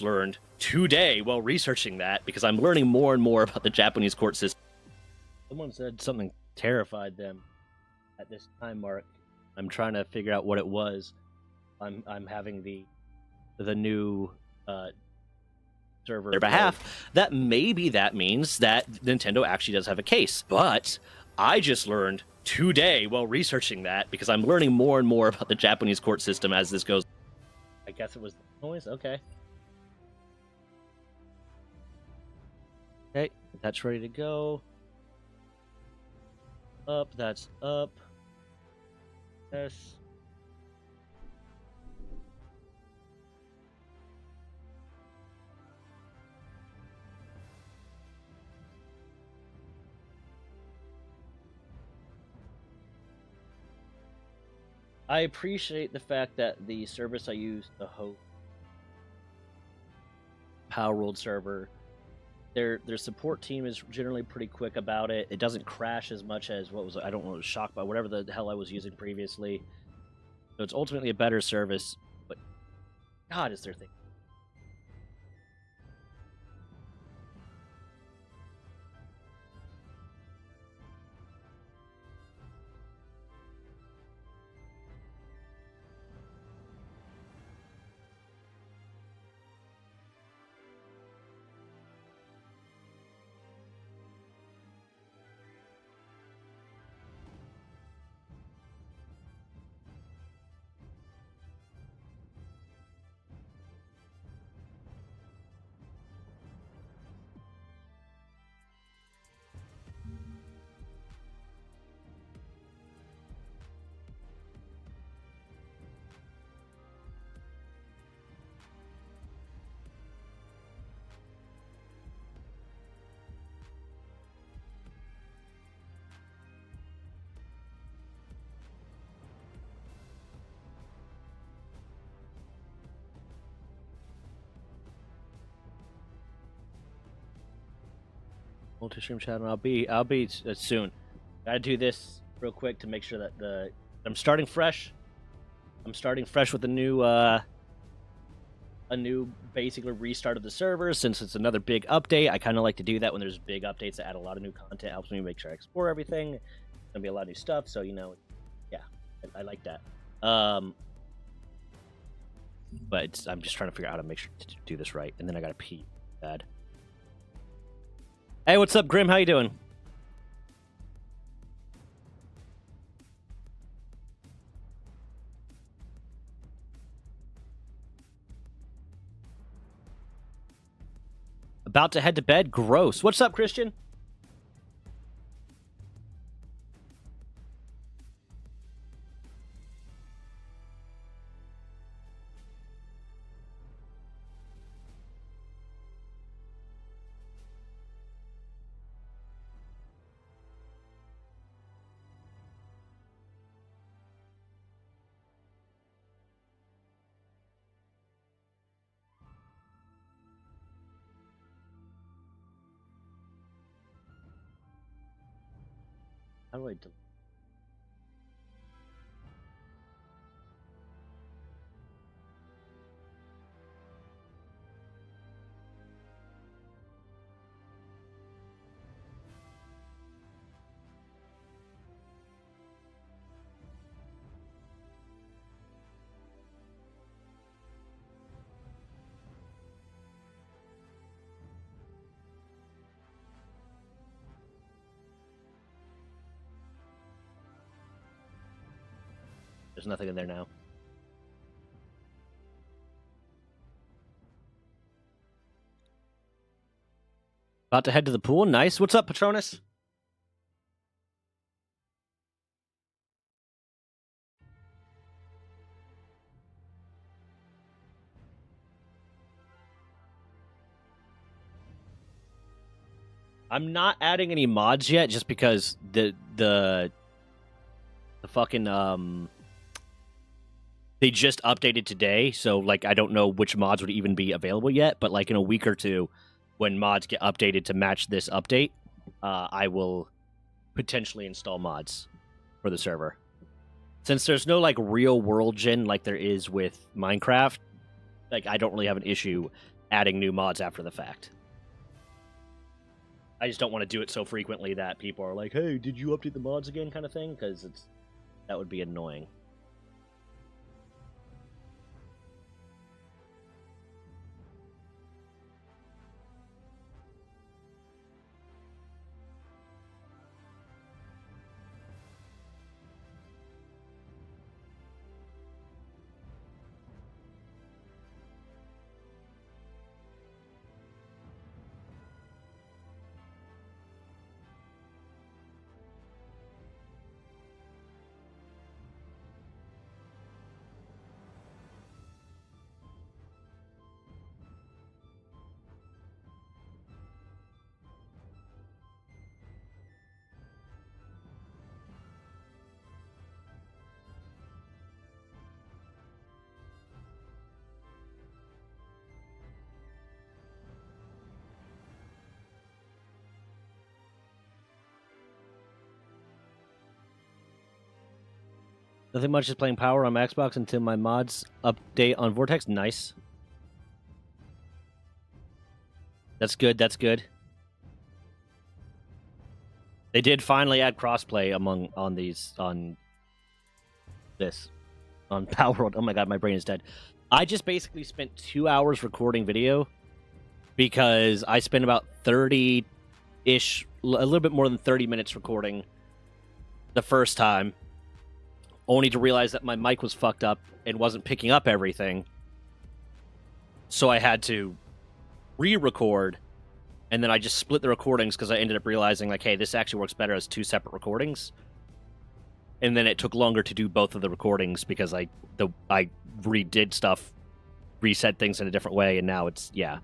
learned today while researching that because I'm learning more and more about the Japanese court system. Someone said something terrified them at this time mark. I'm trying to figure out what it was. I'm having the new server on their behalf. That maybe that means that Nintendo actually does have a case. But I just learned today while researching that because I'm learning more and more about the Japanese court system as this goes. I guess it was the noise. Okay. Okay, that's ready to go. Up, that's up. Yes. I appreciate the fact that the service I use to host Palworld server, their support team is generally pretty quick about it. It doesn't crash as much as I don't know, Shocked by whatever the hell I was using previously. So it's ultimately a better service, but God, is there thing. Multi-stream channel. I'll be soon. Gotta do this real quick to make sure that I'm starting fresh. I'm starting fresh with a new basically restart of the server since it's another big update. I kind of like to do that when there's big updates that add a lot of new content. Helps me make sure I explore everything. There's gonna be a lot of new stuff, so yeah, I like that. But I'm just trying to figure out how to make sure to do this right, and then I gotta pee. Bad. Hey, what's up, Grim? How you doing? About to head to bed? Gross. What's up, Christian? How do I do? There's nothing in there now. About to head to the pool. Nice. What's up, Patronus? I'm not adding any mods yet, just because the fucking they just updated today, so like I don't know which mods would even be available yet. But like in a week or two, when mods get updated to match this update, I will potentially install mods for the server. Since there's no like real world gen like there is with Minecraft, like I don't really have an issue adding new mods after the fact. I just don't want to do it so frequently that people are like, "Hey, did you update the mods again?" kind of thing, because that would be annoying. Nothing much, just playing Power on my Xbox until my mods update on Vortex. Nice. That's good, that's good. They did finally add crossplay on Palworld. Oh my god, my brain is dead. I just basically spent 2 hours recording video because I spent about 30-ish, a little bit more than 30 minutes recording the first time, only to realize that my mic was fucked up and wasn't picking up everything. So I had to re-record, and then I just split the recordings because I ended up realizing, like, hey, this actually works better as 2 separate recordings. And then it took longer to do both of the recordings because I redid stuff, reset things in a different way, and now it's, yeah.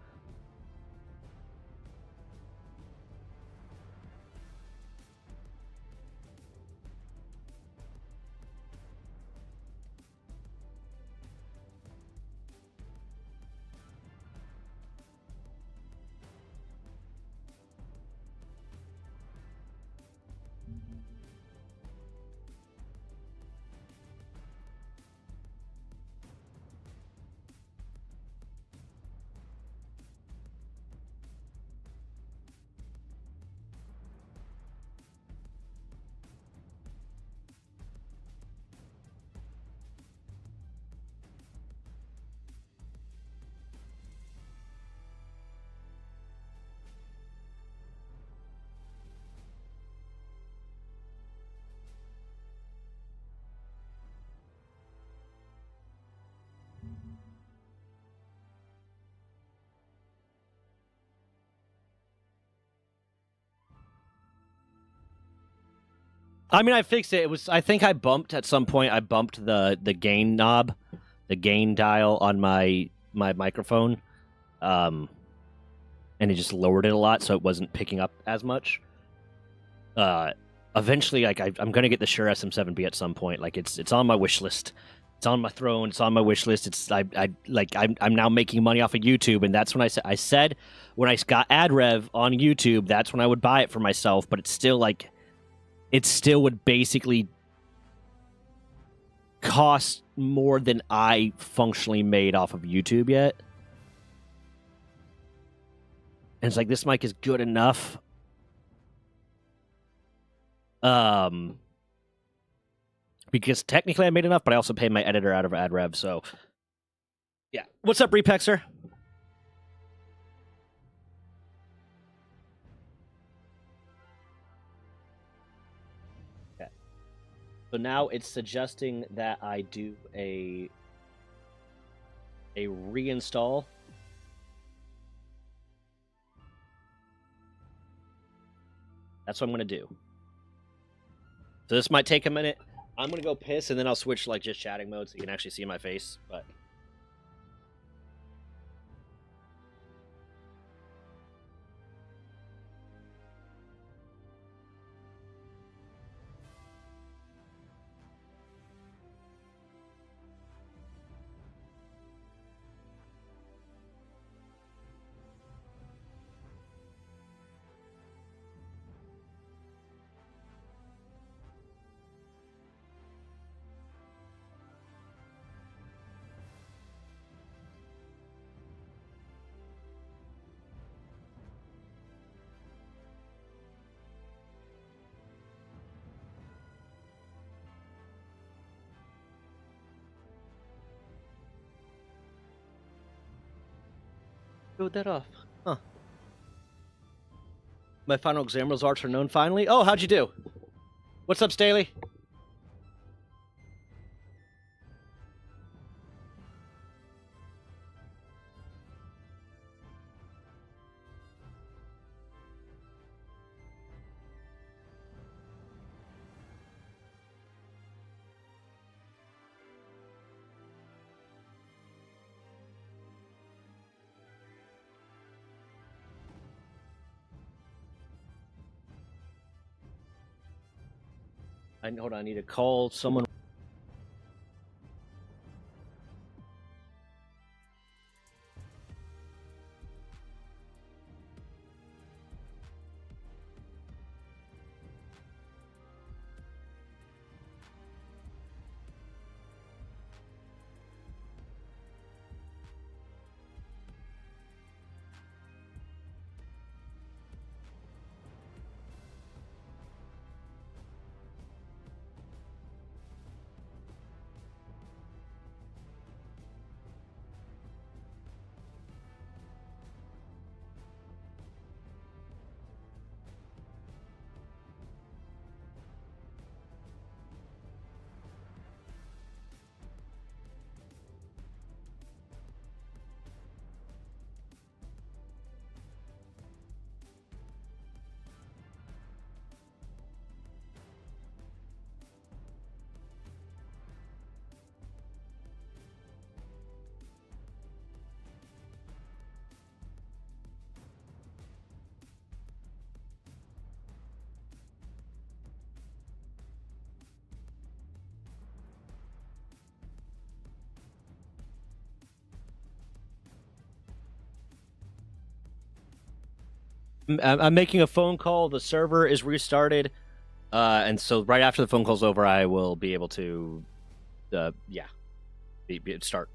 I mean, I fixed it. It was, I think I bumped at some point. I bumped the gain knob, the gain dial on my microphone, and it just lowered it a lot, so it wasn't picking up as much. Eventually, like I'm gonna get the Shure SM7B at some point. Like it's on my wish list. It's on my throne. It's on my wish list. It's I'm now making money off of YouTube, and that's when I said when I got ad rev on YouTube, that's when I would buy it for myself. But it's still like. It still would basically cost more than I functionally made off of YouTube yet. And it's like, this mic is good enough. Because technically I made enough, but I also paid my editor out of ad rev, so yeah. What's up, Repexer? So now it's suggesting that I do a reinstall. That's what I'm going to do. So this might take a minute. I'm going to go piss, and then I'll switch like just chatting mode so you can actually see my face. But Showed that off. Huh. My final exam results are known finally. Oh, how'd you do? What's up, Staley? Hold on, I need to call someone. I'm making a phone call. The server is restarted, and so right after the phone call's over, I will be able to, start.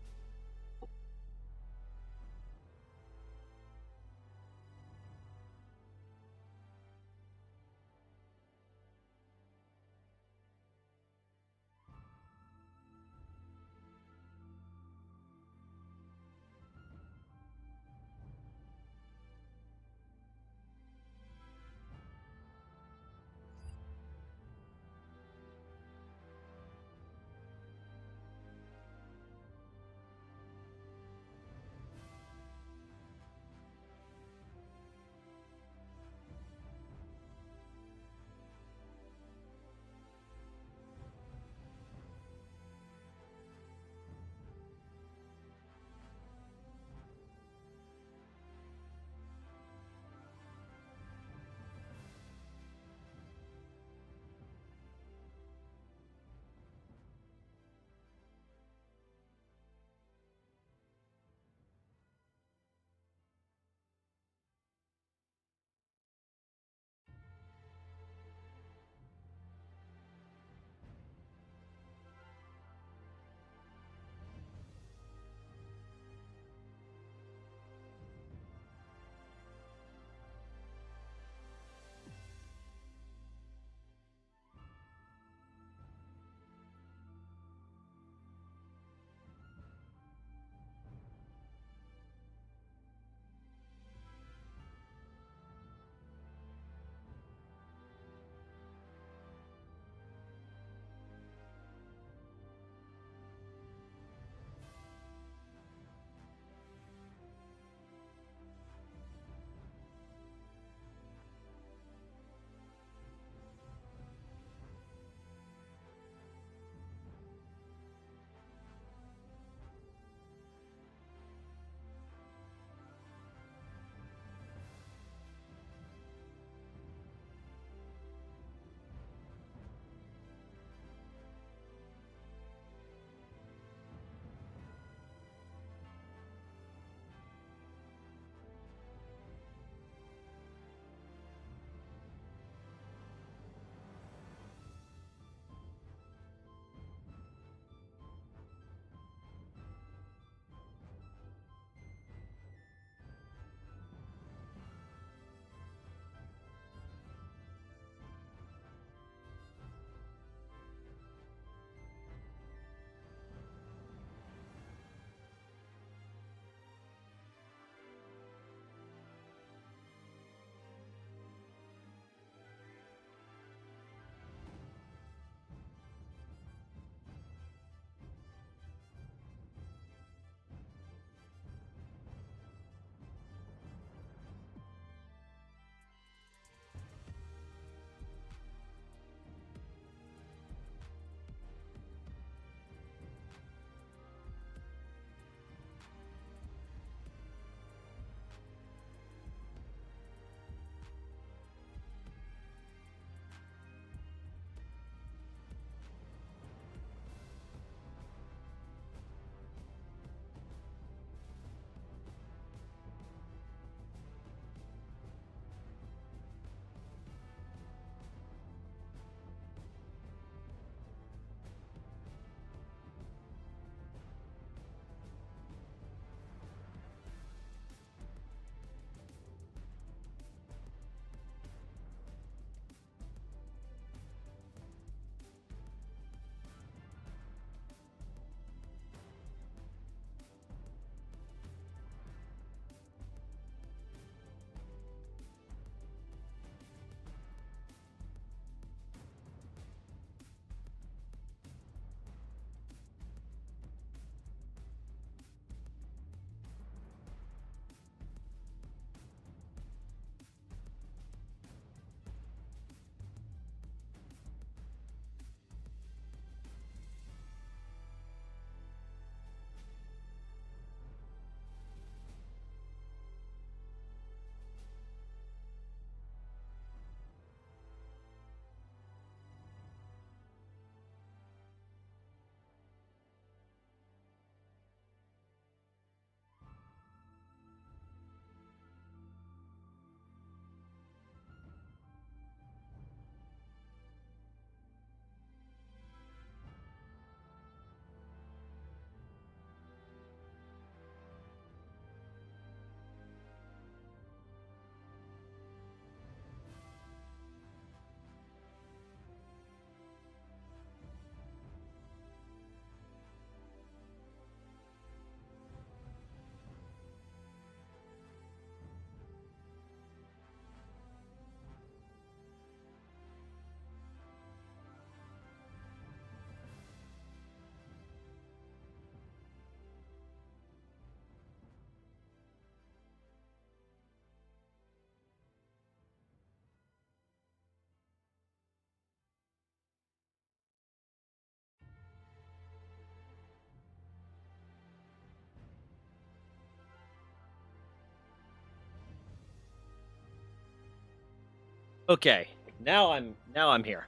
Okay, now I'm here.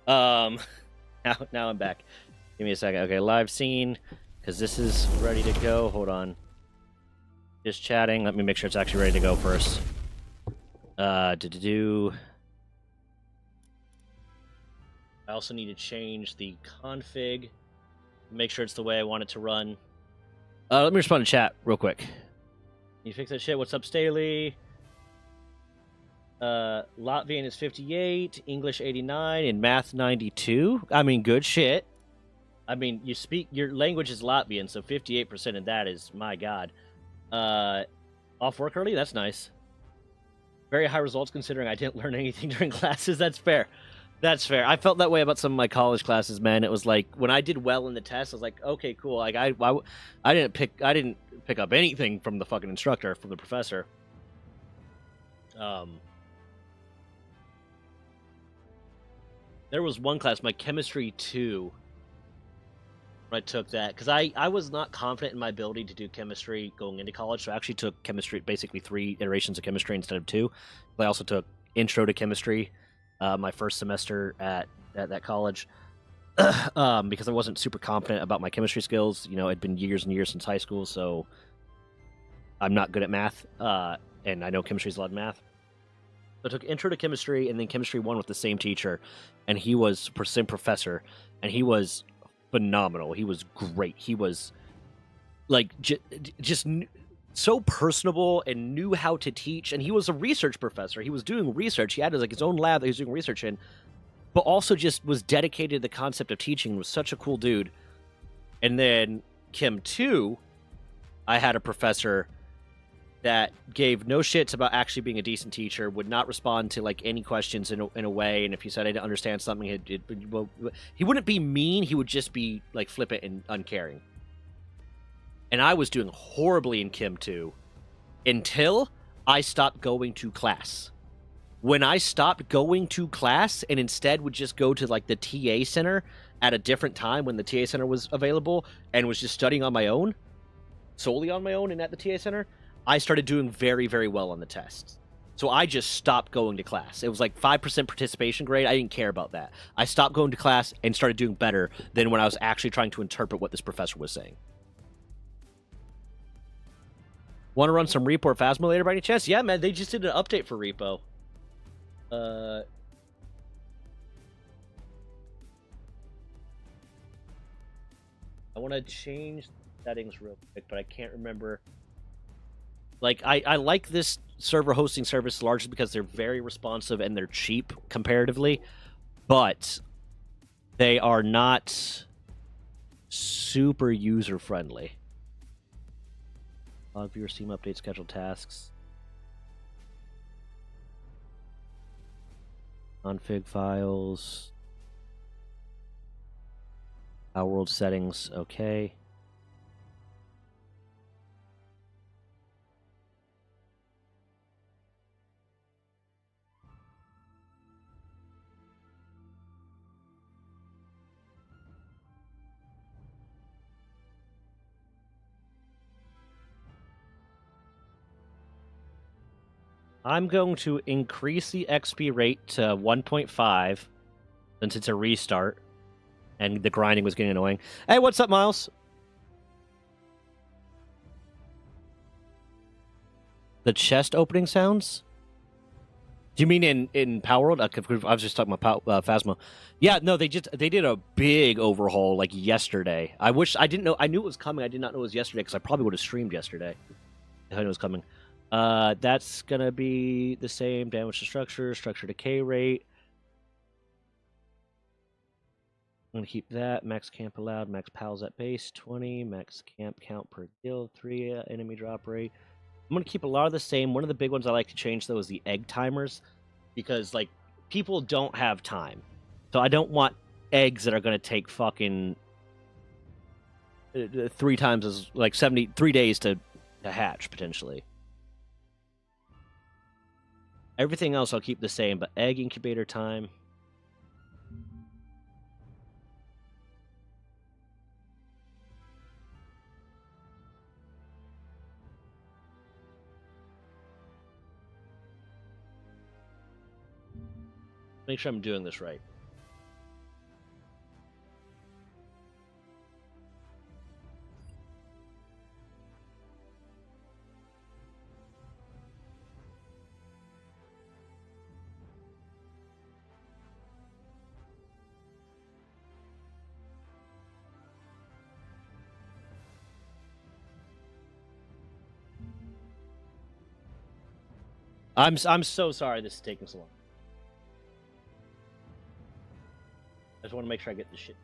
Um, now I'm back. Give me a second. Okay, live scene, because this is ready to go. Hold on. Just chatting. Let me make sure it's actually ready to go first. Do. I also need to change the config. Make sure it's the way I want it to run. Let me respond to chat real quick. Can you fix that shit? What's up, Staley? Latvian is 58, English 89, and math 92. I mean, good shit. I mean, your language is Latvian, so 58% of that is, my god. Off work early? That's nice. Very high results considering I didn't learn anything during classes. That's fair. That's fair. I felt that way about some of my college classes, man. It was like when I did well in the test, I was like, okay, cool. Like I didn't pick up anything from the fucking instructor, from the professor. There was one class, my chemistry 2, when I took that, because I was not confident in my ability to do chemistry going into college, so I actually took chemistry, basically 3 iterations of chemistry instead of 2. But I also took intro to chemistry my first semester at that college because I wasn't super confident about my chemistry skills. You know, it'd been years and years since high school, so I'm not good at math, and I know chemistry is a lot of math. So I took intro to chemistry and then chemistry 1 with the same teacher, and he was same professor, and he was phenomenal. He was great. He was like just so personable and knew how to teach, and he was a research professor. He was doing research. He had his own lab that he was doing research in, but also just was dedicated to the concept of teaching and was such a cool dude. And then Chem 2, I had a professor that gave no shits about actually being a decent teacher, would not respond to like any questions in a way, and if you said I didn't understand something, he wouldn't be mean, he would just be like flippant and uncaring. And I was doing horribly in Chem 2 until I stopped going to class. When I stopped going to class and instead would just go to like the TA center at a different time when the TA center was available and was just studying on my own, solely on my own and at the TA center, I started doing very, very well on the tests. So I just stopped going to class. It was like 5% participation grade. I didn't care about that. I stopped going to class and started doing better than when I was actually trying to interpret what this professor was saying. Want to run some Repo or Phasma later by any chance? Yeah, man, they just did an update for Repo. I want to change settings real quick, but I can't remember. Like, I like this server hosting service largely because they're very responsive and they're cheap comparatively, but they are not super user-friendly. Log viewer, Steam update, schedule tasks. Config files. Palworld settings, okay. I'm going to increase the XP rate to 1.5 since it's a restart and the grinding was getting annoying. Hey, what's up, Miles? The chest opening sounds? Do you mean in Palworld? I was just talking about Phasma. Yeah, no, they did a big overhaul like yesterday. I wish I didn't know. I knew it was coming. I did not know it was yesterday because I probably would have streamed yesterday if I knew it was coming. That's gonna be the same damage to structure decay rate. I'm gonna keep that. Max camp allowed. Max pals at base 20. Max camp count per guild 3. Enemy drop rate. I'm gonna keep a lot of the same. One of the big ones I like to change though is the egg timers, because like people don't have time, so I don't want eggs that are gonna take fucking 3 times as like 73 days to hatch potentially. Everything else I'll keep the same, but egg incubator time. Make sure I'm doing this right. I'm so sorry this is taking so long. I just want to make sure I get this shit.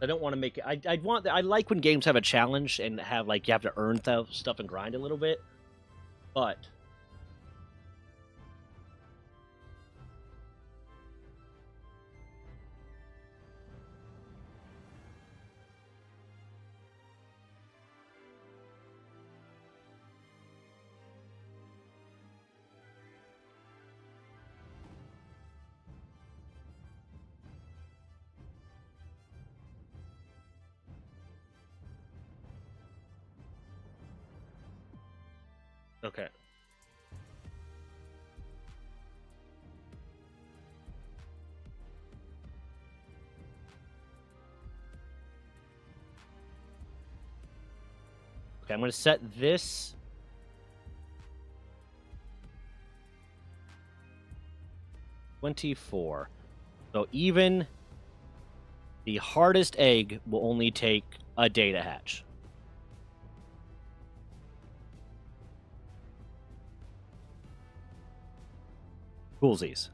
I don't want to make it. I like when games have a challenge and have like you have to earn stuff and grind a little bit, but okay. Okay, I'm going to set this 24. So even the hardest egg will only take a day to hatch. Coolsies.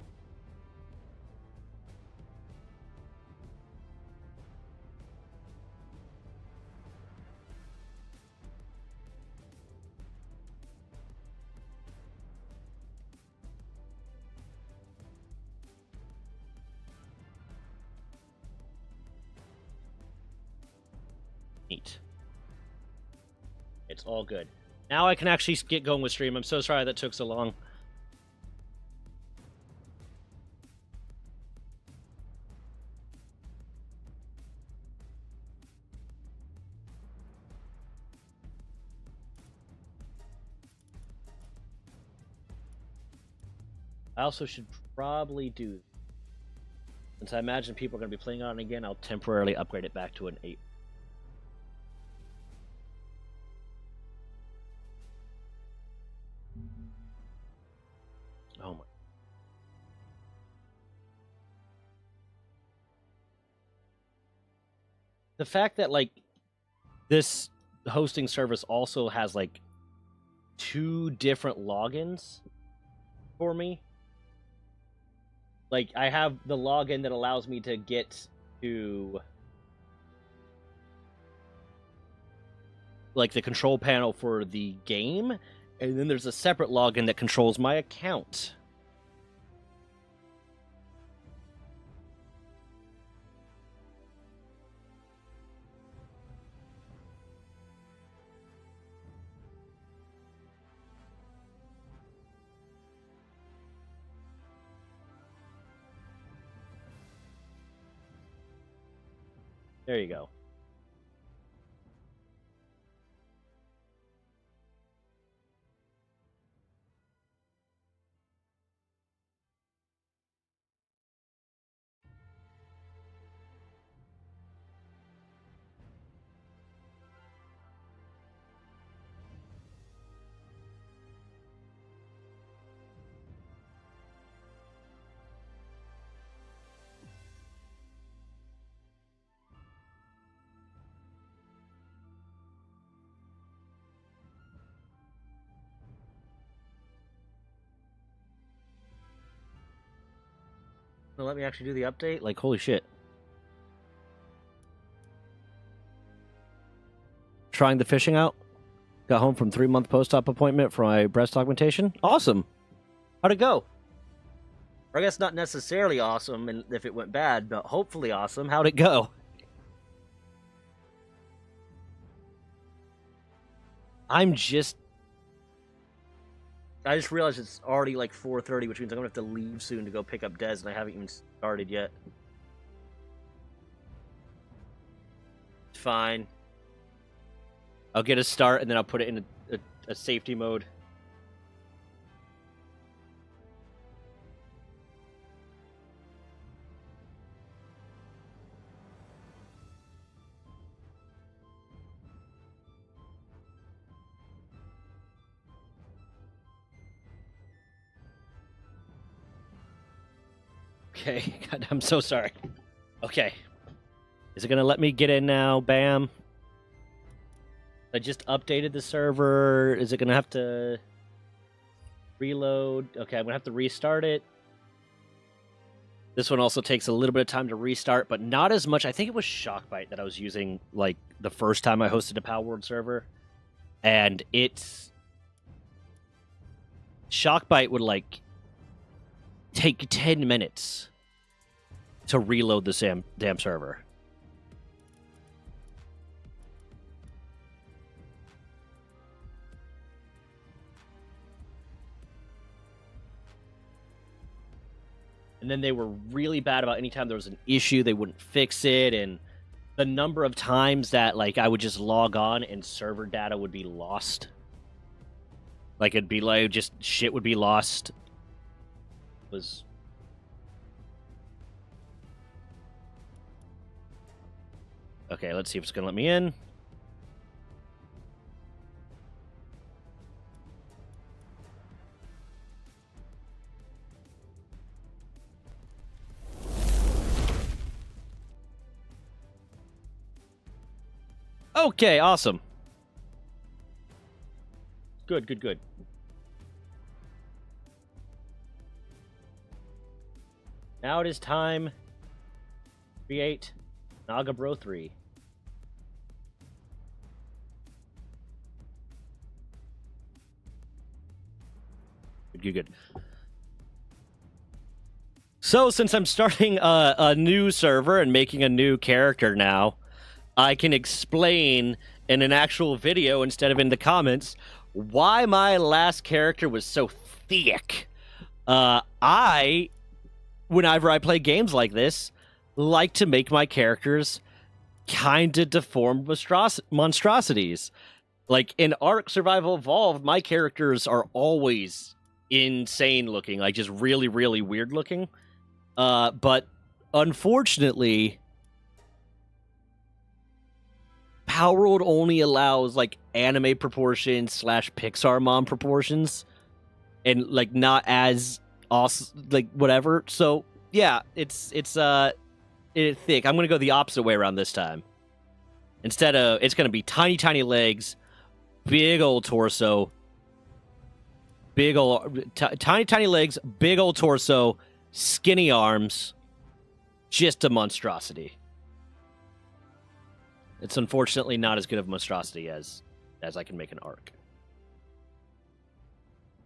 Neat. It's all good. Now I can actually get going with stream. I'm so sorry that took so long. I also should probably do, since I imagine people are going to be playing on it again, I'll temporarily upgrade it back to an 8. Oh my. The fact that, like, this hosting service also has, like, 2 different logins for me. Like, I have the login that allows me to get to, like, the control panel for the game, and then there's a separate login that controls my account. There you go. Well, let me actually do the update? Like, holy shit. Trying the fishing out. Got home from 3-month post-op appointment for my breast augmentation. Awesome. How'd it go? Or I guess not necessarily awesome and if it went bad, but hopefully awesome. How'd it go? I just realized it's already like 4:30, which means I'm gonna have to leave soon to go pick up Des, and I haven't even started yet. fine. I'll get a start, and then I'll put it in a safety mode. Okay, God, I'm so sorry. Okay. Is it going to let me get in now? Bam. I just updated the server. Is it going to have to reload? Okay, I'm going to have to restart it. This one also takes a little bit of time to restart, but not as much. I think it was Shockbite that I was using, like, the first time I hosted a Palworld server. And it's... Shockbite would, like, take 10 minutes to reload the damn server. And then they were really bad about anytime there was an issue, they wouldn't fix it. And the number of times that, like, I would just log on and server data would be lost. Like, it'd be like, just shit would be lost. Was... Okay, let's see if it's going to let me in. Okay, awesome. Good, good, good. Now it is time to create Naga Bro 3. Good, good. So, since I'm starting a new server and making a new character now, I can explain in an actual video instead of in the comments why my last character was so thick. Whenever I play games like this, like to make my characters kind of deformed monstrosities. Like, in Ark Survival Evolved, my characters are always insane looking, like just really, really weird looking. But unfortunately, Palworld only allows like anime proportions / Pixar mom proportions, and like not as awesome, like whatever. So yeah, it's thick. I'm gonna go the opposite way around this time. Instead of, it's gonna be tiny, tiny legs, big old torso, big old tiny, tiny legs, big old torso, skinny arms, just a monstrosity. It's unfortunately not as good of a monstrosity as I can make an Ark.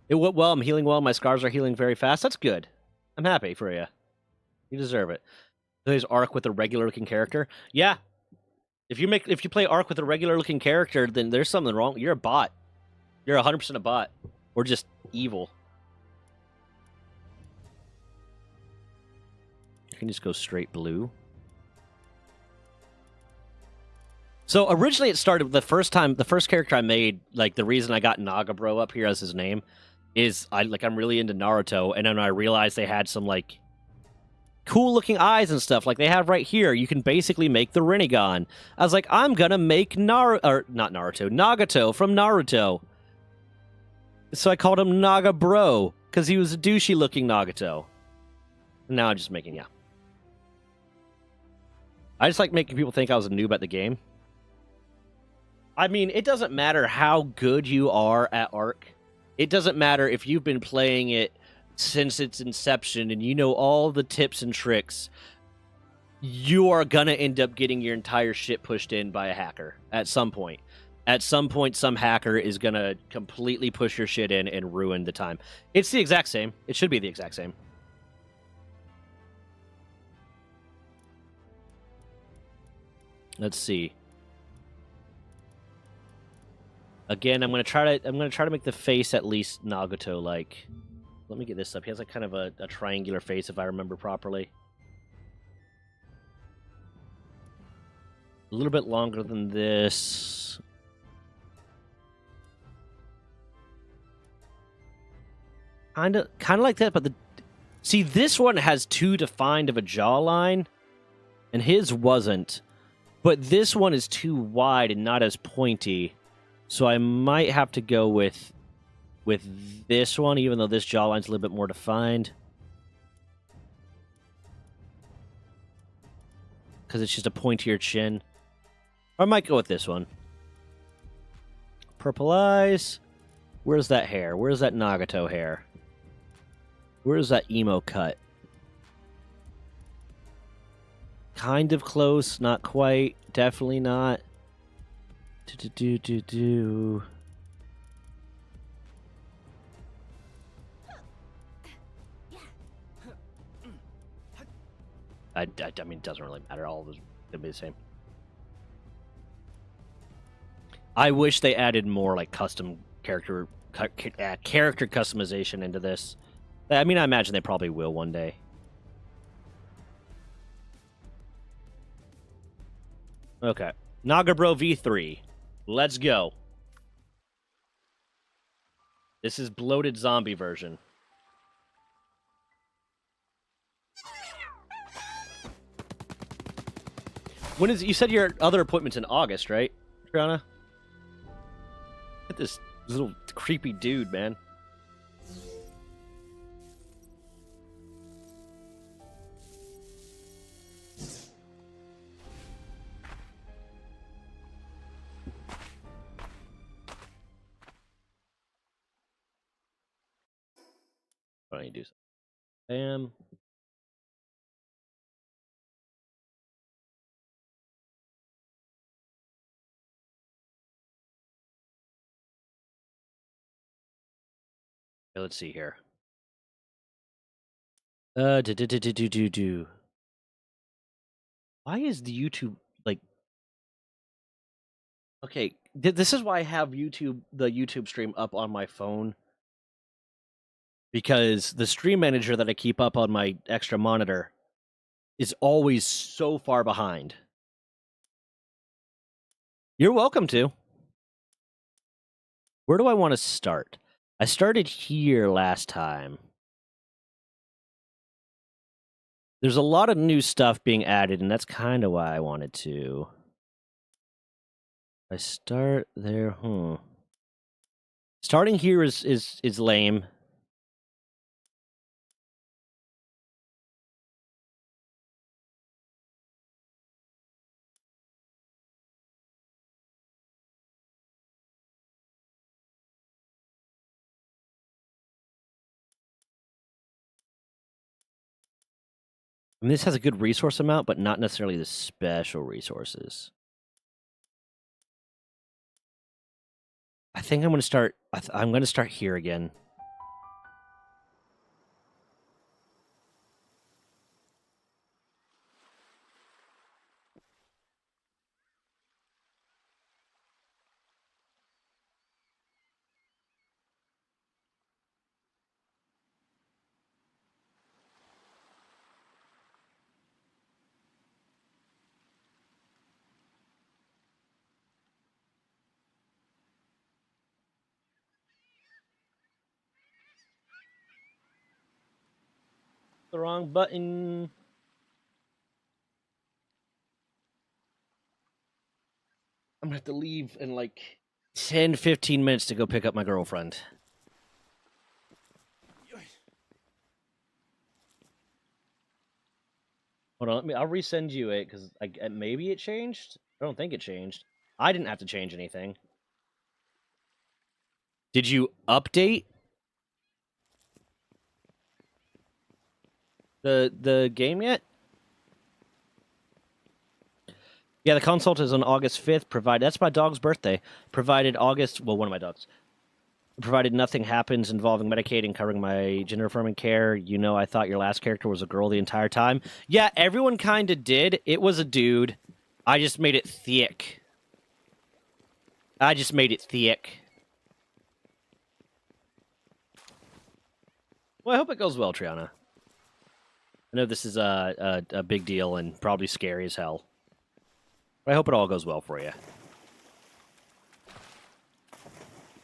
It went well. I'm healing well. My scars are healing very fast. That's good. I'm happy for you. You deserve it. There's Ark with a regular looking character. Yeah. If you play Ark with a regular looking character, then there's something wrong. You're a bot. You're 100% a bot. Or just evil. You can just go straight blue. So originally it started the first character I made, like the reason I got Naga Bro up here as his name is I'm really into Naruto, and then I realized they had some like cool looking eyes and stuff like they have right here. You can basically make the Rinnegan. I was like, I'm gonna make Nagato from Naruto. So I called him Naga Bro because he was a douchey looking Nagato. Now I'm just making, yeah. I just like making people think I was a noob at the game. I mean, it doesn't matter how good you are at Ark. It doesn't matter if you've been playing it since its inception and you know all the tips and tricks. You are gonna end up getting your entire shit pushed in by a hacker at some point. At some point, some hacker is gonna completely push your shit in and ruin the time. It's the exact same. It should be the exact same. Let's see. Again, I'm gonna try to make the face at least Nagato like. Let me get this up. He has like kind of a triangular face if I remember properly. A little bit longer than this. Kind of like that, but see, this one has too defined of a jawline, and his wasn't. But this one is too wide and not as pointy, so I might have to go with this one, even though this jawline's a little bit more defined. Because it's just a pointier chin. Or I might go with this one. Purple eyes. Where's that hair? Where's that Nagato hair? Where's that emo cut? Kind of close, not quite. Definitely not. Do. I mean, it doesn't really matter. All of those gonna be the same. I wish they added more like custom character customization into this. I mean, I imagine they probably will one day. Okay, Nagabro V3. Let's go. This is bloated zombie version. When is you said your other appointment's in August, right, Triana? Look at this little creepy dude, man. Why don't you do something? Bam. Okay, let's see here. Why is the YouTube like? Okay, this is why I have the YouTube stream up on my phone, because the stream manager that I keep up on my extra monitor is always so far behind. You're welcome to. Where do I want to start? I started here last time. There's a lot of new stuff being added, and that's kind of why I wanted to. I start there, Starting here is lame. I mean, this has a good resource amount, but not necessarily the special resources. I think I'm going to start. I'm going to start here again. The wrong button. I'm going to have to leave in like 10, 15 minutes to go pick up my girlfriend. Hold on, I'll resend you it, because maybe it changed? I don't think it changed. I didn't have to change anything. Did you update the game yet? Yeah, the consult is on August 5th. That's my dog's birthday. Provided one of my dogs. Provided nothing happens involving medicating, covering my gender affirming care. You know, I thought your last character was a girl the entire time. Yeah, everyone kind of did. It was a dude. I just made it thick. Well, I hope it goes well, Triana. I know this is a big deal and probably scary as hell. But I hope it all goes well for you.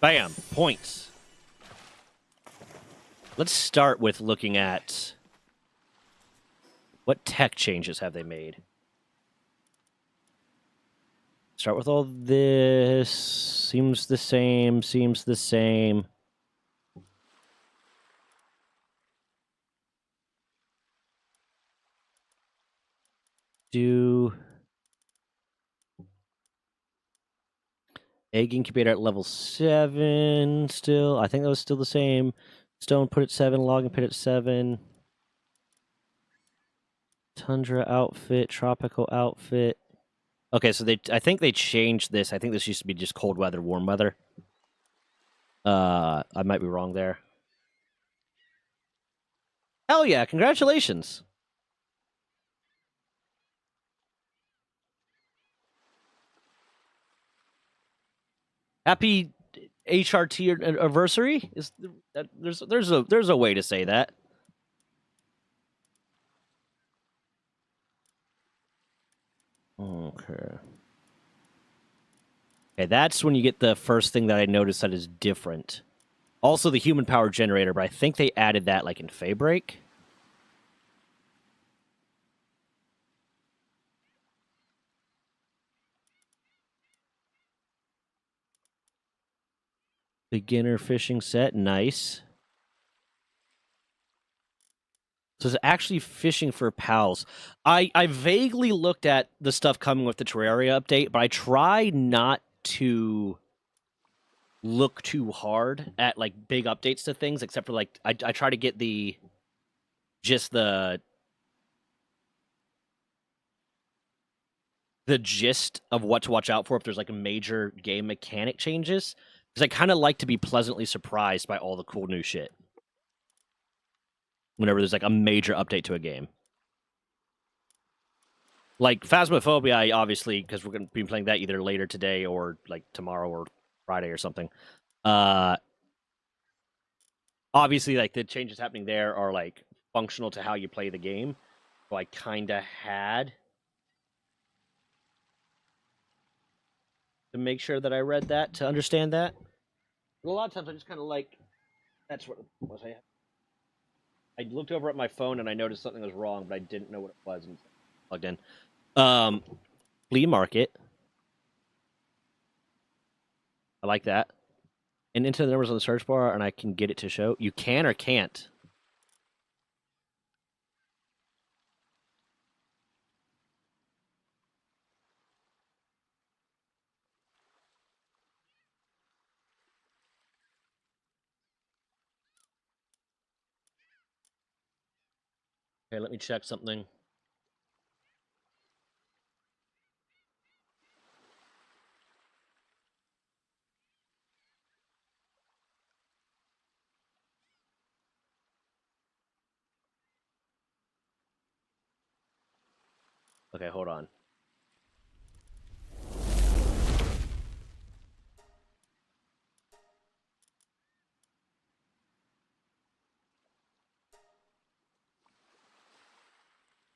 Bam! Points. Let's start with looking at what tech changes have they made. Start with all this. Seems the same. Seems the same. Do egg incubator at level 7 still. I think that was still the same. Stone put at 7. Logging pit at 7. Tundra outfit. Tropical outfit. Okay, so I think they changed this. I think this used to be just cold weather, warm weather. I might be wrong there. Hell yeah, congratulations. Happy HRT anniversary? There's a way to say that. Okay. Okay, that's when you get the first thing that I noticed that is different. Also the human power generator, but I think they added that like in Faybreak. Beginner fishing set, nice. So it's actually fishing for pals. I vaguely looked at the stuff coming with the Terraria update, but I try not to look too hard at like big updates to things, except for like I try to get the gist of what to watch out for if there's like a major game mechanic changes. Because I kind of like to be pleasantly surprised by all the cool new shit whenever there's like a major update to a game. Like Phasmophobia, I obviously, because we're going to be playing that either later today or like tomorrow or Friday or something. Obviously, like the changes happening there are like functional to how you play the game. So I kind of had to make sure that I read that to understand that. But a lot of times I just kind of like, that's what was I looked over at my phone and I noticed something was wrong, but I didn't know what it was and plugged in. Flea market. I like that. And into the numbers on the search bar, and I can get it to show. You can or can't. Okay, let me check something. Okay, hold on.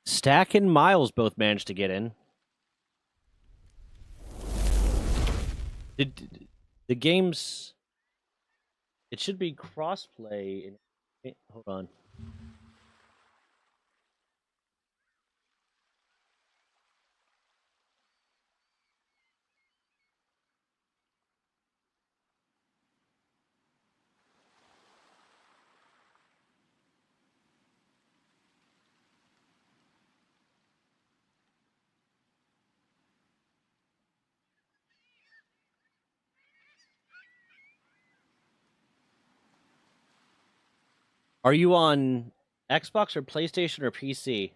Stack and Miles both managed to get in. Did the games? It should be crossplay. Hold on. Are you on Xbox or PlayStation or PC?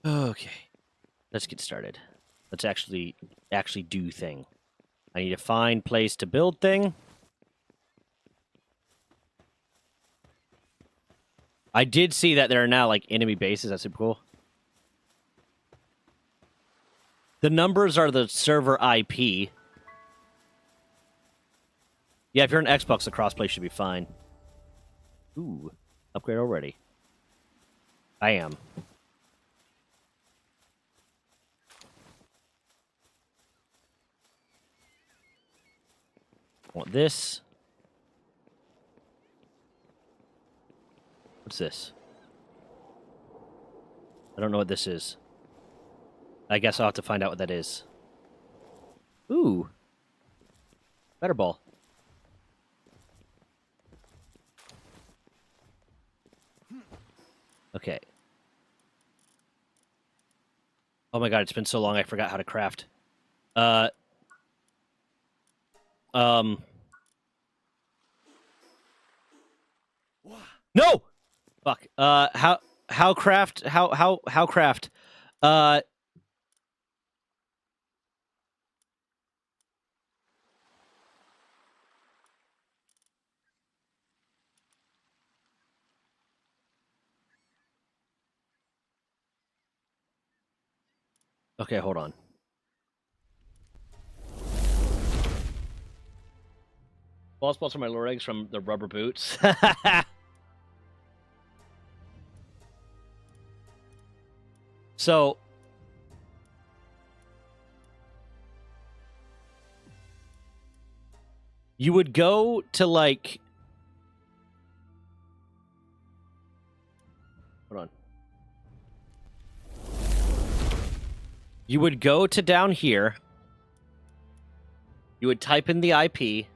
Okay, let's get started. Let's actually do thing. I need to find place to build thing. I did see that there are now like enemy bases. That's super cool. The numbers are the server IP. Yeah, if you're an Xbox, the crossplay should be fine. Ooh, upgrade already. I am. Want this. What's this? I don't know what this is. I guess I'll have to find out what that is. Ooh. Better ball. Okay. Oh my god, it's been so long I forgot how to craft. Um. No! Fuck. How craft how craft? Uh Okay, hold on. Ball spots are my lure eggs from the rubber boots. So you would go to like hold on. You would go to down here. You would type in the IP.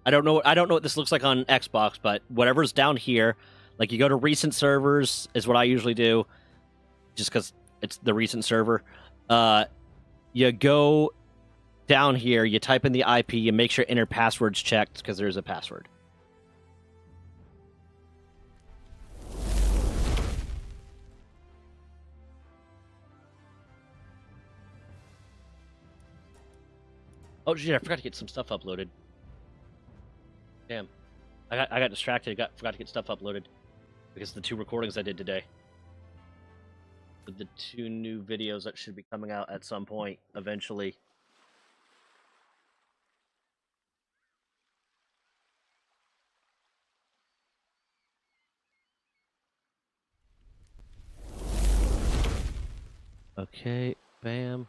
I don't know what this looks like on Xbox, but whatever's down here, like you go to recent servers is what I usually do, just because it's the recent server. You go down here, you type in the IP, you make sure enter password's checked because there's a password. Oh shit! I forgot to get some stuff uploaded. Damn, I got distracted. Forgot to get stuff uploaded because of the 2 recordings I did today. With the 2 new videos that should be coming out at some point eventually. Okay, bam.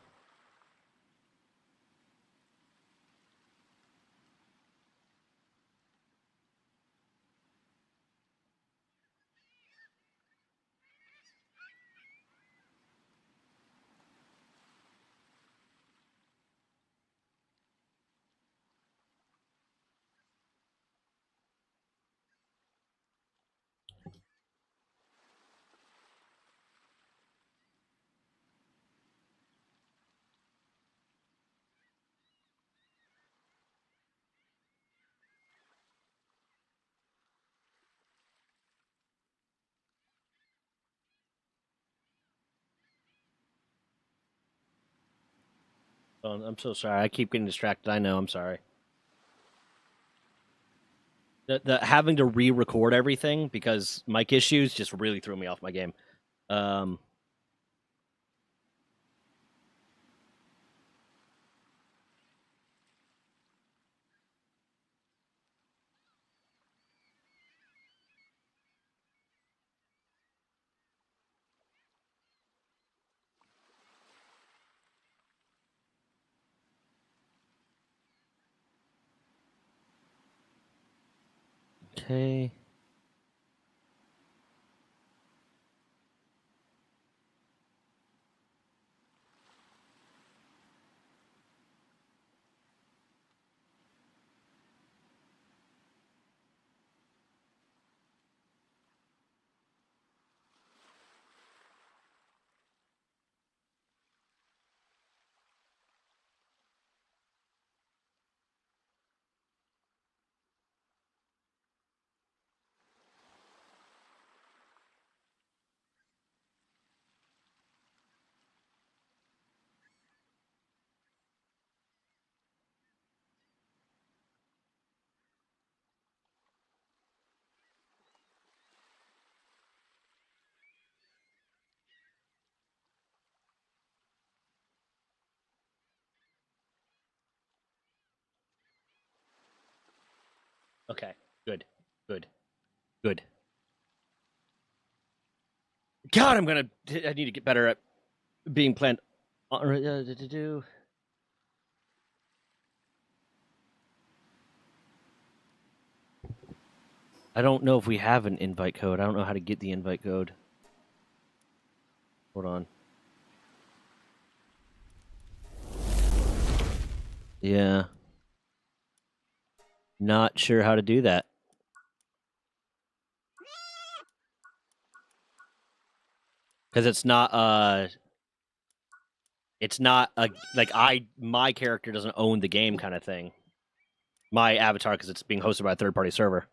Oh, I'm so sorry. I keep getting distracted. I know. I'm sorry. The having to re-record everything because mic issues just really threw me off my game. Um, okay. Okay. Good. Good. Good. God, I need to get better at being planned. I don't know if we have an invite code. I don't know how to get the invite code. Hold on. Yeah. Not sure how to do that. Because it's not a like my character doesn't own the game kind of thing. My avatar, because it's being hosted by a third-party server.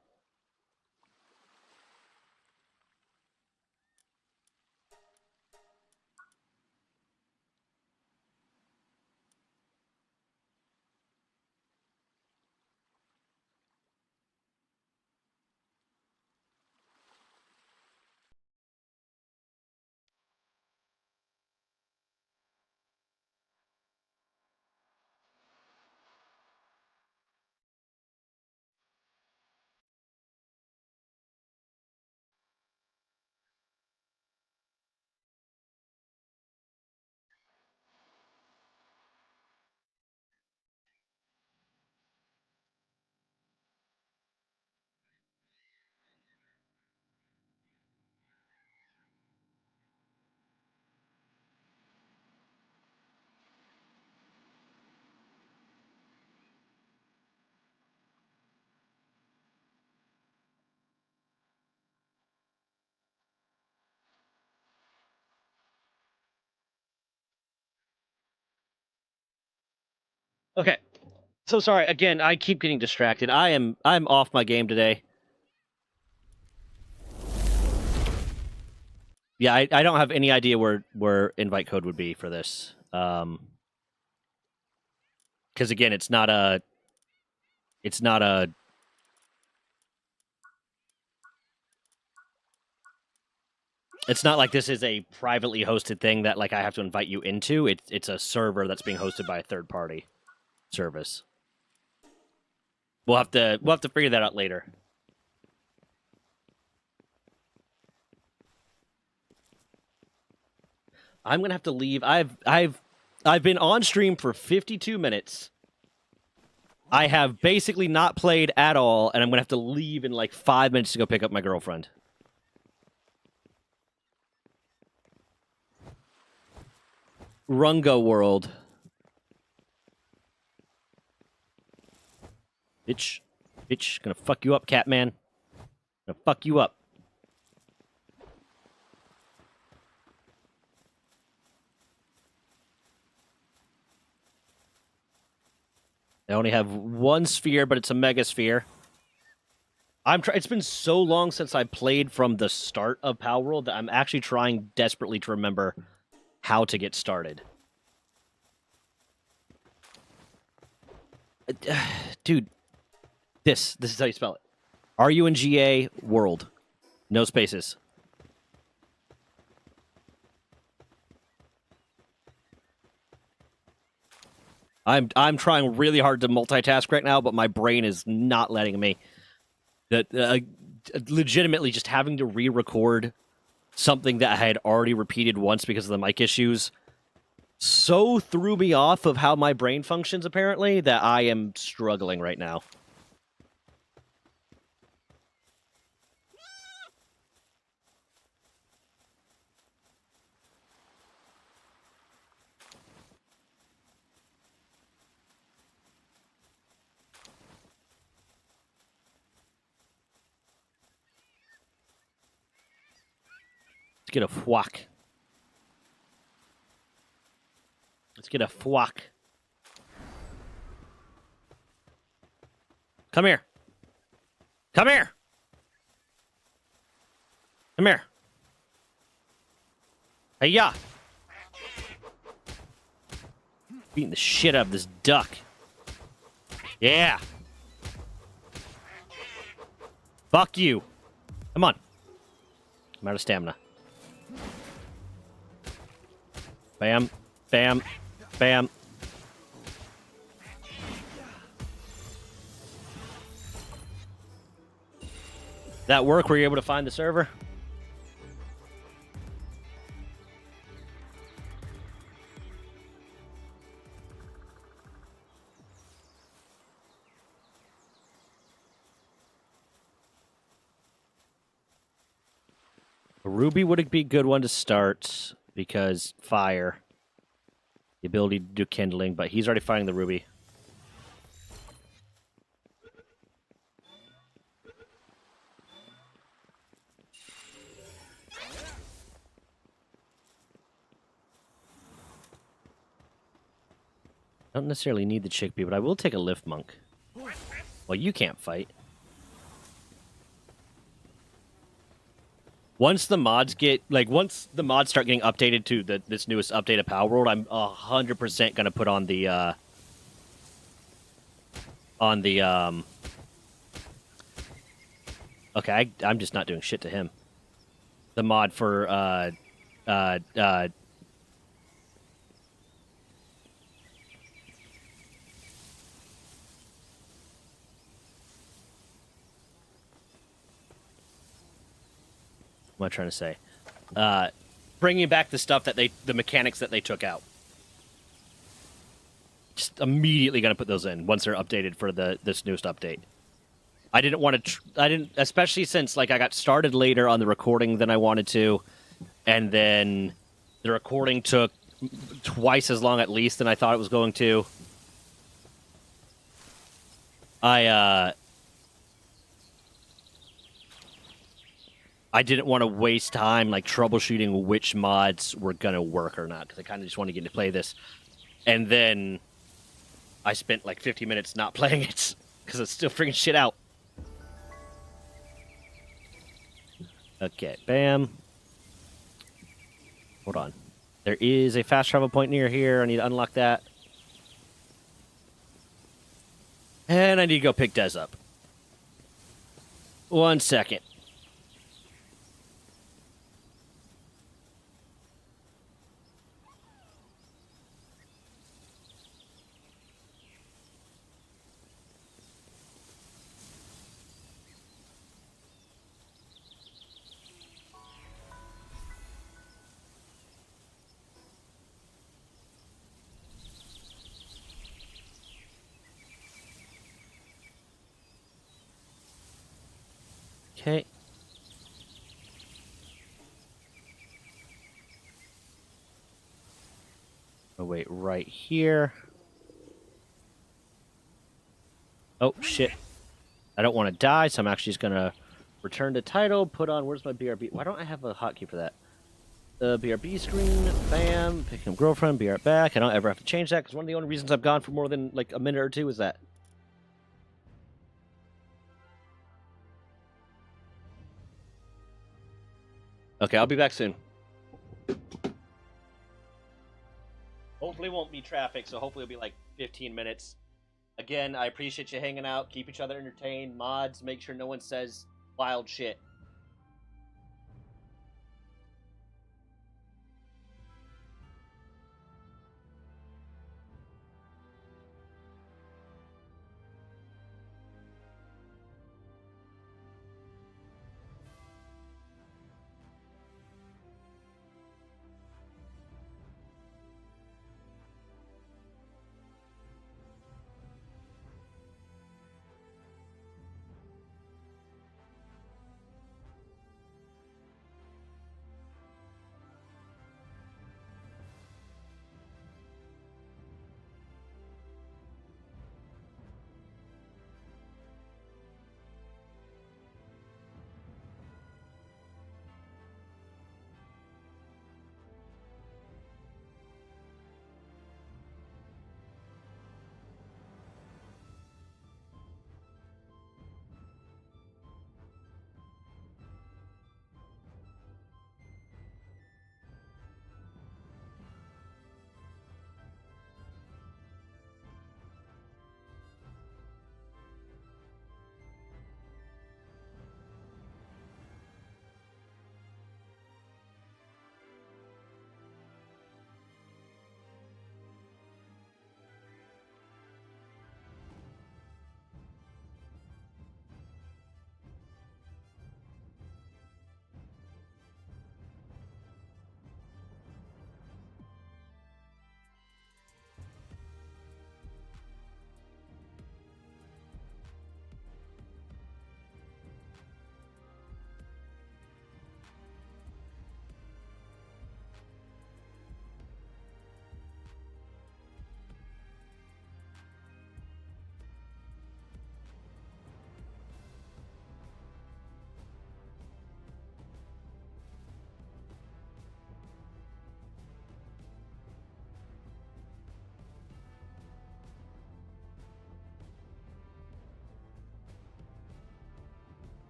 Okay. So sorry again. I keep getting distracted. I'm off my game today. Yeah, I don't have any idea where invite code would be for this. Because again, it's not a it's not like this is a privately hosted thing that like I have to invite you into. It's a server that's being hosted by a third party service. We'll have to figure that out later. I'm gonna have to leave. I've been on stream for 52 minutes. I have basically not played at all, and I'm gonna have to leave in like 5 minutes to go pick up my girlfriend. Rungo World. Bitch. Bitch. Gonna fuck you up, Catman. Gonna fuck you up. I only have one sphere, but it's a mega sphere. It's been so long since I played from the start of Palworld that I'm actually trying desperately to remember how to get started. Dude, this is how you spell it. RUNGA World. No spaces. I'm trying really hard to multitask right now, but my brain is not letting me. That legitimately just having to re-record something that I had already repeated once because of the mic issues so threw me off of how my brain functions, apparently, that I am struggling right now. Let's get a thwack. Let's get a thwack. Come here. Come here. Come here. Hey, ya. Beating the shit out of this duck. Yeah. Fuck you. Come on. I'm out of stamina. Bam. Bam. Bam. That work? Were you able to find the server? A ruby would be a good one to start because fire, the ability to do kindling, but he's already finding the ruby. I don't necessarily need the chickpea, but I will take a lift monk. Well, you can't fight. Once the mods once the mods start getting updated to this newest update of Palworld, I'm 100% gonna put on the okay, I'm just not doing shit to him. The mod for what am I trying to say? Bringing back the stuff that the mechanics that they took out. Just immediately gonna put those in once they're updated for this newest update. I didn't want to. I didn't, especially since like I got started later on the recording than I wanted to, and then the recording took twice as long at least than I thought it was going to. I didn't want to waste time like troubleshooting which mods were gonna work or not because I kind of just wanted to get to play this, and then I spent like 50 minutes not playing it because it's still freaking shit out. Okay, bam. Hold on. There is a fast travel point near here. I need to unlock that. And I need to go pick Des up. 1 second. Okay. I'll wait right here. Oh, shit. I don't want to die, so I'm actually just going to return to title, put on, where's my BRB? Why don't I have a hotkey for that? The BRB screen, bam, picking up girlfriend, be right back. I don't ever have to change that, because one of the only reasons I've gone for more than, like, a minute or two is that. Okay, I'll be back soon. Hopefully it won't be traffic, so hopefully it'll be, like, 15 minutes. Again, I appreciate you hanging out, keep each other entertained, mods, make sure no one says wild shit.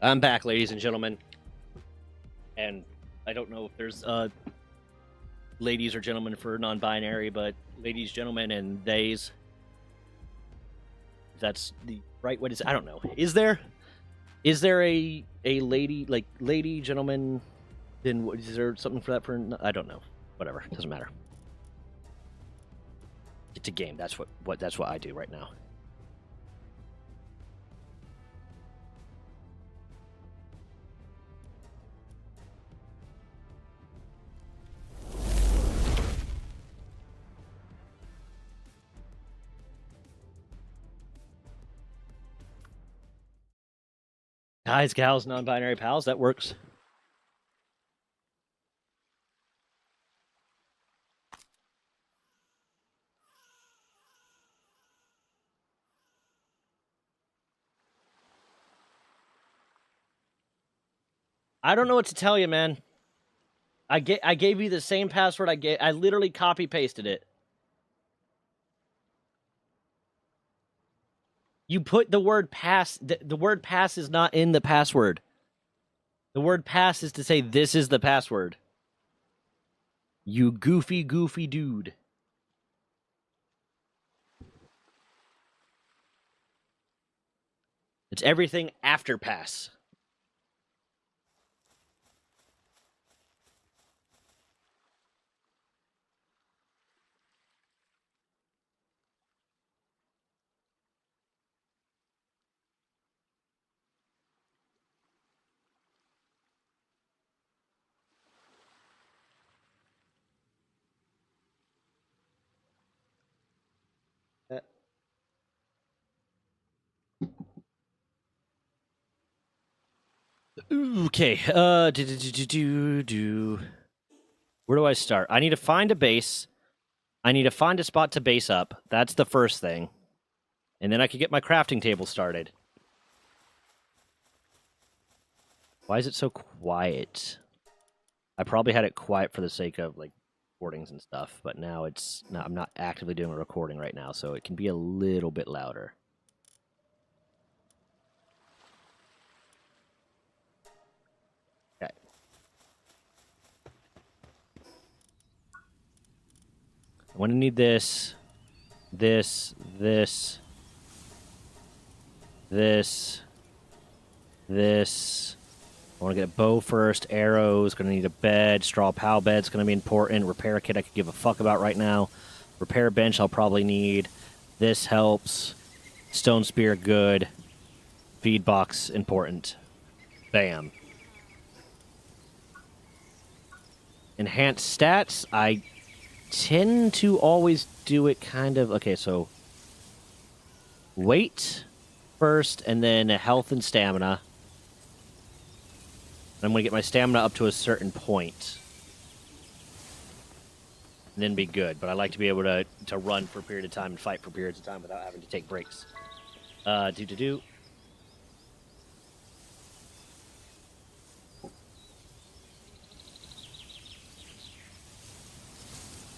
I'm back, ladies and gentlemen. And I don't know if there's ladies or gentlemen for non-binary, but ladies, gentlemen, and theys. If that's the right way to say. I don't know. Is there a lady, like lady, gentleman? Then is there something for that? For I don't know. Whatever. It doesn't matter. It's a game. That's what I do right now. Guys, gals, non-binary pals, that works. I don't know what to tell you, man. I gave you the same password I literally copy pasted it. You put the word pass. The word pass is not in the password. The word pass is to say this is the password. You goofy dude. It's everything after pass. Okay. Where do I start? I need to find a base. I need to find a spot to base up. That's the first thing. And then I can get my crafting table started. Why is it so quiet? I probably had it quiet for the sake of like recordings and stuff, but now it's not, I'm not actively doing a recording right now, so it can be a little bit louder. Okay. I'm going to need this. This. I want to get a bow first, arrows, going to need a bed, straw pal bed's going to be important, repair kit I could give a fuck about right now, repair bench I'll probably need, this helps, stone spear good, feed box important, bam. Enhanced stats, I tend to always do it kind of, okay, so weight first, and then health and stamina. I'm going to get my stamina up to a certain point. And then be good. But I like to be able to run for a period of time and fight for periods of time without having to take breaks. Do.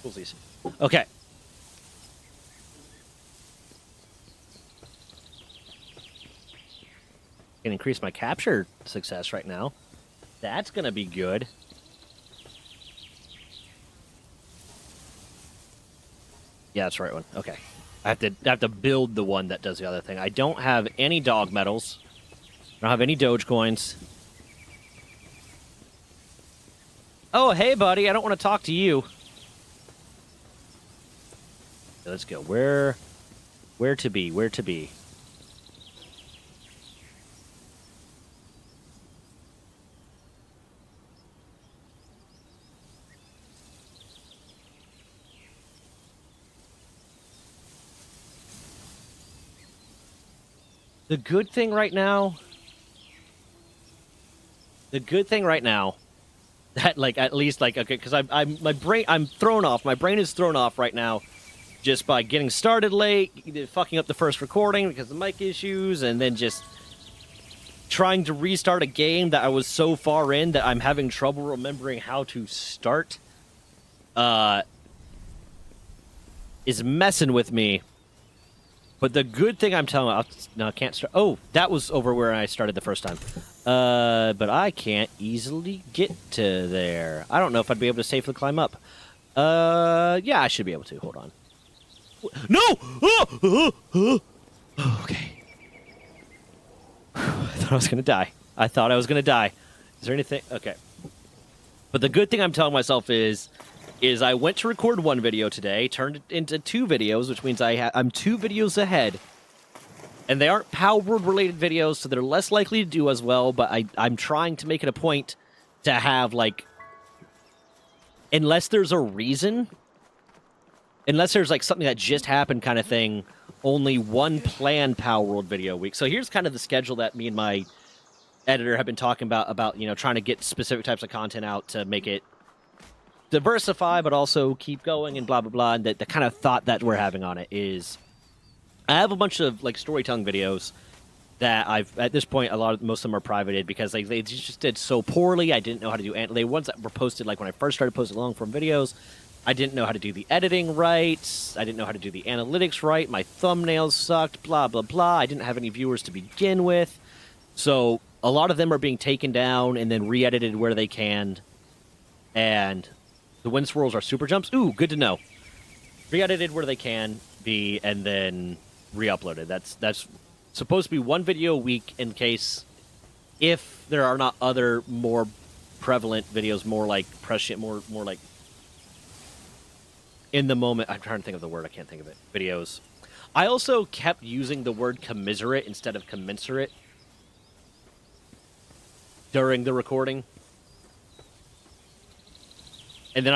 Coolsies. Okay. Can increase my capture success right now. That's gonna be good. Yeah, that's the right one. Okay. I have to build the one that does the other thing. I don't have any dog medals. I don't have any Doge coins. Oh, hey, buddy. I don't want to talk to you. Okay, let's go. Where to be? Where to be? The good thing right now, that like at least like okay, because I'm thrown off. My brain is thrown off right now, just by getting started late, fucking up the first recording because of mic issues, and then just trying to restart a game that I was so far in that I'm having trouble remembering how to start. Is messing with me. But the good thing I'm telling you, no, I can't start. Oh, that was over where I started the first time. But I can't easily get to there. I don't know if I'd be able to safely climb up. Yeah, I should be able to. Hold on. No! Okay. I thought I was gonna die. Is there anything? Okay. But the good thing I'm telling myself is I went to record one video today, turned it into 2 videos, which means I'm 2 videos ahead. And they aren't Palworld related videos, so they're less likely to do as well, but I'm trying to make it a point to have, like, unless there's a reason, unless there's, like, something that just happened kind of thing, only one planned Palworld video a week. So here's kind of the schedule that me and my editor have been talking about, you know, trying to get specific types of content out to make it diversify, but also keep going and blah, blah, blah. And the kind of thought that we're having on it is I have a bunch of, like, storytelling videos that at this point, most of them are privated because they just did so poorly. I didn't know how to do, they ones that were posted, like, when I first started posting long-form videos, I didn't know how to do the editing right. I didn't know how to do the analytics right. My thumbnails sucked, blah, blah, blah. I didn't have any viewers to begin with. So a lot of them are being taken down and then re-edited where they can. And the wind swirls are super jumps. Ooh, good to know. Re-edited where they can be, and then re-uploaded. That's supposed to be 1 video a week in case if there are not other more prevalent videos, more like prescient, more like in the moment. I'm trying to think of the word. I can't think of it. Videos. I also kept using the word commiserate instead of commensurate during the recording. And then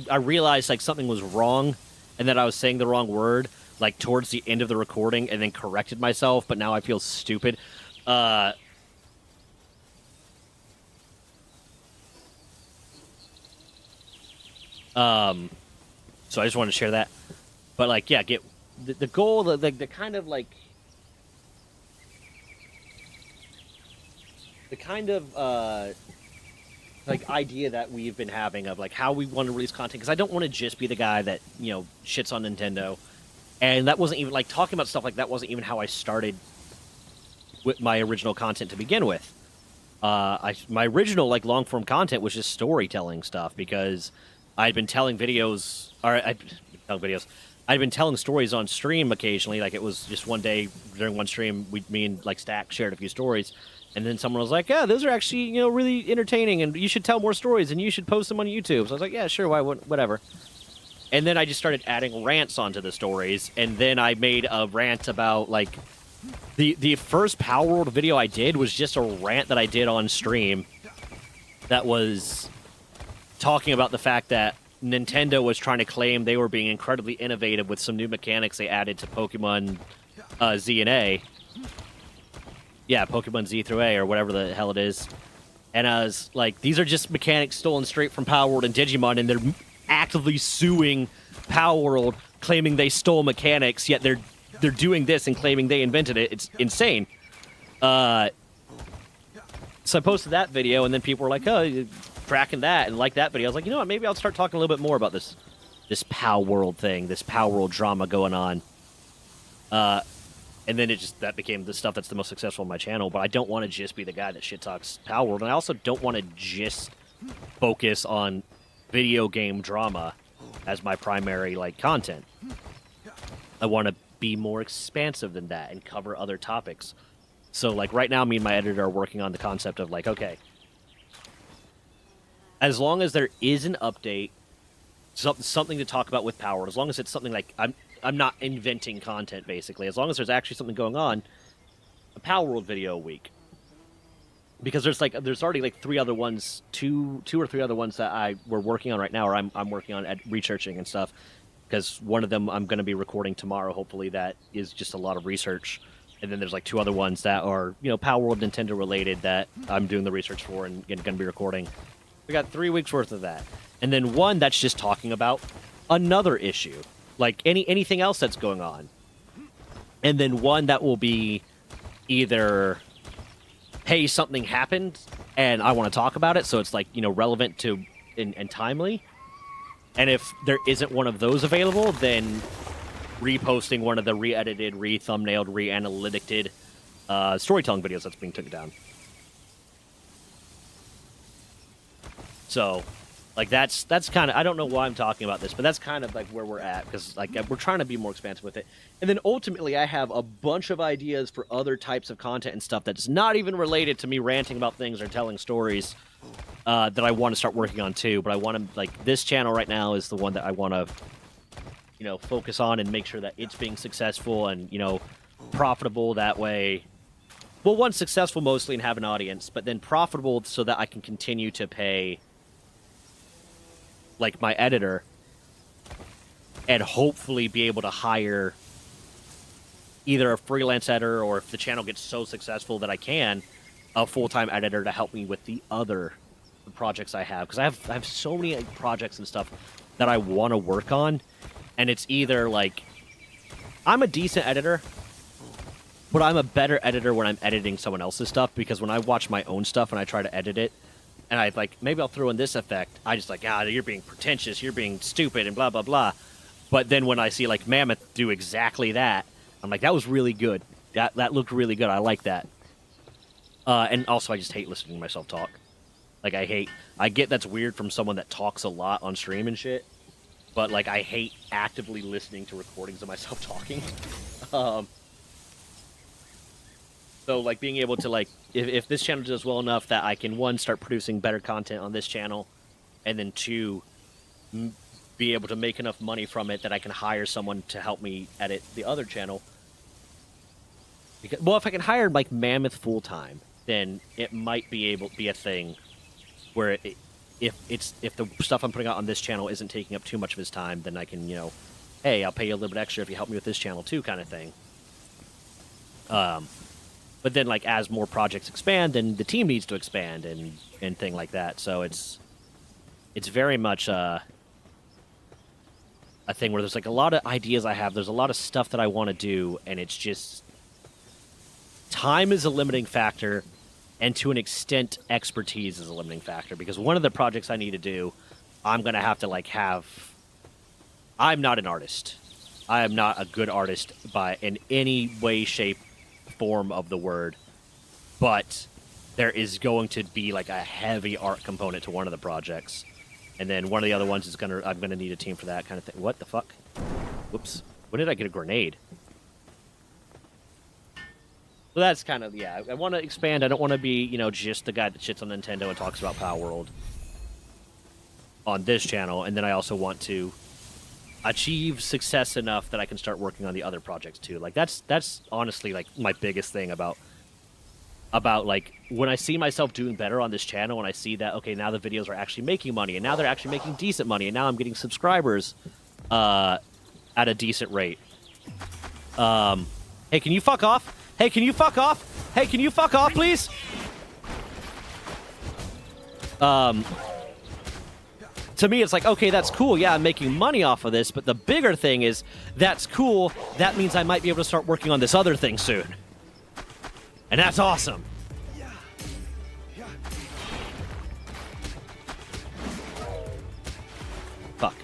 I realized, like, something was wrong and that I was saying the wrong word, like, towards the end of the recording, and then corrected myself, but now I feel stupid. So I just wanted to share that. But, like, yeah, get the goal, the kind of, like, the kind of, like, idea that we've been having of, like, how we want to release content, because I don't want to just be the guy that, you know, shits on Nintendo. And that wasn't even, like, talking about stuff like that wasn't even how I started with my original content to begin with. My original, like, long-form content was just storytelling stuff, because I'd been telling videos, I'd been telling stories on stream occasionally. Like, it was just one day during one stream, me and, like, Stack shared a few stories. And then someone was like, yeah, those are actually, you know, really entertaining, and you should tell more stories, and you should post them on YouTube. So I was like, yeah, sure, why wouldn't, whatever. And then I just started adding rants onto the stories, and then I made a rant about, like, the first Palworld video I did was just a rant that I did on stream that was talking about the fact that Nintendo was trying to claim they were being incredibly innovative with some new mechanics they added to Pokemon Z and A. Yeah, Pokemon Z through A, or whatever the hell it is. And I was like, these are just mechanics stolen straight from Palworld and Digimon, and they're actively suing Palworld, claiming they stole mechanics, yet they're doing this and claiming they invented it. It's insane. So I posted that video, and then people were like, oh, you're tracking that, and like that video. I was like, you know what, maybe I'll start talking a little bit more about this Palworld thing, this Palworld drama going on. And then that became the stuff that's the most successful on my channel. But I don't want to just be the guy that shit talks Palworld, and I also don't want to just focus on video game drama as my primary, like, content. I want to be more expansive than that and cover other topics. So, like, right now, me and my editor are working on the concept of, like, okay, as long as there is an update, something to talk about with Palworld, as long as it's something like I'm not inventing content, basically. As long as there's actually something going on, a Palworld video a week. Because there's already, like, 3 other ones, two or three other ones that we're working on right now, or I'm working on researching and stuff. Because one of them I'm going to be recording tomorrow, hopefully, that is just a lot of research. And then there's, like, 2 other ones that are, you know, Palworld, Nintendo related that I'm doing the research for and going to be recording. We got 3 weeks worth of that. And then one that's just talking about another issue. Like, anything else that's going on. And then one that will be either, hey, something happened, and I want to talk about it, so it's, like, you know, relevant to and timely. And if there isn't one of those available, then reposting one of the re-edited, re-thumbnailed, re-analyticed storytelling videos that's being taken down. So, like, that's kind of, I don't know why I'm talking about this, but that's kind of like where we're at, because like we're trying to be more expansive with it. And then ultimately I have a bunch of ideas for other types of content and stuff that's not even related to me ranting about things or telling stories that I want to start working on too. But I want to, like, this channel right now is the one that I want to, you know, focus on and make sure that it's being successful and, you know, profitable that way. Well, one, successful mostly and have an audience, but then profitable so that I can continue to pay, like, my editor, and hopefully be able to hire either a freelance editor, or if the channel gets so successful that I can, a full-time editor to help me with the other projects I have. Because I have so many projects and stuff that I want to work on, and it's either, like, I'm a decent editor, but I'm a better editor when I'm editing someone else's stuff, because when I watch my own stuff and I try to edit it, and I, like, maybe I'll throw in this effect, I just like, you're being pretentious, you're being stupid, and blah, blah, blah. But then when I see, like, Mammoth do exactly that, I'm like, that was really good. That looked really good. I like that. And also, I just hate listening to myself talk. Like, I get that's weird from someone that talks a lot on stream and shit, but, like, I hate actively listening to recordings of myself talking. So, like, being able to, like, if this channel does well enough that I can, one, start producing better content on this channel, and then two, be able to make enough money from it that I can hire someone to help me edit the other channel. Because, well, if I can hire, like, Mammoth full-time, then it might be a thing where if the stuff I'm putting out on this channel isn't taking up too much of his time, then I can, you know, hey, I'll pay you a little bit extra if you help me with this channel too, kind of thing. But then, like, as more projects expand, then the team needs to expand and thing like that. So it's very much a thing where there's, like, a lot of ideas I have. There's a lot of stuff that I want to do, and it's just time is a limiting factor, and to an extent, expertise is a limiting factor. Because one of the projects I need to do, I'm going to have to, like, have... I'm not an artist. I am not a good artist in any way, shape, form of the word, but there is going to be, like, a heavy art component to one of the projects, and then one of the other ones is I'm gonna need a team for that kind of thing. What the fuck? Whoops! When did I get a grenade? So that's kind of, yeah. I want to expand. I don't want to be, you know, just the guy that shits on Nintendo and talks about Palworld on this channel, and then I also want to achieve success enough that I can start working on the other projects too. Like, that's honestly, like, my biggest thing about like, when I see myself doing better on this channel, and I see that, okay, now the videos are actually making money, and now they're actually making decent money, and now I'm getting subscribers at a decent rate. Hey, can you fuck off? Hey, can you fuck off? Hey, can you fuck off, please? To me, it's like, okay, that's cool. Yeah, I'm making money off of this, but the bigger thing is, that's cool. That means I might be able to start working on this other thing soon. And that's awesome. Fuck.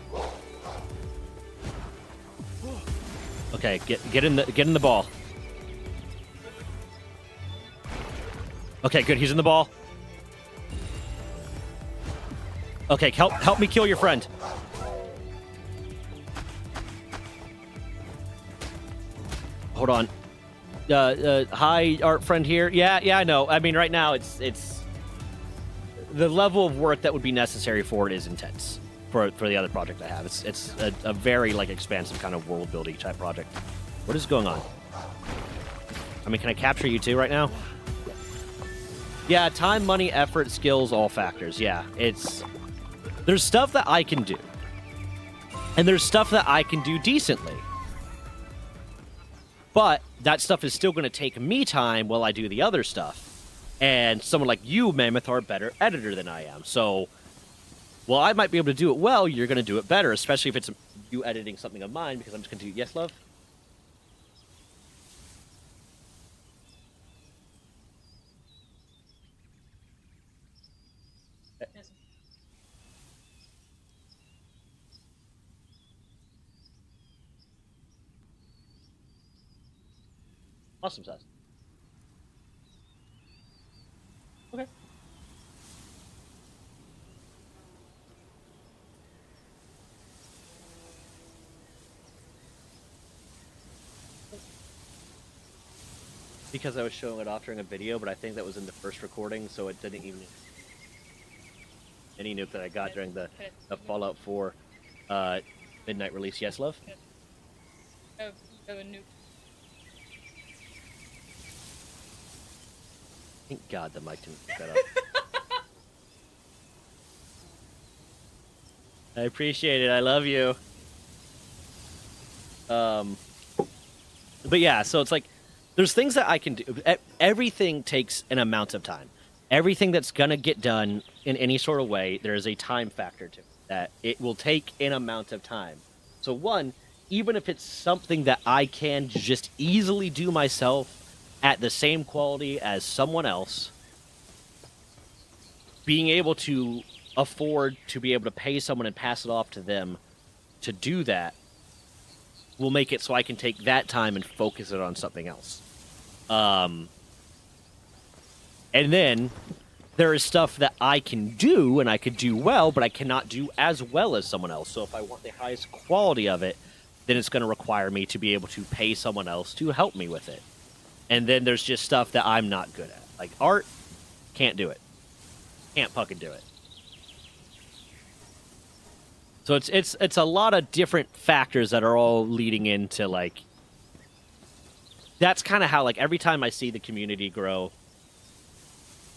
Okay, get in the ball. Okay, good. He's in the ball. Okay, help me kill your friend. Hold on. Hi, art friend here. Yeah, I know. I mean, right now, it's the level of work that would be necessary for it is intense for the other project I have. It's a very, like, expansive kind of world building type project. What is going on? I mean, can I capture you too right now? Yeah, time, money, effort, skills, all factors. Yeah, there's stuff that I can do, and there's stuff that I can do decently. But that stuff is still going to take me time while I do the other stuff. And someone like you, Mammoth, are a better editor than I am. So, while I might be able to do it well, you're going to do it better, especially if it's you editing something of mine, because I'm just going to do, yes, love? Awesome sauce. Okay. Because I was showing it off during a video, but I think that was in the first recording, so it didn't even any nuke that I got during the Fallout 4 midnight release. Yes, love? Have a nuke. Thank God the mic didn't pick that up. I appreciate it. I love you. But yeah, so it's like, there's things that I can do. Everything takes an amount of time. Everything that's going to get done in any sort of way, there is a time factor to it, that it will take an amount of time. So one, even if it's something that I can just easily do myself at the same quality as someone else, being able to afford to be able to pay someone and pass it off to them to do that will make it so I can take that time and focus it on something else. And then there is stuff that I can do and I could do well, but I cannot do as well as someone else. So if I want the highest quality of it, then it's going to require me to be able to pay someone else to help me with it. And then there's just stuff that I'm not good at. Like art, can't do it. Can't fucking do it. So it's a lot of different factors that are all leading into, like, that's kind of how, like, every time I see the community grow,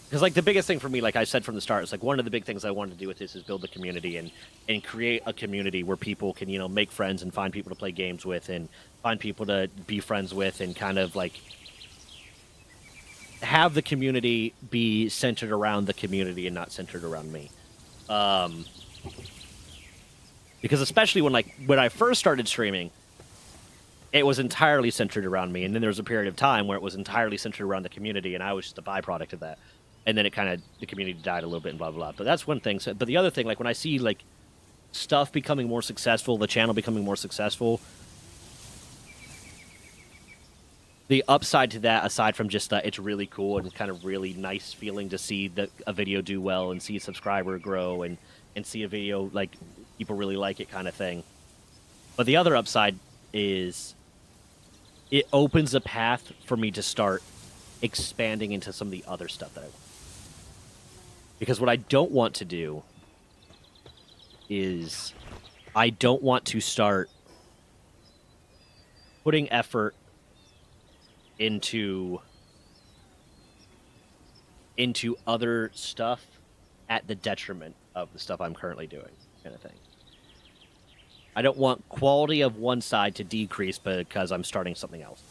because, like, the biggest thing for me, like I said from the start, is like one of the big things I wanted to do with this is build the community and create a community where people can, you know, make friends and find people to play games with and find people to be friends with and kind of, like, have the community be centered around the community and not centered around me. Because especially when I first started streaming, it was entirely centered around me, and then there was a period of time where it was entirely centered around the community, and I was just a byproduct of that. And then the community died a little bit and blah, blah, blah. But that's one thing. So, but the other thing, like when I see like stuff becoming more successful, the channel becoming more successful, the upside to that, aside from just that it's really cool and kind of really nice feeling to see a video do well and see a subscriber grow and see a video like people really like it kind of thing. But the other upside is it opens a path for me to start expanding into some of the other stuff that I want. Because what I don't want to do is I don't want to start putting effort into other stuff at the detriment of the stuff I'm currently doing, kind of thing. I don't want quality of one side to decrease because I'm starting something else.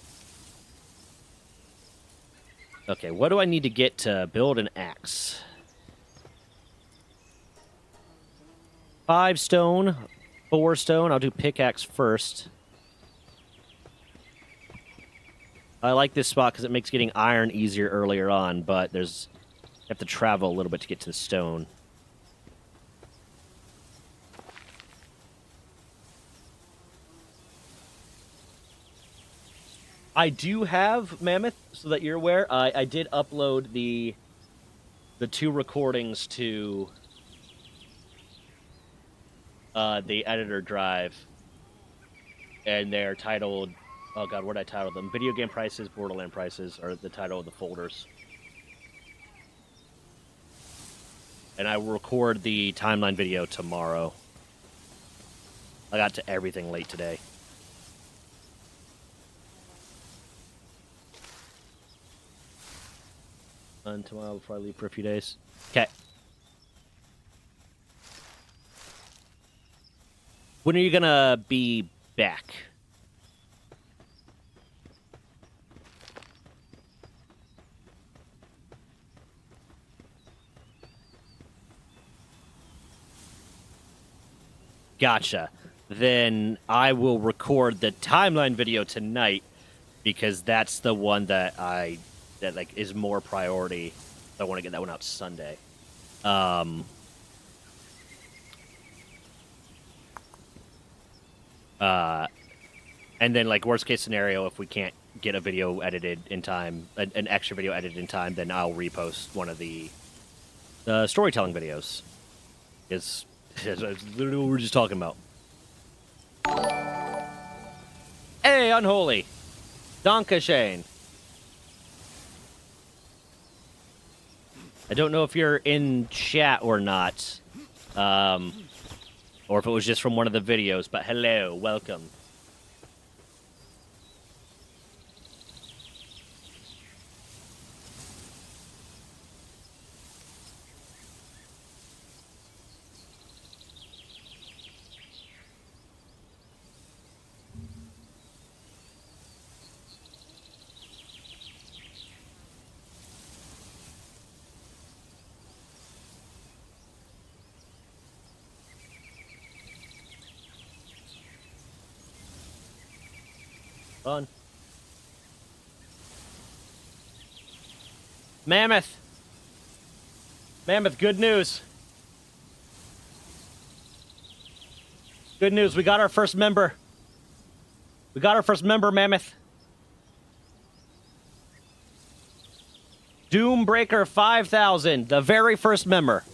Okay, what do I need to get to build an axe? 5 stone, 4 stone. I'll do pickaxe first. I like this spot because it makes getting iron easier earlier on, but you have to travel a little bit to get to the stone. I do have Mammoth, so that you're aware. I did upload the 2 recordings to the editor drive, and they're titled, oh god, what did I title them? Video game prices, Borderland prices, are the title of the folders. And I will record the timeline video tomorrow. I got to everything late today. Tomorrow before I leave for a few days. Okay. When are you gonna be back? Gotcha. Then I will record the timeline video tonight because that's the one that like is more priority. I want to get that one out Sunday. And then like worst case scenario, if we can't get a video edited in time, an extra video edited in time, then I'll repost one of the storytelling videos. It's literally what we were just talking about. Hey, Unholy! Donka Shane. I don't know if you're in chat or not, or if it was just from one of the videos, but hello, welcome. Fun. Mammoth! Mammoth, good news! Good news, we got our first member. We got our first member, Mammoth. Doombreaker 5000, the very first member.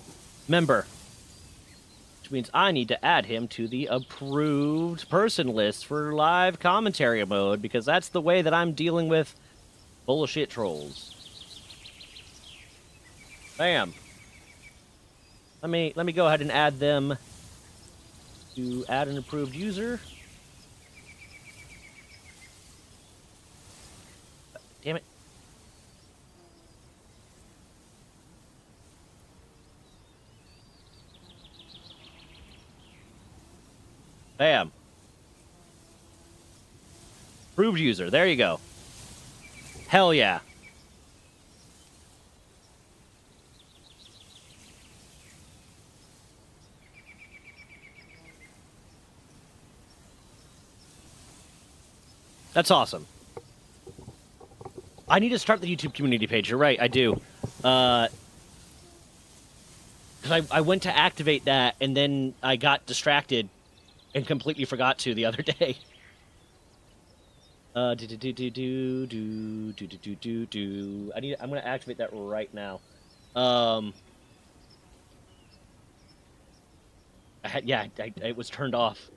Which means I need to add him to the approved person list for live commentary mode, because that's the way that I'm dealing with bullshit trolls. Bam. Let me go ahead and add them to add an approved user. Damn it. Bam. Approved user. There you go. Hell yeah. That's awesome. I need to start the YouTube community page. You're right, I do. Because I went to activate that, and then I got distracted and completely forgot to the other day. I'm gonna activate that right now. It was turned off.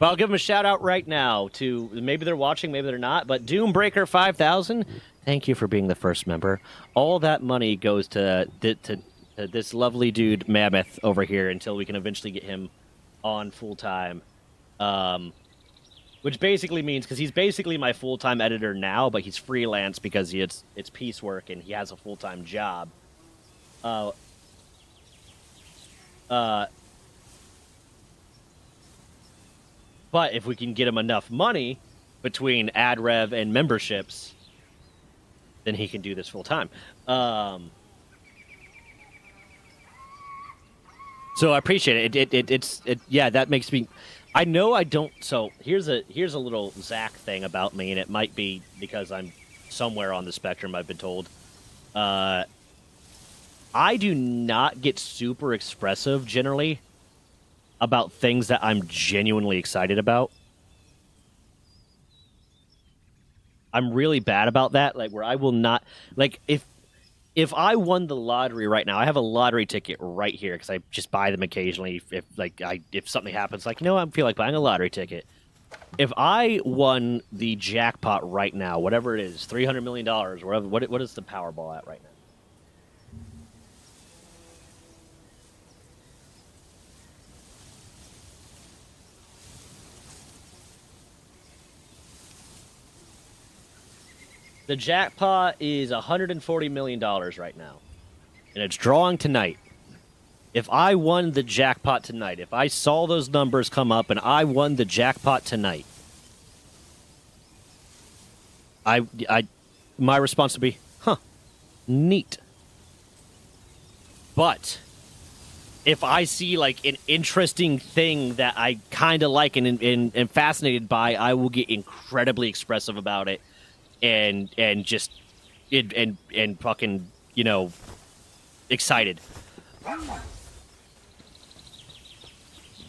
But I'll give them a shout out right now to, maybe they're watching, maybe they're not, but Doombreaker 5000, thank you for being the first member. All that money goes to this lovely dude, Mammoth, over here until we can eventually get him on full-time. Which basically means, because he's basically my full-time editor now, but he's freelance because it's piecework and he has a full-time job. But if we can get him enough money between ad rev and memberships, then he can do this full time. So I appreciate it. Yeah, that makes me. I know I don't. So here's a little Zach thing about me, and it might be because I'm somewhere on the spectrum. I've been told. I do not get super expressive generally about things that I'm genuinely excited about. I'm really bad about that, like where I will not, like if I won the lottery right now, I have a lottery ticket right here because I just buy them occasionally. If something happens, like I feel like buying a lottery ticket. If I won the jackpot right now, whatever it is, $300 million, whatever, what is the Powerball at right now? The jackpot is $140 million right now. And it's drawing tonight. If I won the jackpot tonight, if I saw those numbers come up and I won the jackpot tonight, my response would be, neat. But if I see like an interesting thing that I kind of like and am fascinated by, I will get incredibly expressive about it. And fucking, excited.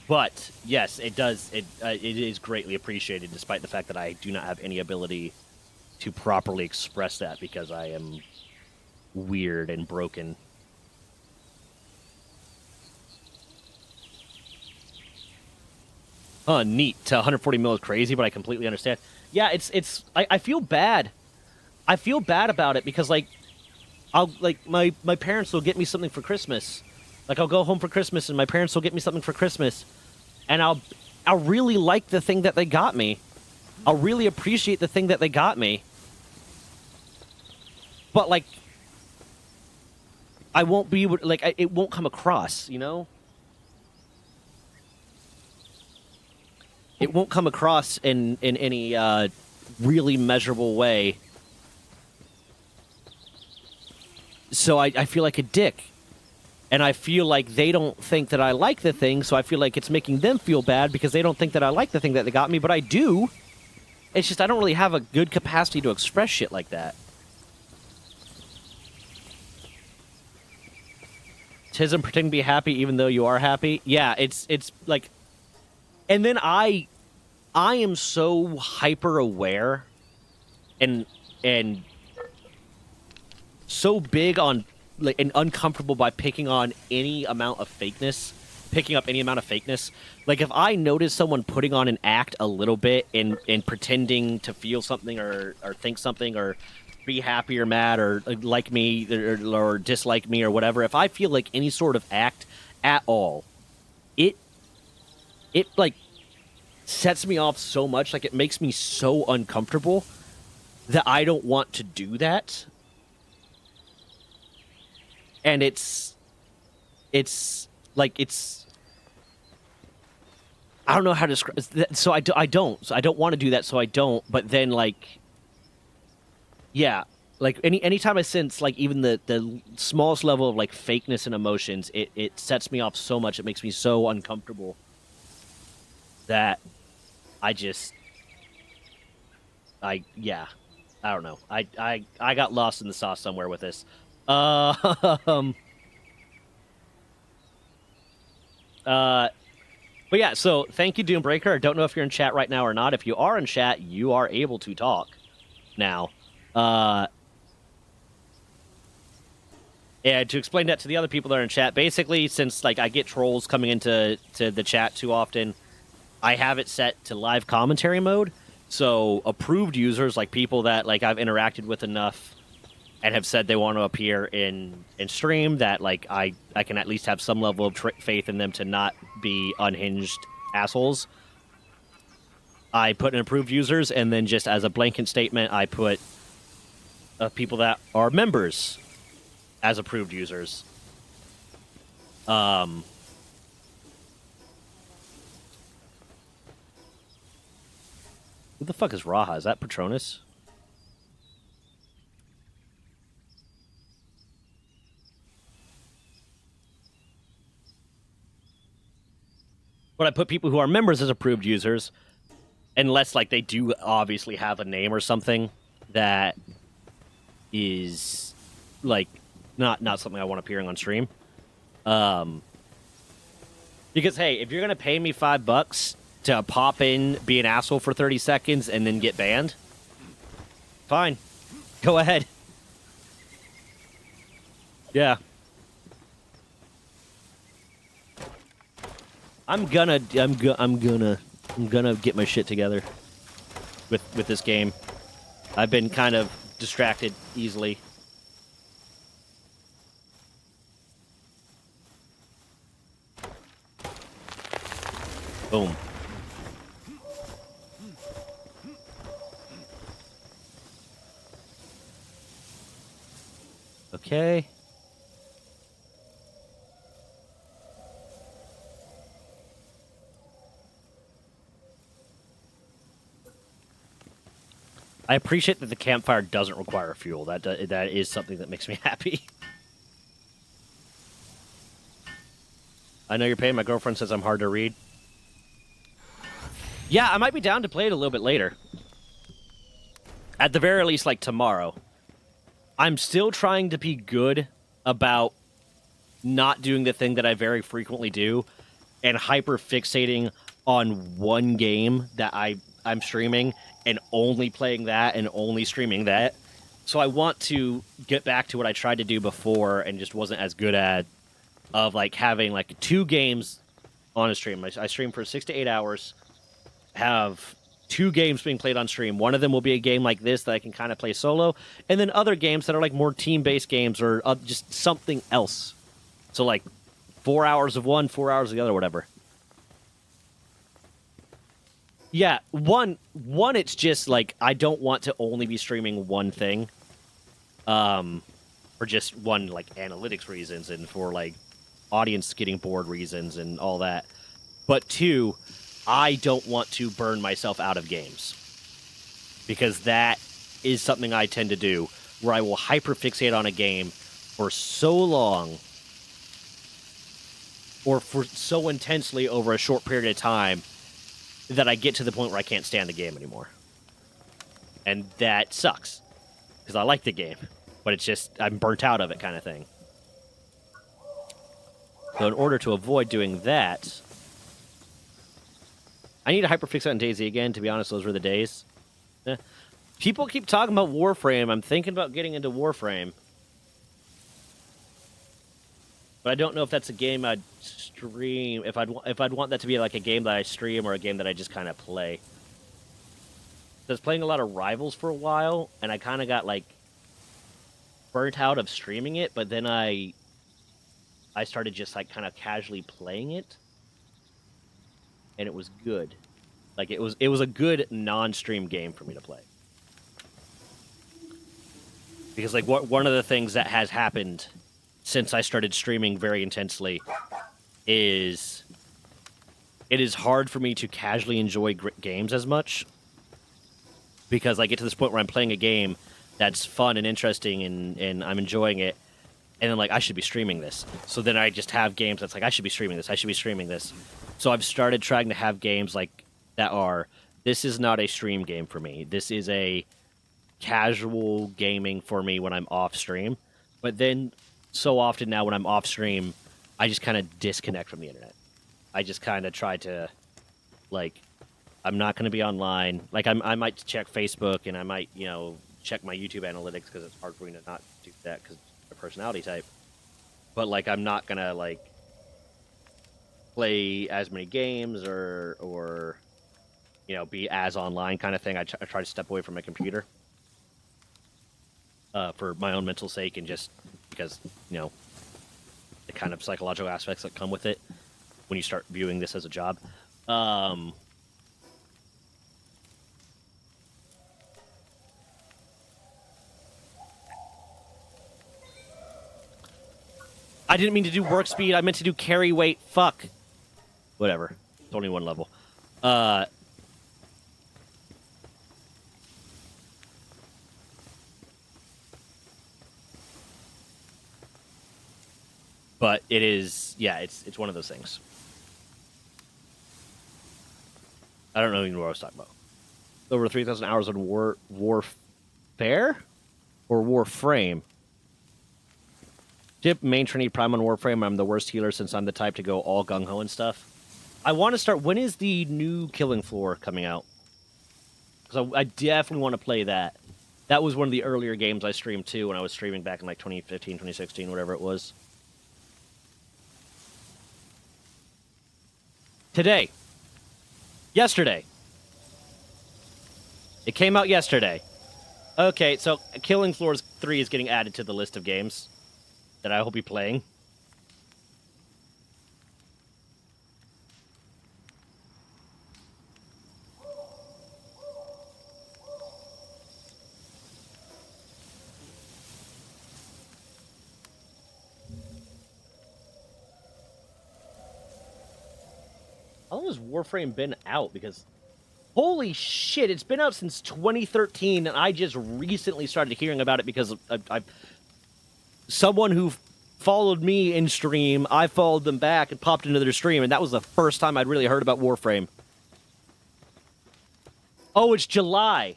But yes, it does. It is greatly appreciated, despite the fact that I do not have any ability to properly express that because I am weird and broken. Neat. 140 mil is crazy, but I completely understand. Yeah, I feel bad. I feel bad about it because my parents will get me something for Christmas. Like I'll go home for Christmas and my parents will get me something for Christmas. And I'll really like the thing that they got me. I'll really appreciate the thing that they got me. But like I won't be able, like it won't come across, you know? It won't come across in any really measurable way. So I feel like a dick. And I feel like they don't think that I like the thing, so I feel like it's making them feel bad because they don't think that I like the thing that they got me, but I do. It's just I don't really have a good capacity to express shit like that. Tism, pretend to be happy even though you are happy. Yeah, it's like... And then I am so hyper aware and so big on like and uncomfortable by picking on any amount of fakeness, picking up any amount of fakeness. Like if I notice someone putting on an act a little bit and pretending to feel something or think something or be happy or mad or like me or dislike me or whatever, if I feel like any sort of act at all, it like sets me off so much, like it makes me so uncomfortable that I don't want to do that. And it's like I don't know how to describe. So I don't. So I don't want to do that. So I don't. But then like, yeah, like anytime I sense like even the smallest level of like fakeness and emotions, it sets me off so much. It makes me so uncomfortable that I don't know. I got lost in the sauce somewhere with this. But yeah, so thank you, Doombreaker. I don't know if you're in chat right now or not. If you are in chat, you are able to talk now. And to explain that to the other people that are in chat, basically, since like I get trolls coming into the chat too often, I have it set to live commentary mode. So approved users, like people that like I've interacted with enough and have said they want to appear in stream, that like I can at least have some level of faith in them to not be unhinged assholes. I put in approved users, and then just as a blanket statement, I put people that are members as approved users. Who the fuck is Raha? Is that Patronus? But I put people who are members as approved users, unless like they do obviously have a name or something that is like not something I want appearing on stream. Because hey, if you're gonna pay me $5 to pop in, be an asshole for 30 seconds, and then get banned, fine, go ahead. Yeah. I'm gonna get my shit together with this game. I've been kind of distracted easily. Boom. Okay. I appreciate that the campfire doesn't require fuel. That is something that makes me happy. I know you're paying. My girlfriend says I'm hard to read. Yeah, I might be down to play it a little bit later. At the very least, like tomorrow. I'm still trying to be good about not doing the thing that I very frequently do and hyper fixating on one game that I'm streaming and only playing that and only streaming that. So I want to get back to what I tried to do before and just wasn't as good at, of like having like 2 games on a stream. I stream for 6 to 8 hours, have 2 games being played on stream. One of them will be a game like this that I can kind of play solo, and then other games that are like more team-based games or just something else. So like 4 hours of one, 4 hours of the other, whatever. Yeah, one, it's just like I don't want to only be streaming one thing, for just one like analytics reasons and for like audience getting bored reasons and all that. But 2, I don't want to burn myself out of games, because that is something I tend to do, where I will hyperfixate on a game for so long or for so intensely over a short period of time that I get to the point where I can't stand the game anymore. And that sucks, because I like the game, but it's just I'm burnt out of it kind of thing. So in order to avoid doing that, I need to hyperfixate on DayZ again. To be honest, those were the days. People keep talking about Warframe. I'm thinking about getting into Warframe, but I don't know if that's a game I'd stream. If I'd want that to be like a game that I stream or a game that I just kind of play. I was playing a lot of Rivals for a while, and I kind of got like burnt out of streaming it. But then I started just like kind of casually playing it, and it was good. Like it was a good non-stream game for me to play. Because like one of the things that has happened since I started streaming very intensely is it is hard for me to casually enjoy games as much, because I get to this point where I'm playing a game that's fun and interesting and I'm enjoying it, and then like I should be streaming this. So then I just have games that's like I should be streaming this. I should be streaming this. So I've started trying to have games like that are, this is not a stream game for me. This is a casual gaming for me when I'm off stream. But then so often now when I'm off stream, I just kind of disconnect from the internet. I just kind of try to, like, I'm not going to be online. Like, I might check Facebook and I might, check my YouTube analytics, because it's hard for me to not do that because of my personality type. But, like, I'm not going to, like, play as many games or be as online kind of thing. I try to step away from my computer for my own mental sake, and just because, the kind of psychological aspects that come with it when you start viewing this as a job. I didn't mean to do work speed. I meant to do carry weight. Fuck. Whatever. It's only one level. But it is, it's one of those things. I don't know even what I was talking about. Over 3,000 hours on Warfare? Or Warframe? Dip main Trinity Prime on Warframe. I'm the worst healer since I'm the type to go all gung-ho and stuff. I want to start... When is the new Killing Floor coming out? Because I definitely want to play that. That was one of the earlier games I streamed too when I was streaming back in like 2015, 2016, whatever it was. Today. Yesterday. It came out yesterday. Okay, so Killing Floors 3 is getting added to the list of games that I will be playing. How long has Warframe been out? Because, holy shit, it's been out since 2013, and I just recently started hearing about it because someone who followed me in stream, I followed them back and popped into their stream, and that was the first time I'd really heard about Warframe. Oh, it's July.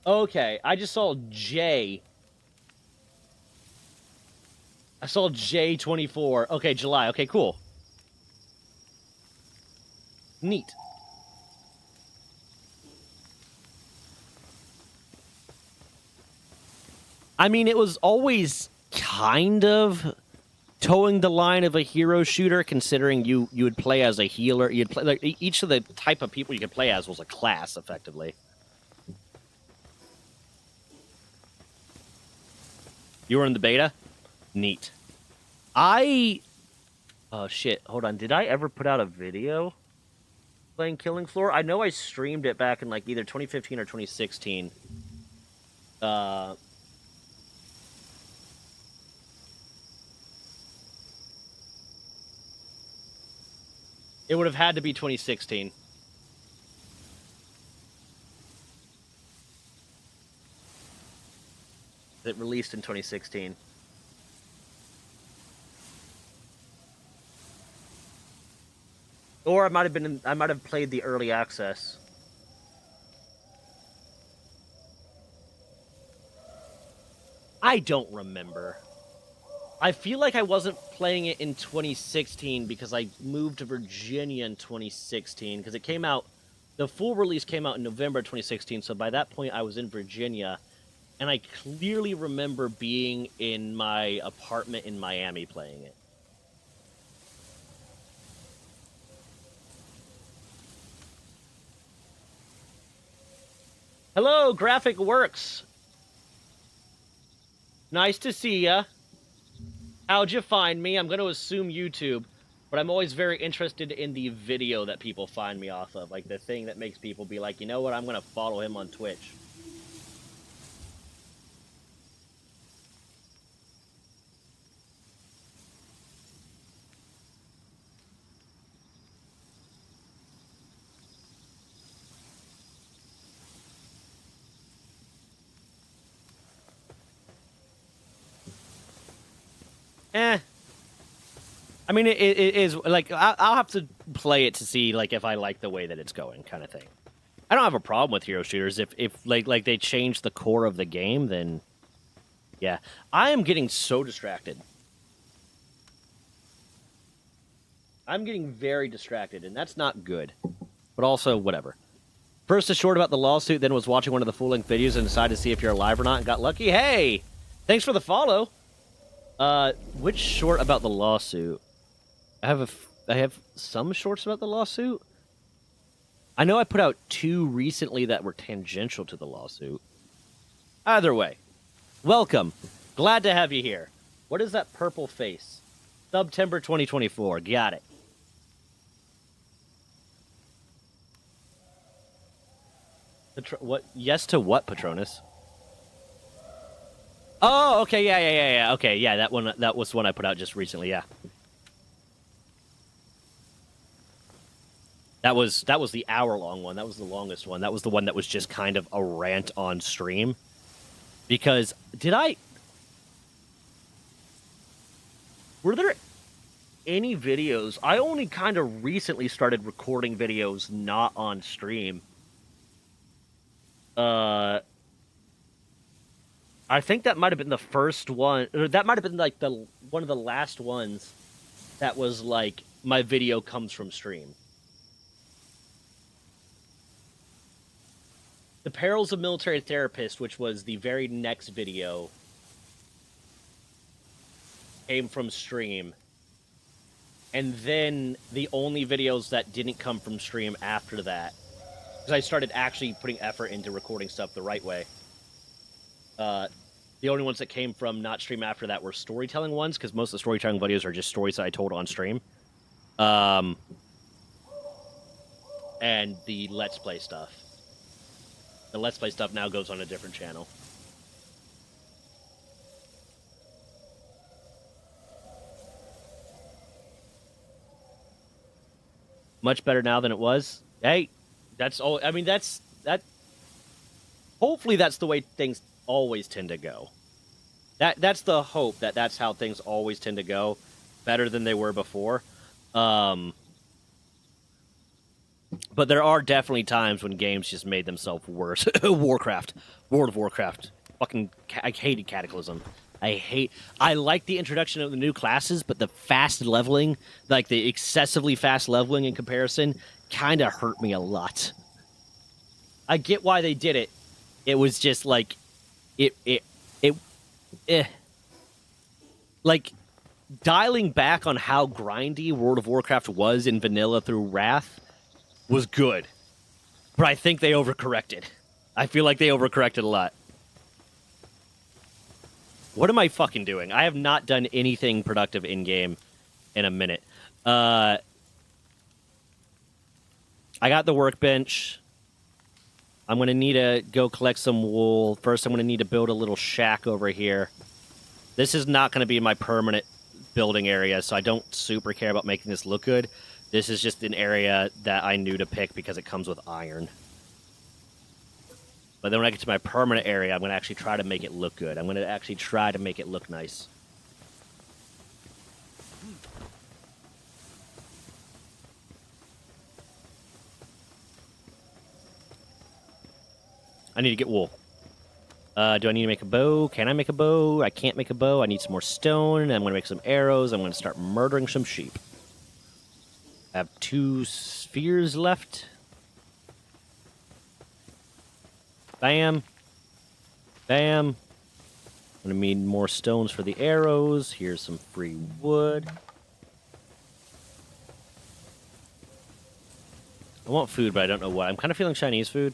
Okay, I just saw Jay I saw J24. Okay, July. Okay, cool. Neat. I mean, it was always kind of towing the line of a hero shooter, considering you would play as a healer. You'd play like each of the type of people you could play as was a class, effectively. You were in the beta? Neat. Oh, shit. Hold on. Did I ever put out a video playing Killing Floor? I know I streamed it back in, like, either 2015 or 2016. It would have had to be 2016. It released in 2016. Or I might have played the early access. I don't remember. I feel like I wasn't playing it in 2016 because I moved to Virginia in 2016 because it came out, the full release came out in November 2016, so by that point I was in Virginia, and I clearly remember being in my apartment in Miami playing it. Hello, Graphic Works. Nice to see ya. How'd you find me? I'm going to assume YouTube, but I'm always very interested in the video that people find me off of, like the thing that makes people be like, you know what, I'm going to follow him on Twitch. I mean, it is, like, I'll have to play it to see, like, if I like the way that it's going, kind of thing. I don't have a problem with hero shooters. If like they change the core of the game, then, yeah. I am getting so distracted. I'm getting very distracted, and that's not good. But also, whatever. First a short about the lawsuit, then was watching one of the full-length videos and decided to see if you're alive or not, and got lucky. Hey! Thanks for the follow! Which short about the lawsuit? I have some shorts about the lawsuit. I know I put out 2 recently that were tangential to the lawsuit. Either way, welcome. Glad to have you here. What is that purple face? September 2024. Got it. What? Yes to what, Patronus? Oh, okay, yeah. Okay, yeah, that was one I put out just recently, yeah. That was the hour-long one. That was the longest one. That was the one that was just kind of a rant on stream. Because, were there any videos? I only kind of recently started recording videos not on stream. I think that might have been the first one, or that might have been, like, one of the last ones that was, like, my video comes from stream. The Perils of Military Therapist, which was the very next video, came from stream. And then the only videos that didn't come from stream after that, because I started actually putting effort into recording stuff the right way. The only ones that came from not stream after that were storytelling ones, because most of the storytelling videos are just stories that I told on stream. And the Let's Play stuff. The Let's Play stuff now goes on a different channel. Much better now than it was. Hey, that's all. I mean, that. Hopefully, that's the way things always tend to go. That's the hope, that's how things always tend to go, better than they were before. But there are definitely times when games just made themselves worse. World of Warcraft. Fucking, I hated Cataclysm. I like the introduction of the new classes, but the fast leveling, like the excessively fast leveling in comparison, kind of hurt me a lot. I get why they did it. It was just like, like dialing back on how grindy World of Warcraft was in vanilla through Wrath was good, but I think they overcorrected. I feel like they overcorrected a lot. What am I fucking doing? I have not done anything productive in-game in a minute. I got the workbench. I'm going to need to go collect some wool. First, I'm going to need to build a little shack over here. This is not going to be my permanent building area, so I don't super care about making this look good. This is just an area that I knew to pick because it comes with iron. But then when I get to my permanent area, I'm going to actually try to make it look good. I'm going to actually try to make it look nice. I need to get wool. Do I need to make a bow? Can I make a bow? I can't make a bow. I need some more stone. I'm going to make some arrows. I'm going to start murdering some sheep. I have 2 spheres left. Bam. Bam. I'm going to need more stones for the arrows. Here's some free wood. I want food, but I don't know what. I'm kind of feeling Chinese food.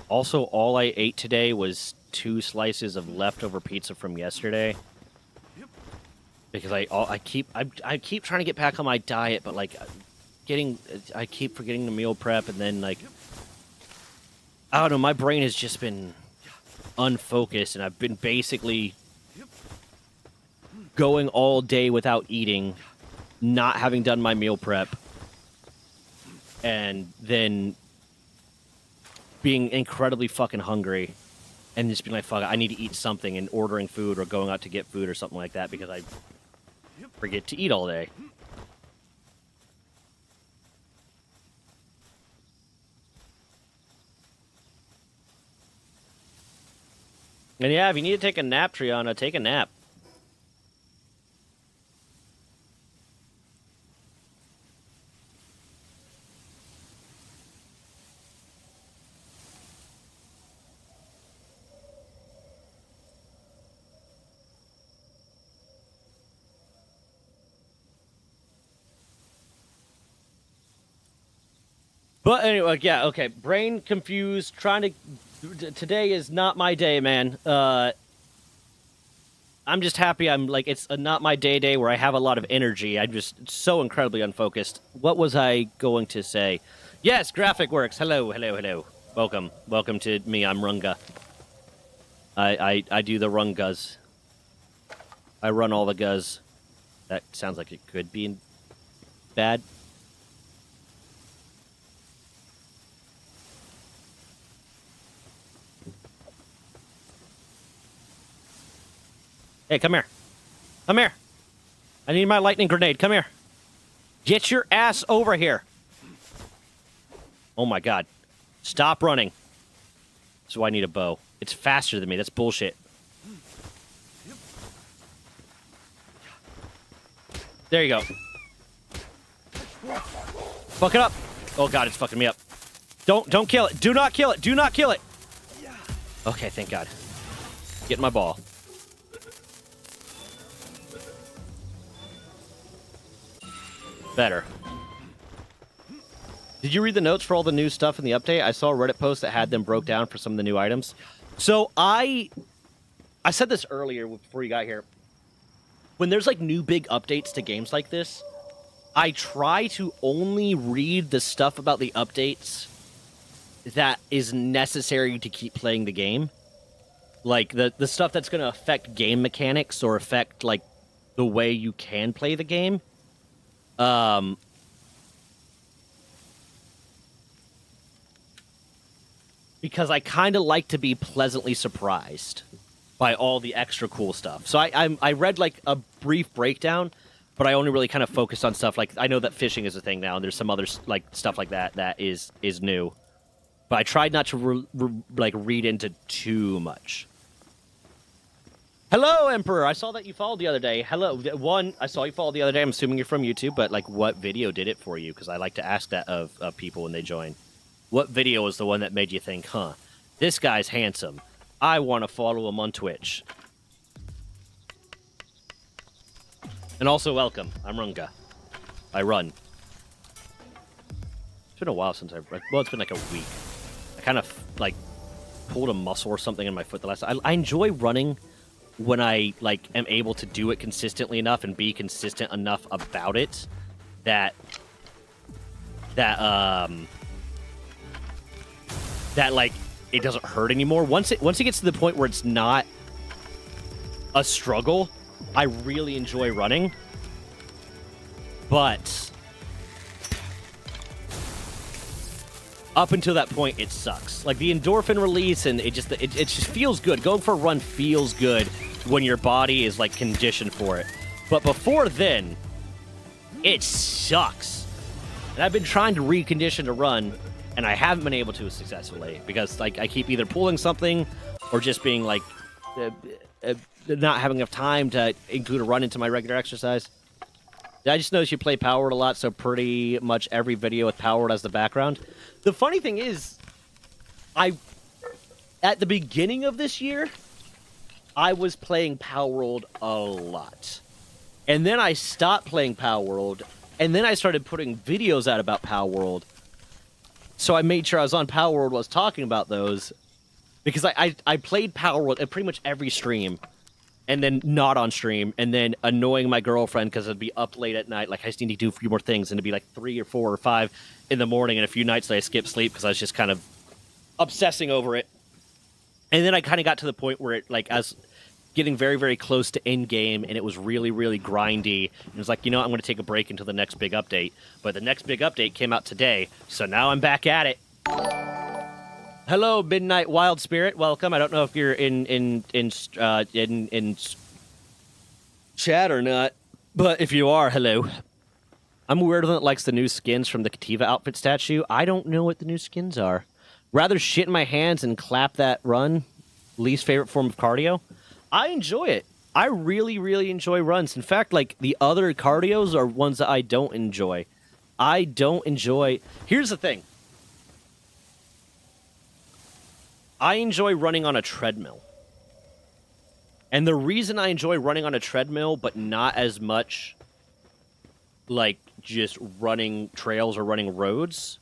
Also, all I ate today was 2 slices of leftover pizza from yesterday. Because I keep trying to get back on my diet, but like I keep forgetting to meal prep, and then like I don't know, my brain has just been unfocused, and I've been basically going all day without eating, not having done my meal prep, and then being incredibly fucking hungry, and just being like, fuck, I need to eat something, and ordering food or going out to get food or something like that because I forget to eat all day. And yeah, if you need to take a nap, Triana, take a nap. But anyway, yeah, okay. Brain confused, trying to... Today is not my day, man. I'm just happy I'm, like, it's a not my day where I have a lot of energy. I'm just so incredibly unfocused. What was I going to say? Yes, graphic works. Hello, hello, hello. Welcome. Welcome to me. I'm Runga. I do the Rungas. I run all the guz. That sounds like it could be bad. Hey, come here. Come here. I need my lightning grenade. Come here. Get your ass over here. Oh my god. Stop running. So I need a bow. It's faster than me. That's bullshit. There you go. Fuck it up. Oh god, it's fucking me up. Don't kill it. Do not kill it. Do not kill it. Okay, thank god. Get my ball. Better. Did you read the notes for all the new stuff in the update? I saw a Reddit post that had them broke down for some of the new items. So I said this earlier before you got here. When there's like new big updates to games like this, I try to only read the stuff about the updates that is necessary to keep playing the game. Like the stuff that's going to affect game mechanics or affect like the way you can play the game. Because I kind of like to be pleasantly surprised by all the extra cool stuff. So I read like a brief breakdown, but I only really kind of focused on stuff like, I know that fishing is a thing now, and there's some other like stuff like that that is new. but I tried not to like read into too much. Hello, Emperor. I saw that you followed the other day. Hello. One, I saw you follow the other day. I'm assuming you're from YouTube, but like, what video did it for you? Because I like to ask that of people when they join. What video was the one that made you think, huh, this guy's handsome. I want to follow him on Twitch. And also, welcome. I'm Runga. I run. It's been a while since well, it's been like a week. I kind of like pulled a muscle or something in my foot the last time. I enjoy running when I like am able to do it consistently enough and be consistent enough about it that like it doesn't hurt anymore. Once it gets to the point where it's not a struggle, I really enjoy running. But up until that point, it sucks. Like the endorphin release, and it just feels good. Going for a run feels good when your body is like conditioned for it. But before then, it sucks. And I've been trying to recondition to run, and I haven't been able to successfully because like I keep either pulling something or just being like not having enough time to include a run into my regular exercise. I just noticed you play Palworld a lot, so pretty much every video with Palworld as the background. The funny thing is, at the beginning of this year, I was playing Palworld a lot. And then I stopped playing Palworld, and then I started putting videos out about Palworld. So I made sure I was on Palworld while I was talking about those, because I played Palworld at pretty much every stream, and then not on stream, and then annoying my girlfriend because I'd be up late at night, like I just need to do a few more things, and it'd be like 3 or 4 or 5 in the morning, and a few nights that I skipped sleep because I was just kind of obsessing over it. And then I kind of got to the point where it, like, I was getting very, very close to end game, and it was really, really grindy. And it was like, you know, I'm going to take a break until the next big update. But the next big update came out today, so now I'm back at it. Hello, Midnight Wild Spirit. Welcome. I don't know if you're in chat or not, but if you are, hello. I'm a weirdo that likes the new skins from the Kativa outfit statue. I don't know what the new skins are. Rather shit in my hands and clap that run. Least favorite form of cardio. I enjoy it. I really, really enjoy runs. In fact, like, the other cardios are ones that I don't enjoy. I don't enjoy... Here's the thing. I enjoy running on a treadmill. And the reason I enjoy running on a treadmill, but not as much like just running trails or running roads,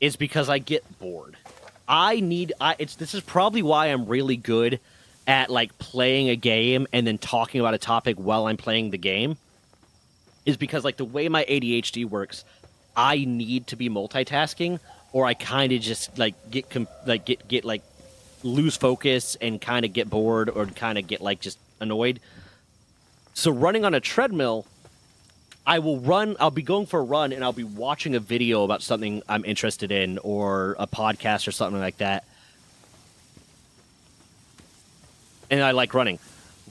is because I get bored. This is probably why I'm really good at like playing a game and then talking about a topic while I'm playing the game. Is because like the way my ADHD works, I need to be multitasking, or I kind of just like get like lose focus and kind of get bored or kind of get like just annoyed. So running on a treadmill, I'll be going for a run and I'll be watching a video about something I'm interested in or a podcast or something like that. And I like running.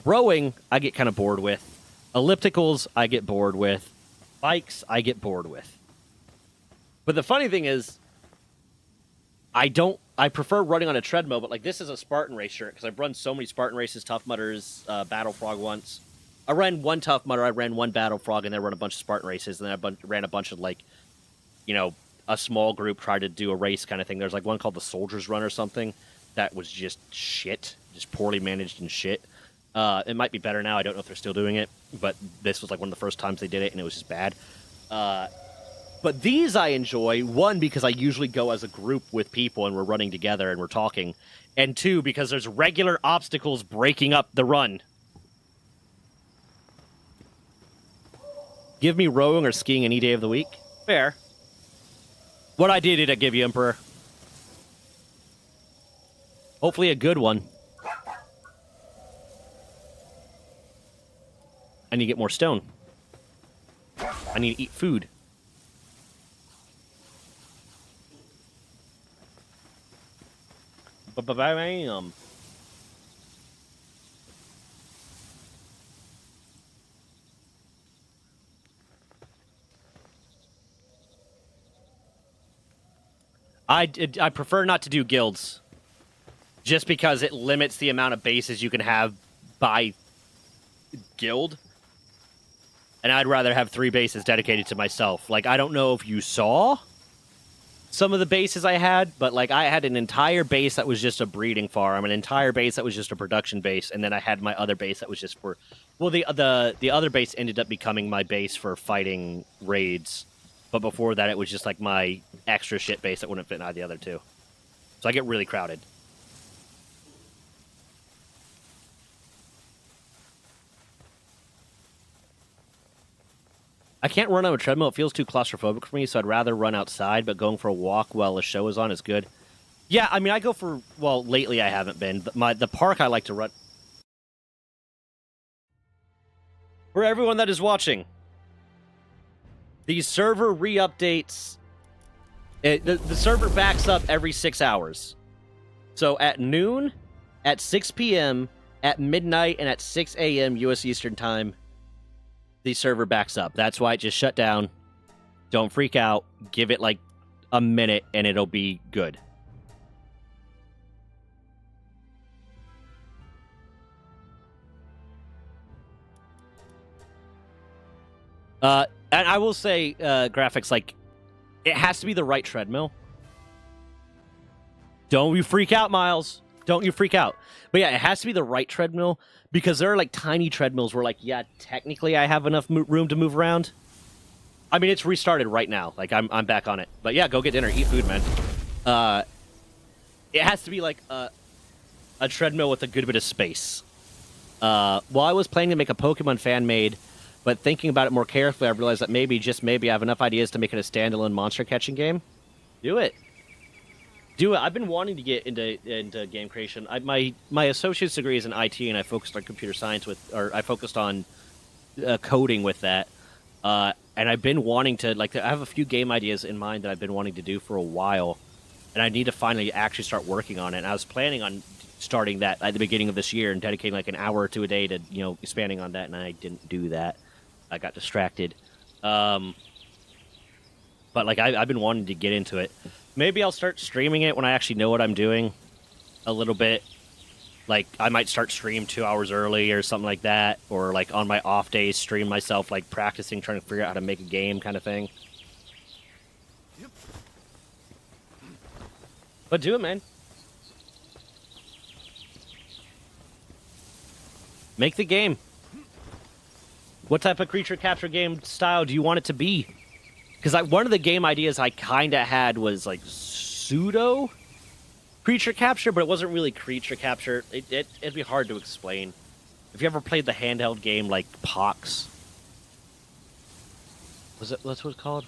Rowing, I get kind of bored with. Ellipticals, I get bored with. Bikes, I get bored with. But the funny thing is, I prefer running on a treadmill, but like this is a Spartan race shirt because I've run so many Spartan races, Tough Mudders, Battle Frog once. I ran one Tough Mudder, I ran one Battle Frog, and then I ran a bunch of Spartan races, and then I ran a bunch of like, you know, a small group tried to do a race kind of thing. There's like one called the Soldiers Run or something that was just shit, just poorly managed and shit. It might be better now. I don't know if they're still doing it, but this was like one of the first times they did it, and it was just bad. But these I enjoy, one, because I usually go as a group with people and we're running together and we're talking, and two, because there's regular obstacles breaking up the run. Give me rowing or skiing any day of the week. Fair. What idea did I give you, Emperor? Hopefully a good one. I need to get more stone. I need to eat food. Ba-ba-bam. I prefer not to do guilds, just because it limits the amount of bases you can have by guild. And I'd rather have 3 bases dedicated to myself. Like, I don't know if you saw some of the bases I had, but like I had an entire base that was just a breeding farm, an entire base that was just a production base, and then I had my other base that was just for, well, the other base ended up becoming my base for fighting raids, but before that it was just like my extra shit base that wouldn't fit in either the other two. So I get really crowded. I can't run on a treadmill. It feels too claustrophobic for me, so I'd rather run outside, but going for a walk while a show is on is good. Yeah, I mean, I go for... Well, lately I haven't been. The park I like to run... For everyone that is watching, the server re-updates... The server backs up every 6 hours. So at noon, at 6 p.m., at midnight, and at 6 a.m. U.S. Eastern Time, the server backs up. That's why it just shut down. Don't freak out. Give it like a minute and it'll be good. And I will say, graphics, like, it has to be the right treadmill. Don't you freak out, Miles. Don't you freak out. But yeah, it has to be the right treadmill, because there are like tiny treadmills where, like, yeah, technically I have enough room to move around. I mean, it's restarted right now. Like, I'm back on it. But yeah, go get dinner, eat food, man. It has to be like a treadmill with a good bit of space. While I was planning to make a Pokemon fan made, but thinking about it more carefully, I realized that maybe, just maybe, I have enough ideas to make it a standalone monster catching game. Do it. Do it. I've been wanting to get into game creation. My associate's degree is in IT, and I focused on computer science I focused on coding with that. And I've been wanting to, like, I have a few game ideas in mind that I've been wanting to do for a while, and I need to finally actually start working on it. And I was planning on starting that at the beginning of this year and dedicating like an hour or two a day to, you know, expanding on that, and I didn't do that. I got distracted. But like I've been wanting to get into it. Maybe I'll start streaming it when I actually know what I'm doing a little bit. Like, I might start stream 2 hours early or something like that. Or, like, on my off days, stream myself, like, practicing, trying to figure out how to make a game kind of thing. Yep. But do it, man. Make the game. What type of creature capture game style do you want it to be? Because one of the game ideas I kind of had was, like, pseudo creature capture, but it wasn't really creature capture. It'd be hard to explain. If you ever played the handheld game, like, Pox. That's what it's called?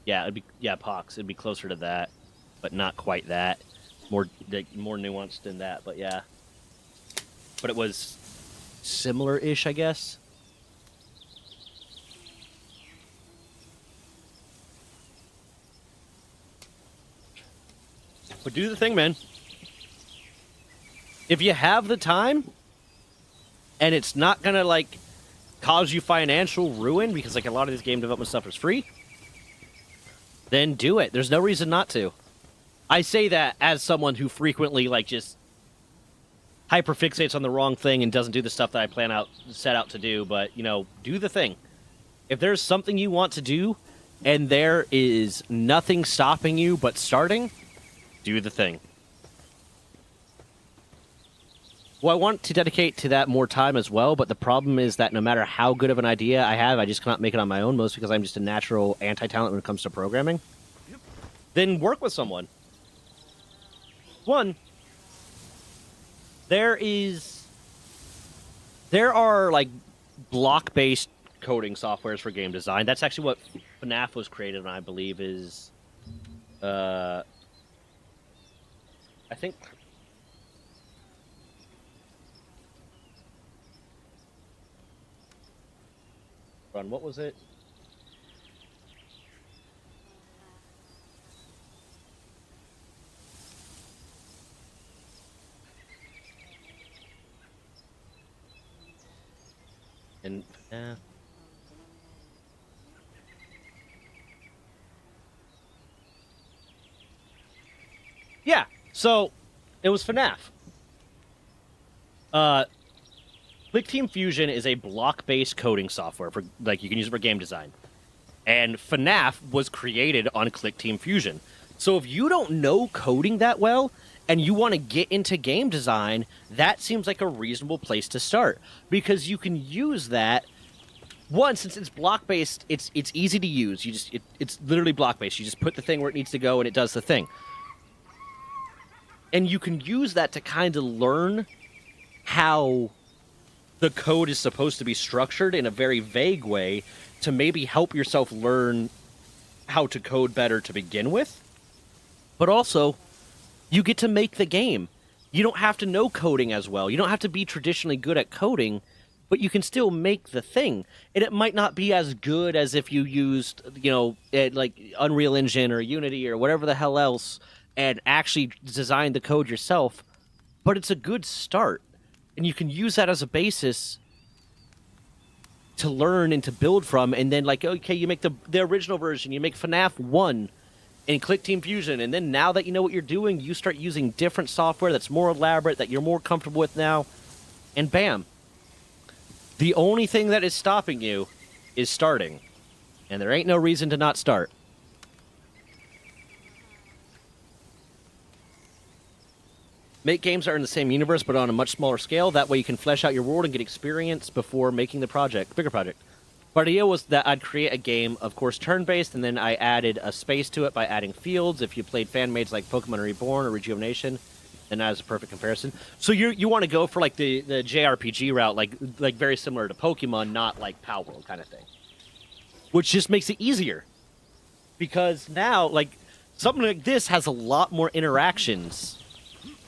Yeah, Pox. It'd be closer to that, but not quite that. More nuanced than that, but yeah. But it was similar-ish, I guess. But do the thing, man. If you have the time, and it's not gonna, like, cause you financial ruin, because, like, a lot of this game development stuff is free, then do it. There's no reason not to. I say that as someone who frequently, like, just hyperfixates on the wrong thing and doesn't do the stuff that I set out to do, but, you know, do the thing. If there's something you want to do, and there is nothing stopping you but starting, do the thing. Well, I want to dedicate to that more time as well, but the problem is that no matter how good of an idea I have, I just cannot make it on my own, mostly because I'm just a natural anti-talent when it comes to programming. Yep. Then work with someone. One, there are, like, block-based coding softwares for game design. That's actually what FNAF was created on, I believe, is... I think... Run, what was it? And Yeah. So it was FNAF. Click Team Fusion is a block-based coding software for like you can use it for game design. And FNAF was created on Click Team Fusion. So if you don't know coding that well and you want to get into game design, that seems like a reasonable place to start because you can use that. One, since it's block based, it's easy to use. It's literally block based. You just put the thing where it needs to go and it does the thing. And you can use that to kind of learn how the code is supposed to be structured in a very vague way to maybe help yourself learn how to code better to begin with. But also, you get to make the game. You don't have to know coding as well. You don't have to be traditionally good at coding, but you can still make the thing. And it might not be as good as if you used, like Unreal Engine or Unity or whatever the hell else and actually designed the code yourself, but it's a good start. And you can use that as a basis to learn and to build from, and then like, okay, you make the original version, you make FNAF 1 in Click Team Fusion, and then now that you know what you're doing, you start using different software that's more elaborate, that you're more comfortable with now, and bam. The only thing that is stopping you is starting, and there ain't no reason to not start. Make games that are in the same universe, but on a much smaller scale. That way you can flesh out your world and get experience before making the bigger project. But the idea was that I'd create a game, of course, turn-based, and then I added a space to it by adding fields. If you played fan-mades like Pokemon Reborn or Rejuvenation, then that is a perfect comparison. So you want to go for like the JRPG route, like very similar to Pokemon, not like Palworld kind of thing. Which just makes it easier. Because now, like, something like this has a lot more interactions.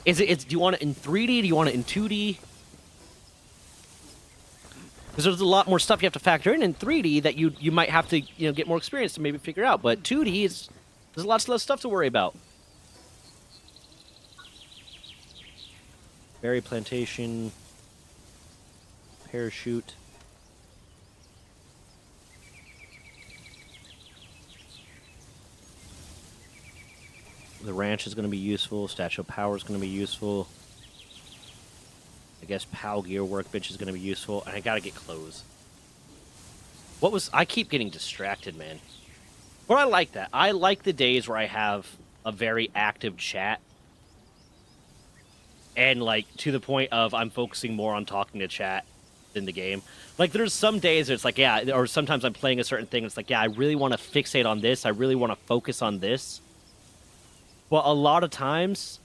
Do you want it in 3D? Do you want it in 2D? Because there's a lot more stuff you have to factor in 3D that you might have to get more experience to maybe figure out. But 2D there's lots less stuff to worry about. Berry plantation, parachute. The ranch is going to be useful. Statue of Power is going to be useful. I guess PAL Gear Workbench is going to be useful. And I got to get clothes. I keep getting distracted, man. But I like that. I like the days where I have a very active chat. And, like, to the point of I'm focusing more on talking to chat than the game. Like, there's some days it's like, yeah, or sometimes I'm playing a certain thing. It's like, yeah, I really want to fixate on this. I really want to focus on this. But a lot of times,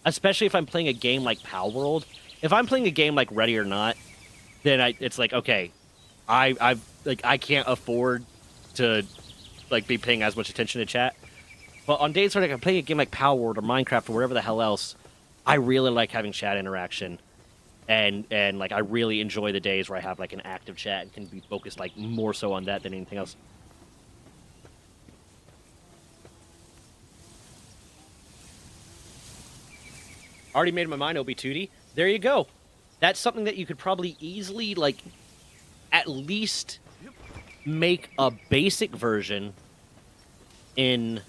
especially if I'm playing a game like Palworld, if I'm playing a game like Ready or Not, then it's like, okay, I can't afford to like be paying as much attention to chat. But on days where I'm playing a game like Palworld or Minecraft or whatever the hell else, I really like having chat interaction, and like I really enjoy the days where I have like an active chat and can be focused like more so on that than anything else. Already made my mind, it'll be 2D. There you go. That's something that you could probably easily, like, at least make a basic version in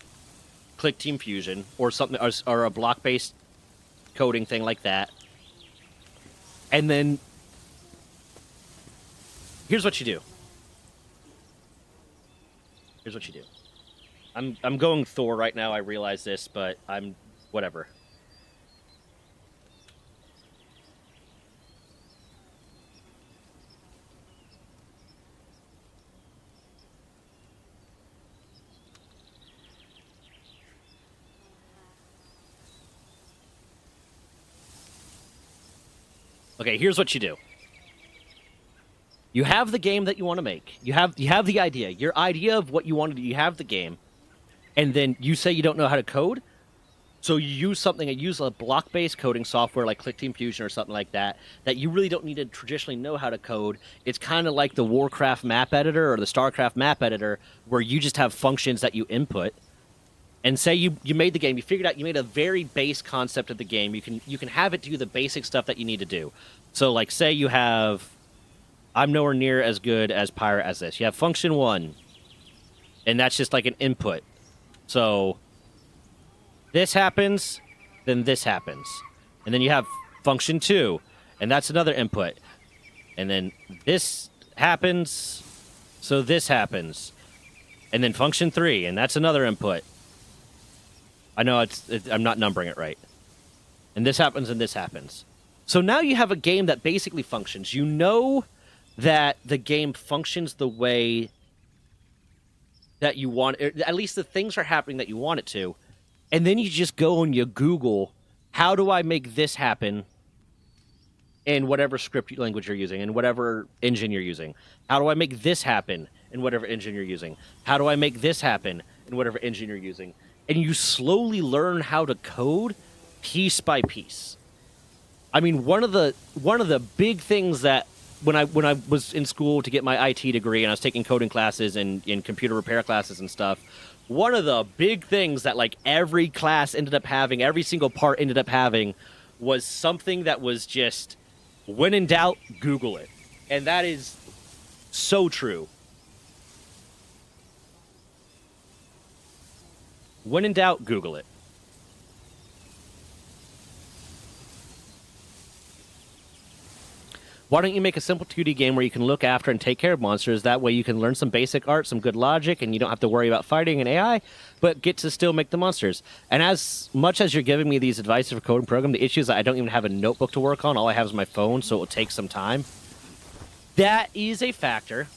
Click Team Fusion or something, or a block-based coding thing like that. And then here's what you do. Here's what you do. I'm going Thor right now. I realize this, but I'm whatever. Okay, here's what you do. You have the game that you want to make. You have the idea. Your idea of what you want to do. You have the game. And then you say you don't know how to code. So you use use a block-based coding software like Click Team Fusion or something like that you really don't need to traditionally know how to code. It's kind of like the Warcraft map editor or the StarCraft map editor where you just have functions that you input. And say you made the game, you figured out, you made a very base concept of the game. You can have it do the basic stuff that you need to do. So, like, say you have, I'm nowhere near as good as Pirate as this. You have function 1, and that's just like an input. So, this happens, then this happens. And then you have function 2, and that's another input. And then this happens, so this happens. And then function 3, and that's another input. I know I'm not numbering it right. And this happens and this happens. So now you have a game that basically functions. You know that the game functions the way that you want, at least the things are happening that you want it to. And then you just go and you Google, how do I make this happen in whatever script language you're using, in whatever engine you're using? How do I make this happen in whatever engine you're using? How do I make this happen in whatever engine you're using? And you slowly learn how to code piece by piece. I mean, one of the big things that when I was in school to get my IT degree and I was taking coding classes and in computer repair classes and stuff, one of the big things that like every class ended up having, every single part ended up having, was something that was just, when in doubt, Google it. And that is so true. When in doubt, Google it. Why don't you make a simple 2D game where you can look after and take care of monsters? That way you can learn some basic art, some good logic, and you don't have to worry about fighting an AI, but get to still make the monsters. And as much as you're giving me these advice for code and program, the issue is that I don't even have a notebook to work on. All I have is my phone, so it will take some time. That is a factor.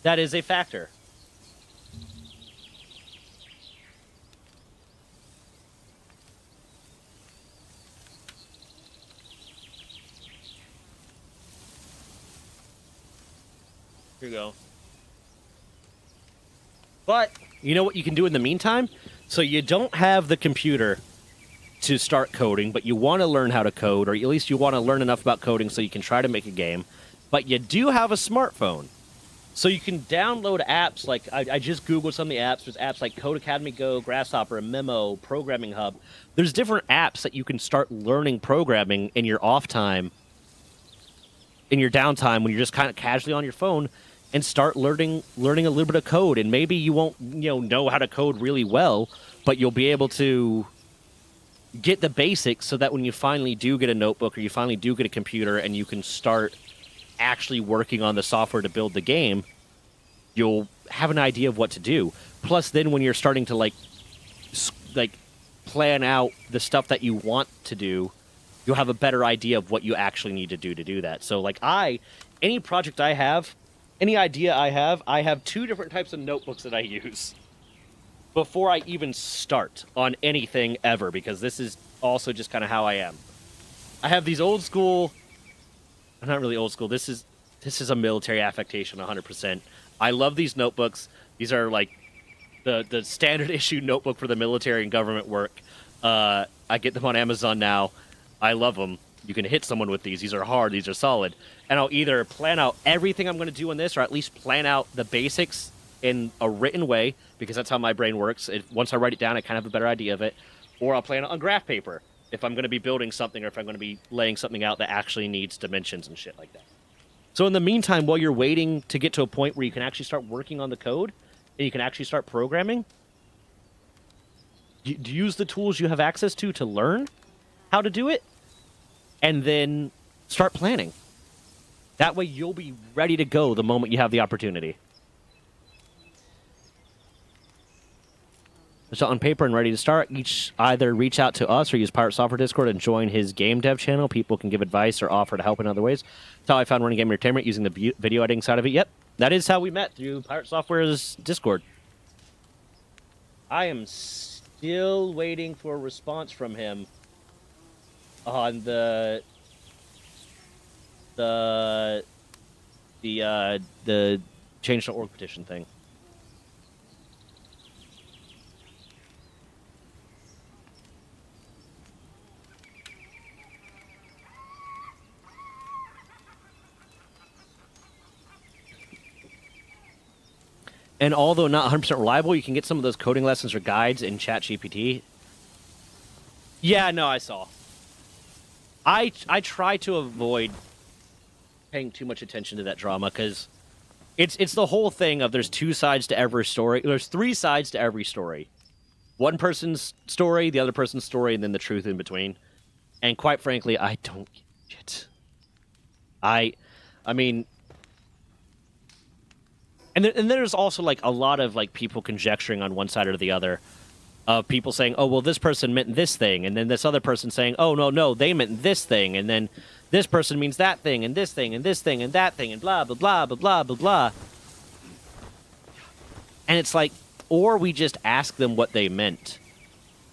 That is a factor. Here you go. But you know what you can do in the meantime? So you don't have the computer to start coding, but you want to learn how to code, or at least you want to learn enough about coding so you can try to make a game. But you do have a smartphone. So you can download apps like, I just Googled some of the apps. There's apps like Code Academy Go, Grasshopper, Memo, Programming Hub. There's different apps that you can start learning programming in your off time, in your downtime, when you're just kind of casually on your phone, and start learning a little bit of code. And maybe you won't know how to code really well, but you'll be able to get the basics so that when you finally do get a notebook or you finally do get a computer and you can start actually working on the software to build the game, you'll have an idea of what to do. Plus, then when you're starting to like plan out the stuff that you want to do, you'll have a better idea of what you actually need to do that. So like any project I have, any idea I have 2 different types of notebooks that I use before I even start on anything ever, because this is also just kind of how I am. I have these old school, not really old school, this is a military affectation 100%. I love these notebooks. These are like the standard issue notebook for the military and government work. I get them on Amazon now. I love them. You can hit someone with these. These are hard. These are solid. And I'll either plan out everything I'm going to do in this, or at least plan out the basics in a written way, because that's how my brain works. Once I write it down, I kind of have a better idea of it. Or I'll plan it on graph paper if I'm going to be building something, or if I'm going to be laying something out that actually needs dimensions and shit like that. So in the meantime, while you're waiting to get to a point where you can actually start working on the code and you can actually start programming, use the tools you have access to learn how to do it, and then start planning. That way you'll be ready to go the moment you have the opportunity. So on paper and ready to start, each either reach out to us or use Pirate Software Discord and join his game dev channel. People can give advice or offer to help in other ways. That's how I found Running Game Entertainment, using the video editing side of it. Yep, that is how we met, through Pirate Software's Discord. I am still waiting for a response from him on the change.org petition thing. And although not 100% reliable, you can get some of those coding lessons or guides in ChatGPT. Yeah, no, I saw. I try to avoid paying too much attention to that drama, because it's the whole thing of there's 2 sides to every story. There's 3 sides to every story. one person's story, the other person's story, and then the truth in between. And quite frankly, I don't get it. I mean, and there's also like a lot of like people conjecturing on one side or the other, of people saying, "Oh, well, this person meant this thing," and then this other person saying, "Oh, no, they meant this thing," and then this person means that thing, and this thing, and this thing, and that thing, and blah blah blah blah blah blah blah. And it's like, or we just ask them what they meant,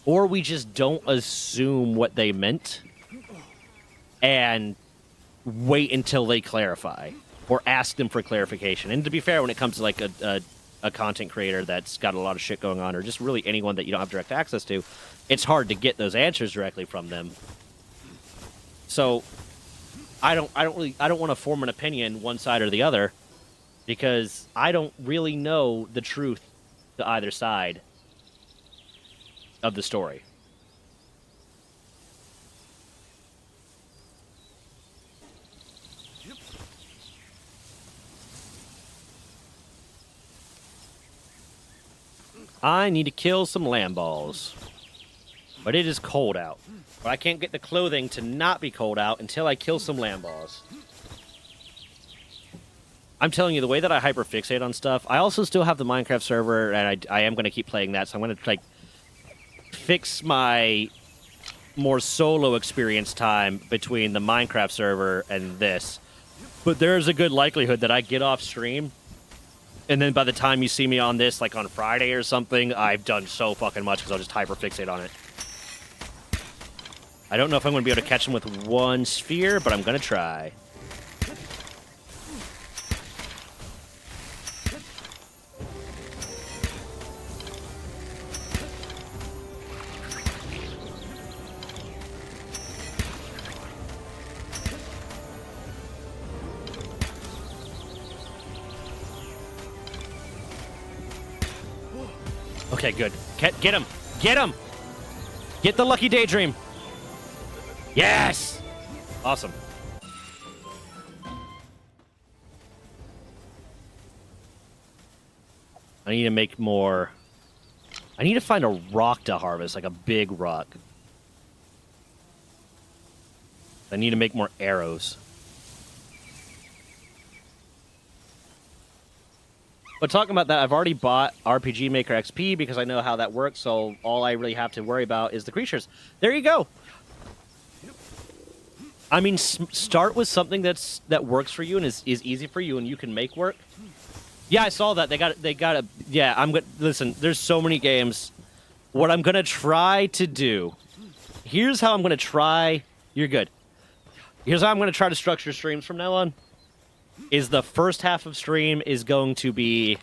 or we just don't assume what they meant, and wait until they clarify, or ask them for clarification. And to be fair, when it comes to like a content creator that's got a lot of shit going on, or just really anyone that you don't have direct access to, it's hard to get those answers directly from them. So I don't want to form an opinion one side or the other, because I don't really know the truth to either side of the story. I need to kill some lamb balls. But it is cold out. But I can't get the clothing to not be cold out until I kill some lamb balls. I'm telling you, the way that I hyperfixate on stuff, I also still have the Minecraft server, and I am going to keep playing that, so I'm going to like fix my more solo experience time between the Minecraft server and this. But there's a good likelihood that I get off stream, and then by the time you see me on this, like on Friday or something, I've done so fucking much because I'll just hyperfixate on it. I don't know if I'm going to be able to catch them with one sphere, but I'm going to try. Okay, good. Get him! Get him! Get the lucky daydream! Yes! Awesome. I need to make more... I need to find a rock to harvest, like a big rock. I need to make more arrows. But talking about that, I've already bought RPG Maker XP because I know how that works, so all I really have to worry about is the creatures. There you go! I mean, start with something that works for you and is easy for you and you can make work. Yeah, I saw that. They got a... Yeah, I'm good. Listen, there's so many games. What I'm going to try to do... Here's how I'm going to try... You're good. Here's how I'm going to try to structure streams from now on. Is the first half of stream is going to be...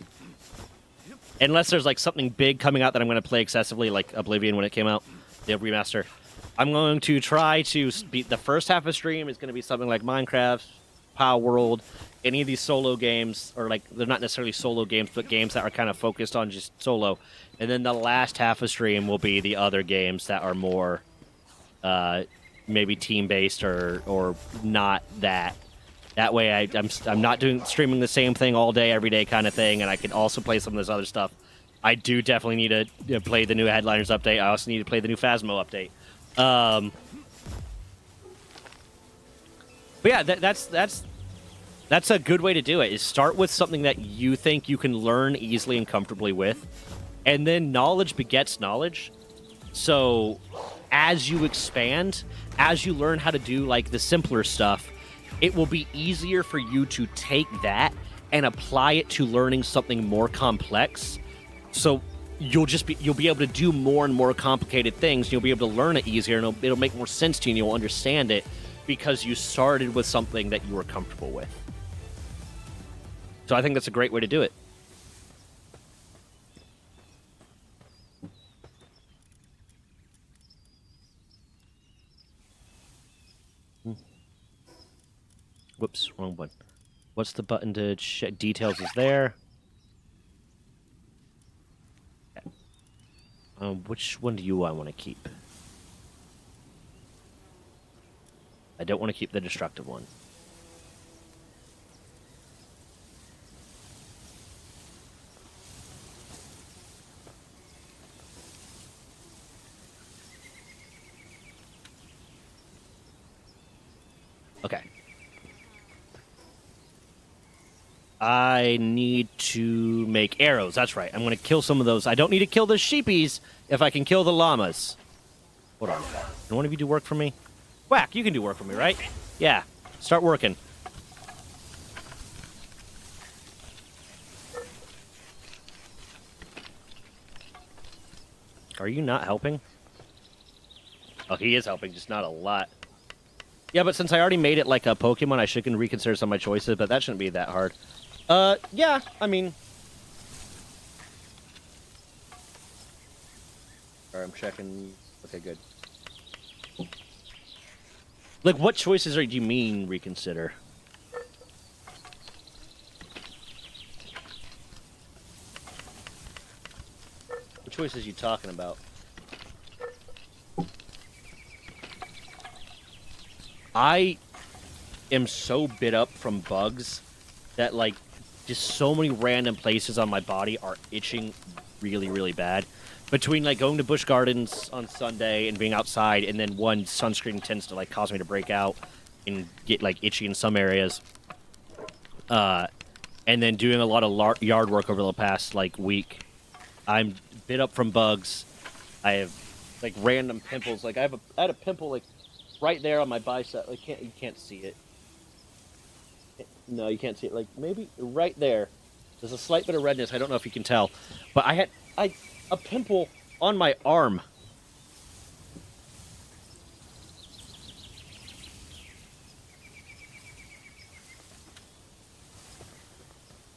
Unless there's like something big coming out that I'm going to play excessively, like Oblivion when it came out. The remaster. I'm going to try to... The first half of stream is going to be something like Minecraft, Palworld, any of these solo games, or like, they're not necessarily solo games, but games that are kind of focused on just solo. And then the last half of stream will be the other games that are more maybe team-based or not that. That way I'm not streaming the same thing all day, every day kind of thing, and I can also play some of this other stuff. I do definitely need to play the new Headliners update. I also need to play the new Phasmo update. But yeah, that's a good way to do it, is start with something that you think you can learn easily and comfortably with, and then knowledge begets knowledge. So as you expand, as you learn how to do like the simpler stuff, it will be easier for you to take that and apply it to learning something more complex. So you'll be able to do more and more complicated things. You'll be able to learn it easier, and it'll make more sense to you, and you'll understand it because you started with something that you were comfortable with. So I think that's a great way to do it. Whoops, wrong one. What's the button to check? Details is there. Which one do you want to keep? I don't want to keep the destructive one. Okay. I need to make arrows. That's right. I'm going to kill some of those. I don't need to kill the sheepies if I can kill the llamas. Hold on. Can one of you do work for me? Quack, you can do work for me, right? Yeah. Start working. Are you not helping? Oh, he is helping, just not a lot. Yeah, but since I already made it like a Pokemon, I should reconsider some of my choices, but that shouldn't be that hard. Yeah, I mean... Alright, I'm checking... Okay, good. Like, what choices do you mean reconsider? What choices are you talking about? I am so bit up from bugs that, like, just so many random places on my body are itching really, really bad. Between, like, going to Busch Gardens on Sunday and being outside, and then one, sunscreen tends to, like, cause me to break out and get, like, itchy in some areas. And then doing a lot of yard work over the past, like, week. I'm bit up from bugs. I have, like, random pimples. Like, I had a pimple, like, right there on my bicep. You can't see it. No, you can't see it. Like, maybe right there. There's a slight bit of redness. I don't know if you can tell. But I had a pimple on my arm.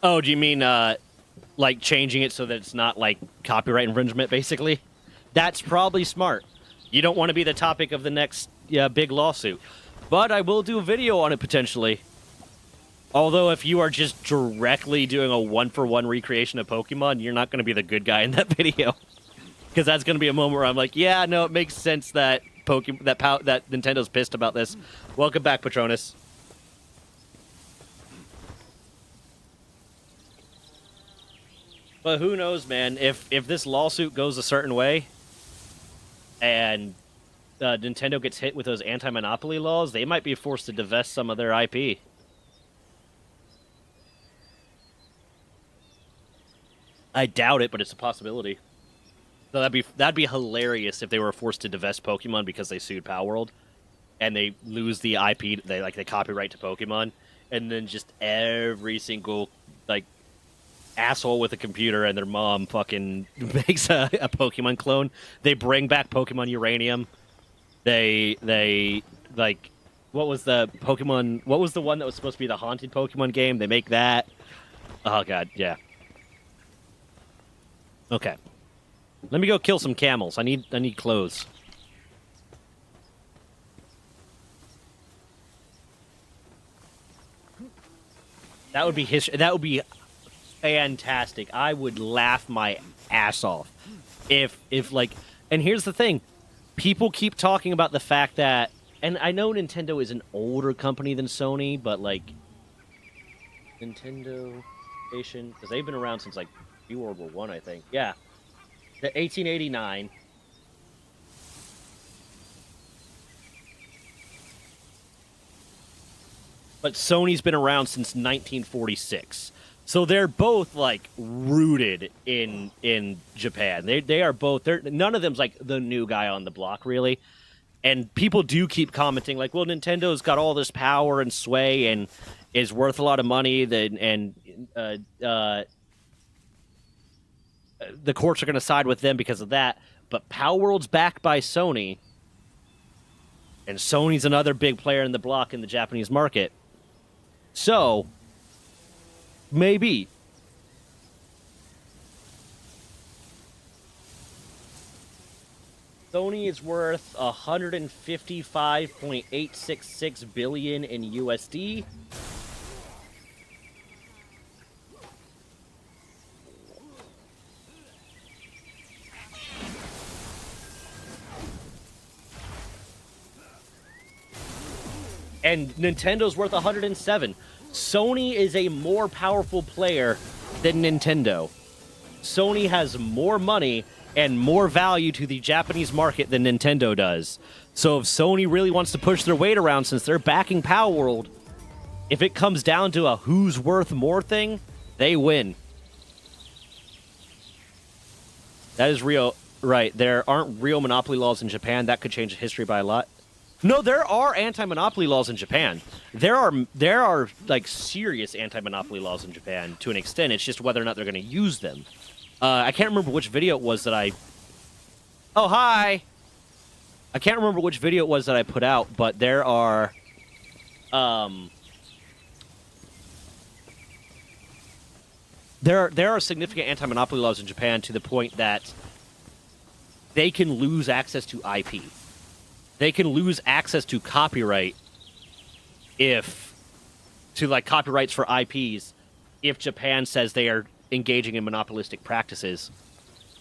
Oh, do you mean, like, changing it so that it's not, like, copyright infringement, basically? That's probably smart. You don't want to be the topic of the next big lawsuit. But I will do a video on it, potentially. Although, if you are just directly doing a one-for-one recreation of Pokemon, you're not going to be the good guy in that video. Because that's going to be a moment where I'm like, yeah, no, it makes sense that that Nintendo's pissed about this. Welcome back, Patronus. But who knows, man? If this lawsuit goes a certain way, and Nintendo gets hit with those anti-monopoly laws, they might be forced to divest some of their IP. I doubt it, but it's a possibility. So that'd be hilarious if they were forced to divest Pokemon because they sued Palworld, and they lose the IP, they copyright to Pokemon, and then just every single like asshole with a computer and their mom fucking makes a Pokemon clone. They bring back Pokemon Uranium. They like, what was the Pokemon? What was the one that was supposed to be the haunted Pokemon game? They make that. Oh god, yeah. Okay. Let me go kill some camels. I need clothes. That would be fantastic. I would laugh my ass off if like, and here's the thing. People keep talking about the fact that, and I know Nintendo is an older company than Sony, but like Nintendo Station, because they've been around since like World War One, I think. Yeah. The 1889. But Sony's been around since 1946. So they're both like rooted in Japan. They are both, none of them's like the new guy on the block really. And people do keep commenting like, well, Nintendo's got all this power and sway and is worth a lot of money, and the courts are going to side with them because of that. But Palworld's backed by Sony, and Sony's another big player in the block in the Japanese market. So, maybe. Sony is worth $155.866 billion in USD. And Nintendo's worth 107. Sony is a more powerful player than Nintendo. Sony has more money and more value to the Japanese market than Nintendo does. So if Sony really wants to push their weight around, since they're backing Palworld, if it comes down to a who's worth more thing, they win. That is real. Right, there aren't real monopoly laws in Japan. That could change history by a lot. No, there are anti-monopoly laws in Japan. There are like serious anti-monopoly laws in Japan to an extent. It's just whether or not they're going to use them. I can't remember which video it was that I... Oh, hi! I can't remember which video it was that I put out, but there are... There are significant anti-monopoly laws in Japan to the point that they can lose access to IP. They can lose access to copyright copyrights for IPs if Japan says they are engaging in monopolistic practices.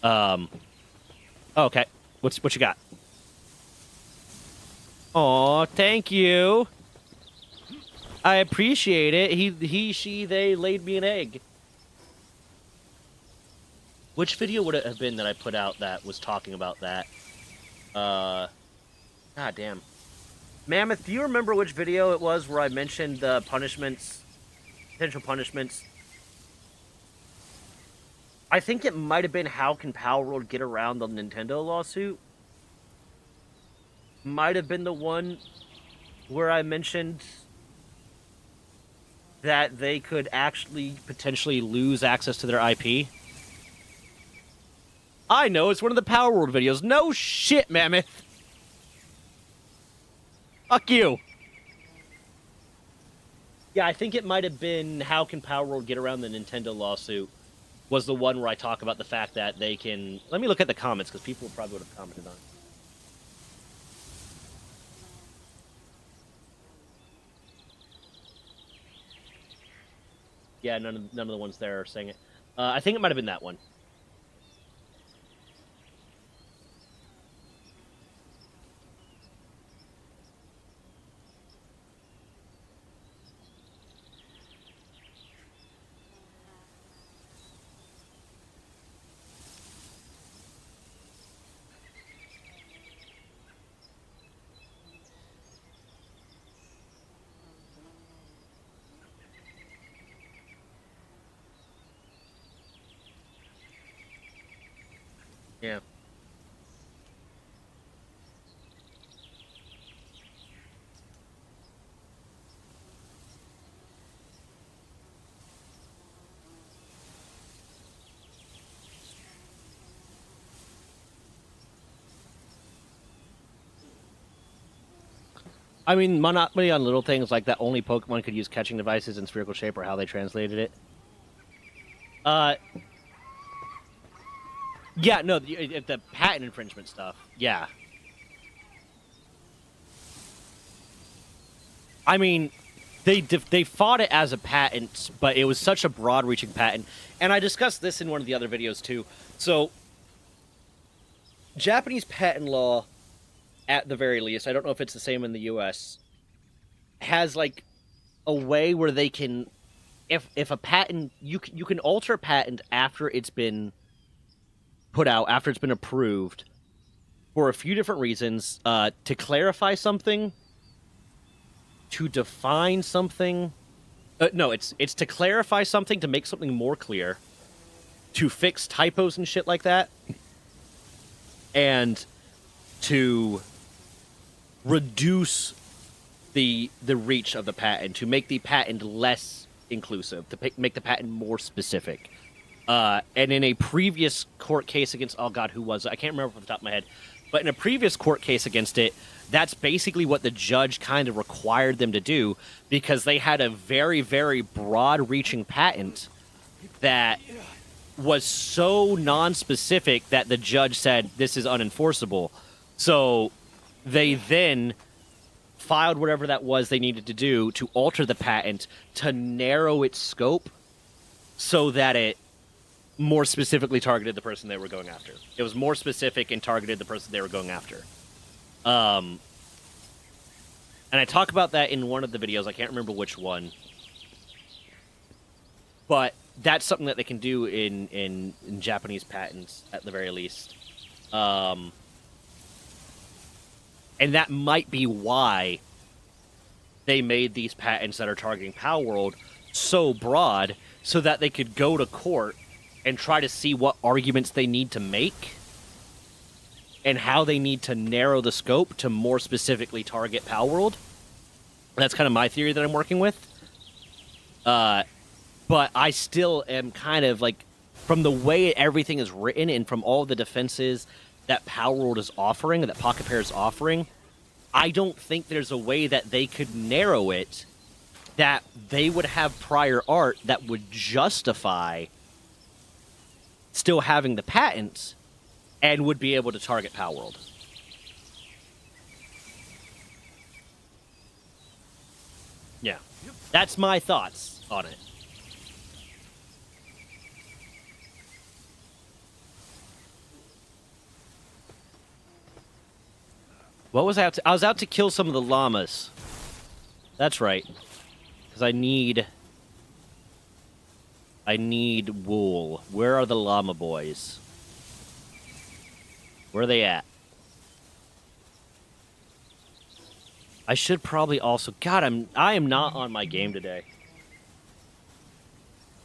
Okay. What you got? Aw, thank you. I appreciate it. She, they laid me an egg. Which video would it have been that I put out that was talking about that? God damn. Mammoth, do you remember which video it was where I mentioned the punishments, potential punishments? I think it might have been how can Palworld get around the Nintendo lawsuit? Might have been the one where I mentioned that they could actually potentially lose access to their IP. I know, it's one of the Palworld videos. No shit, Mammoth! Fuck you! Yeah, I think it might have been how can Palworld get around the Nintendo lawsuit was the one where I talk about the fact that they can... Let me look at the comments, because people probably would have commented on it. Yeah, none of the ones there are saying it. I think it might have been that one. Yeah. I mean, monopoly on little things like that only Pokemon could use catching devices in spherical shape or how they translated it. Yeah, no, the patent infringement stuff, yeah. I mean, they fought it as a patent, but it was such a broad-reaching patent. And I discussed this in one of the other videos, too. So, Japanese patent law, at the very least, I don't know if it's the same in the U.S., has, like, a way where they can... If a patent... You can alter a patent after it's been put out, after it's been approved, for a few different reasons. To clarify something, to define something... no, it's to clarify something, to make something more clear, to fix typos and shit like that, and to reduce the reach of the patent, to make the patent less inclusive, to make the patent more specific. And in a previous court case against, oh god, who was it? I can't remember off the top of my head, but in a previous court case against it, that's basically what the judge kind of required them to do, because they had a very, very broad-reaching patent that was so non-specific that the judge said, this is unenforceable. So they then filed whatever that was they needed to do to alter the patent to narrow its scope so that it more specifically targeted the person they were going after. It was more specific and targeted the person they were going after. And I talk about that in one of the videos. I can't remember which one. But that's something that they can do in Japanese patents, at the very least. And that might be why they made these patents that are targeting Palworld so broad, so that they could go to court and try to see what arguments they need to make and how they need to narrow the scope to more specifically target Palworld. That's kind of my theory that I'm working with. But I still am kind of like, from the way everything is written and from all the defenses that Palworld is offering, that Pocket Pair is offering, I don't think there's a way that they could narrow it that they would have prior art that would justify still having the patents and would be able to target Palworld. Yeah. That's my thoughts on it. What was I out to? I was out to kill some of the llamas. That's right. Because I need wool. Where are the llama boys? Where are they at? I should probably also... God, I am not on my game today.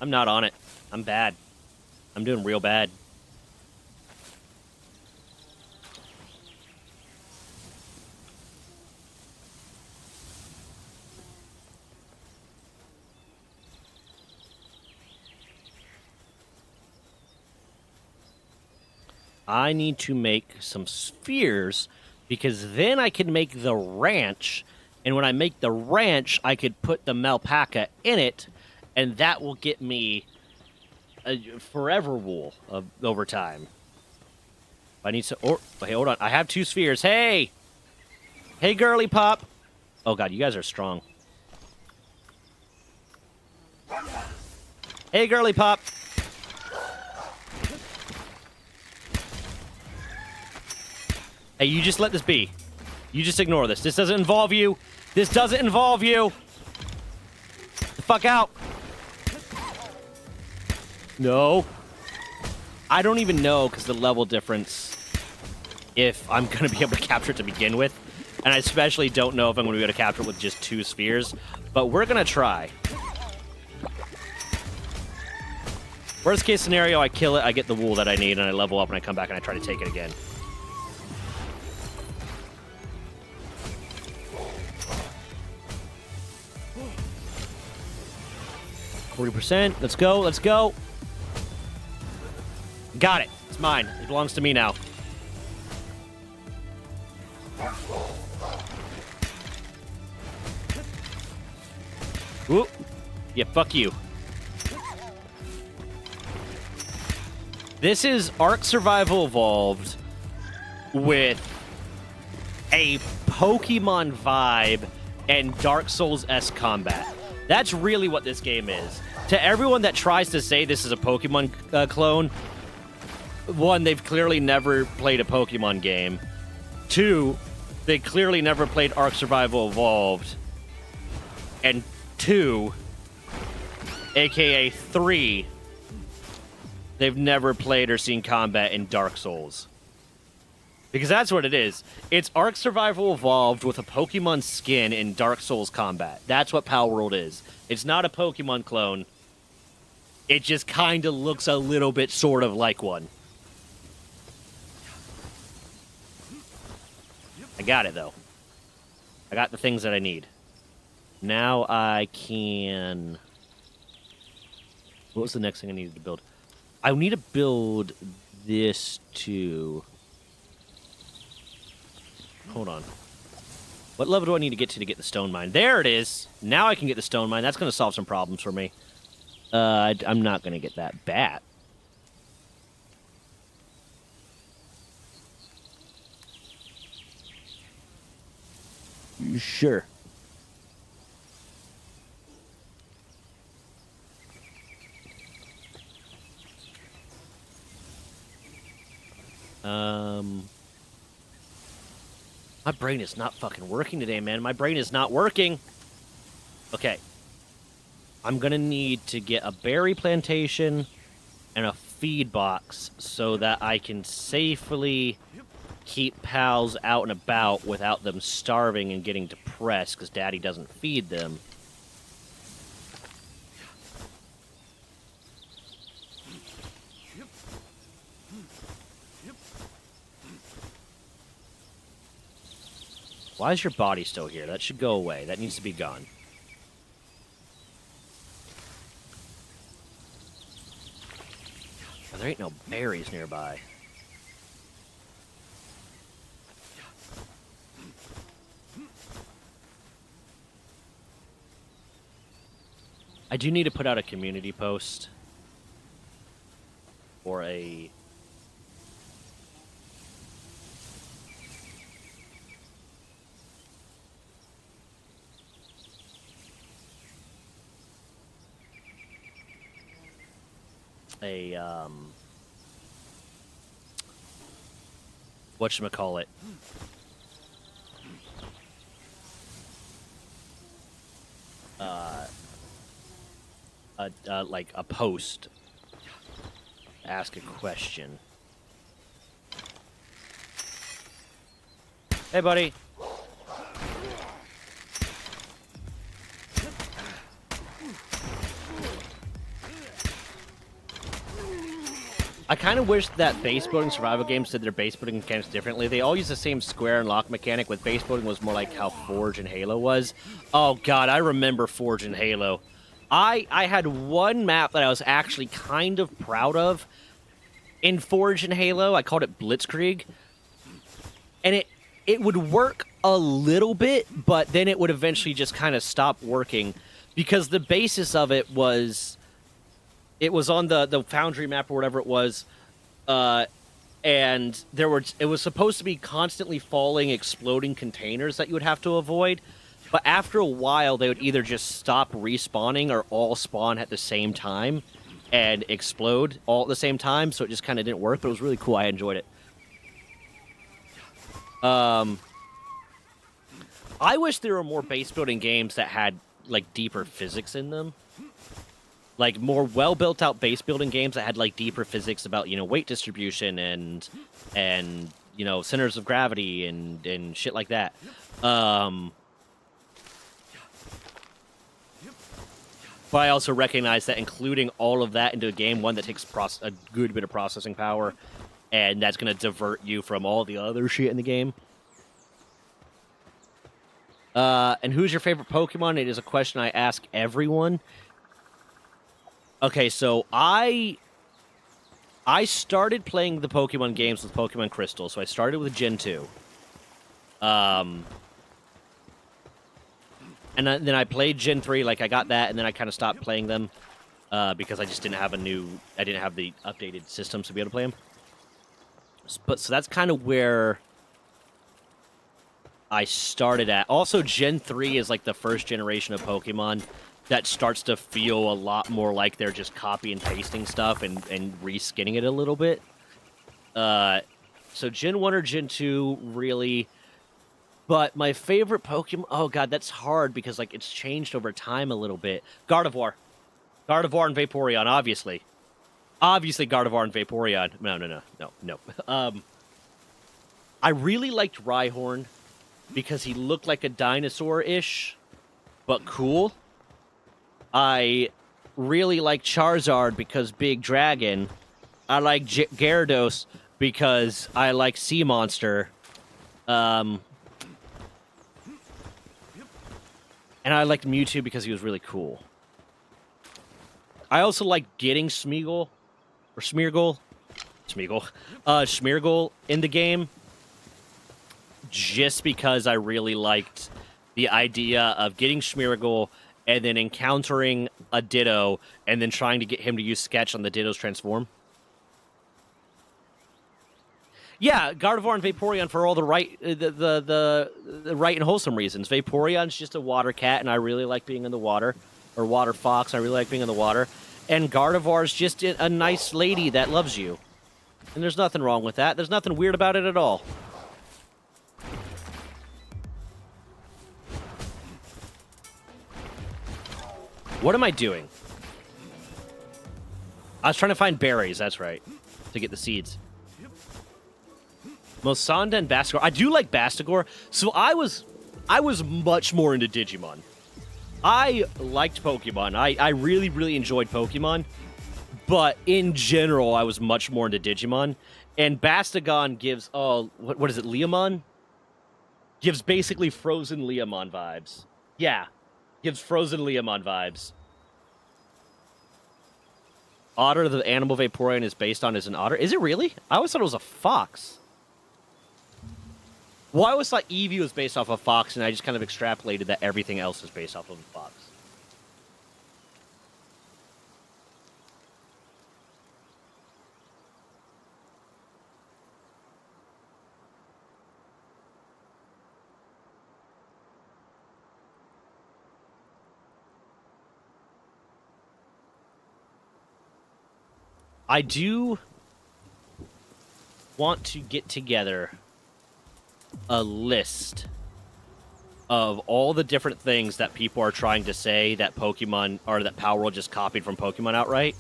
I'm not on it. I'm bad. I'm doing real bad. I need to make some spheres, because then I can make the ranch, and when I make the ranch, I could put the Malpaca in it, and that will get me a forever wool over time. I need to... Oh, hey, hold on. I have 2 spheres. Hey! Hey, girly pop! Oh, God, you guys are strong. Hey, girly pop! Hey, you just let this be. You just ignore this. This doesn't involve you. This doesn't involve you. The fuck out. No. I don't even know, because the level difference, if I'm going to be able to capture it to begin with. And I especially don't know if I'm going to be able to capture it with just 2 spheres. But we're going to try. Worst case scenario, I kill it, I get the wool that I need, and I level up, and I come back and I try to take it again. %. Let's go. Let's go. Got it. It's mine. It belongs to me now. Whoop. Yeah, fuck you. This is Ark Survival Evolved with a Pokemon vibe and Dark Souls-esque combat. That's really what this game is. To everyone that tries to say this is a Pokemon clone, 1, they've clearly never played a Pokemon game. 2, they clearly never played Ark Survival Evolved. And 2, aka 3, they've never played or seen combat in Dark Souls. Because that's what it is. It's Ark Survival Evolved with a Pokemon skin in Dark Souls combat. That's what Palworld is. It's not a Pokemon clone. It just kind of looks a little bit sort of like one. I got it, though. I got the things that I need. Now I can... What was the next thing I needed to build? I need to build this too. Hold on. What level do I need to get the stone mine? There it is. Now I can get the stone mine. That's going to solve some problems for me. I'm not going to get that bat. Sure. My brain is not fucking working today, man. My brain is not working. Okay. I'm gonna need to get a berry plantation and a feed box so that I can safely keep pals out and about without them starving and getting depressed because Daddy doesn't feed them. Why is your body still here? That should go away. That needs to be gone. Oh, there ain't no berries nearby. I do need to put out a community post or a... whatchamacallit? Like a post. Ask a question. Hey, buddy. I kind of wish that base building survival games did their base building mechanics differently. They all use the same square and lock mechanic, with base building was more like how Forge and Halo was. Oh god, I remember Forge and Halo. I had one map that I was actually kind of proud of in Forge and Halo. I called it Blitzkrieg. And it would work a little bit, but then it would eventually just kind of stop working because the basis of it was... It was on the Foundry map or whatever it was, and it was supposed to be constantly falling, exploding containers that you would have to avoid. But after a while, they would either just stop respawning or all spawn at the same time and explode all at the same time. So it just kind of didn't work, but it was really cool. I enjoyed it. I wish there were more base building games that had like deeper physics in them. Like, more well-built-out base-building games that had, like, deeper physics about, you know, weight distribution and you know, centers of gravity and shit like that. But I also recognize that including all of that into a game, one that takes a good bit of processing power, and that's going to divert you from all the other shit in the game. And who's your favorite Pokemon? It is a question I ask everyone. Okay, so I started playing the Pokemon games with Pokemon Crystal, so I started with Gen 2. And then I played Gen 3, like I got that, and then I kind of stopped playing them because I just didn't have I didn't have the updated systems to be able to play them. So that's kind of where I started at. Also, Gen 3 is like the first generation of Pokemon that starts to feel a lot more like they're just copy and pasting stuff and reskinning it a little bit. So Gen 1 or Gen 2, really. But my favorite Pokemon... Oh, God, that's hard because, like, it's changed over time a little bit. Gardevoir. Gardevoir and Vaporeon, obviously. Obviously, Gardevoir and Vaporeon. No. I really liked Rhyhorn because he looked like a dinosaur-ish, but cool. I really like Charizard because Big Dragon. I like Gyarados because I like Sea Monster. And I liked Mewtwo because he was really cool. I also like getting Smeargle in the game just because I really liked the idea of getting Smeargle and then encountering a Ditto, and then trying to get him to use Sketch on the Ditto's transform. Yeah, Gardevoir and Vaporeon for all the right, the right and wholesome reasons. Vaporeon's just a water cat, and I really like being in the water, or water fox. I really like being in the water, and Gardevoir's just a nice lady that loves you, and there's nothing wrong with that. There's nothing weird about it at all. What am I doing? I was trying to find berries, that's right. To get the seeds. Mosanda and Bastigor. I do like Bastigor. So I was much more into Digimon. I liked Pokemon. I really, really enjoyed Pokemon. But in general, I was much more into Digimon. And Bastigon gives, what is it, Leomon? Gives basically frozen Leomon vibes. Yeah, gives frozen Leomon vibes. Otter, the animal Vaporeon is based on, is an otter. Is it really? I always thought it was a fox. Well, I always thought Eevee was based off a fox, and I just kind of extrapolated that everything else is based off of a fox. I do want to get together a list of all the different things that people are trying to say that Pokemon, or that Palworld just copied from Pokemon outright.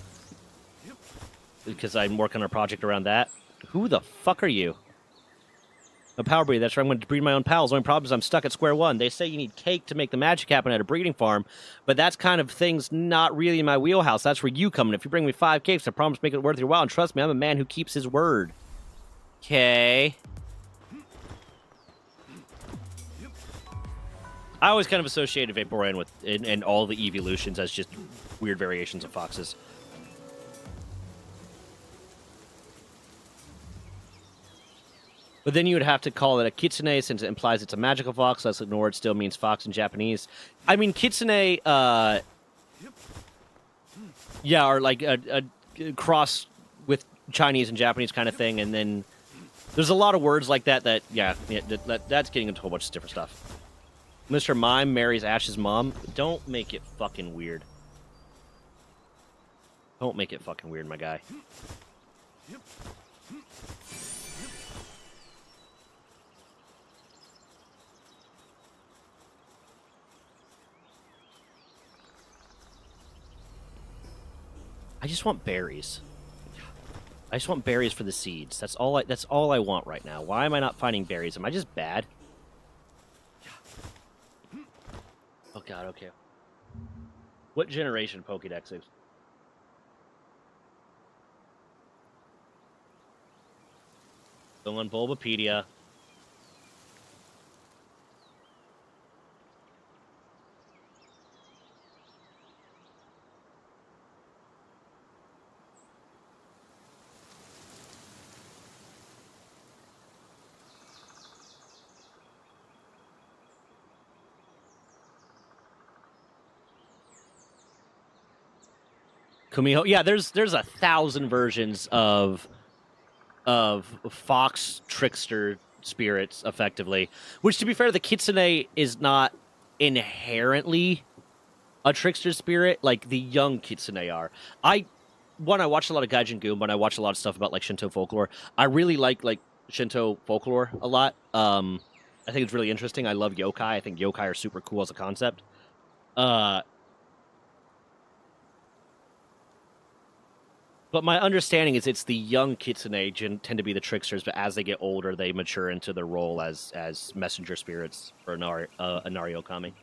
Because I'm working on a project around that. Who the fuck are you? A power breed. That's right. I'm going to breed my own pals. The only problem is I'm stuck at square one. They say you need cake to make the magic happen at a breeding farm, but that's kind of things not really in my wheelhouse. That's where you come in. If you bring me 5 cakes, I promise to make it worth your while. And trust me, I'm a man who keeps his word. Okay. I always kind of associated Vaporeon with and all the evolutions as just weird variations of foxes. But then you would have to call it a kitsune since it implies it's a magical fox. Let's ignore it. Still means fox in Japanese. I mean, kitsune, yeah, or like a cross with Chinese and Japanese kind of thing. And then there's a lot of words like that that's getting into a whole bunch of different stuff. Mr. Mime marries Ash's mom. Don't make it fucking weird. Don't make it fucking weird, my guy. I just want berries. I just want berries for the seeds. That's all I want right now. Why am I not finding berries? Am I just bad? Oh god, okay. What generation Pokédex is? Go on Bulbapedia. Kumiho. Yeah, there's 1,000 versions of fox trickster spirits, effectively. Which, to be fair, the kitsune is not inherently a trickster spirit like the young kitsune are. I watched a lot of Gaijin Goomba, and I watched a lot of stuff about like Shinto folklore. I really like Shinto folklore a lot. I think it's really interesting. I love yokai. I think yokai are super cool as a concept. But my understanding is it's the young kitsune tend to be the tricksters, but as they get older, they mature into their role as messenger spirits for Inari Okami.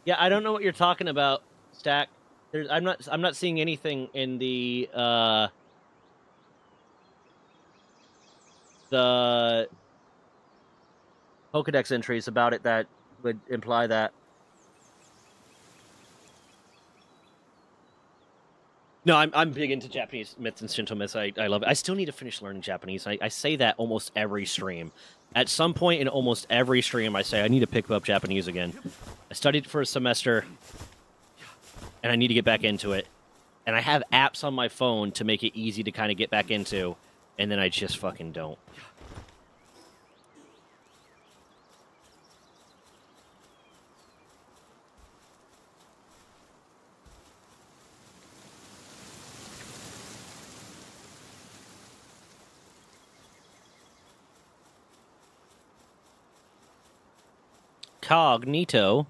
Yeah, I don't know what you're talking about, Stack. I'm not seeing anything in the Pokedex entries about it that would imply that. No, I'm big into Japanese myths and Shinto myths. I love it. I still need to finish learning Japanese. I say that almost every stream. At some point in almost every stream, I say I need to pick up Japanese again. I studied for a semester, and I need to get back into it. And I have apps on my phone to make it easy to kind of get back into, and then I just fucking don't. Cognito.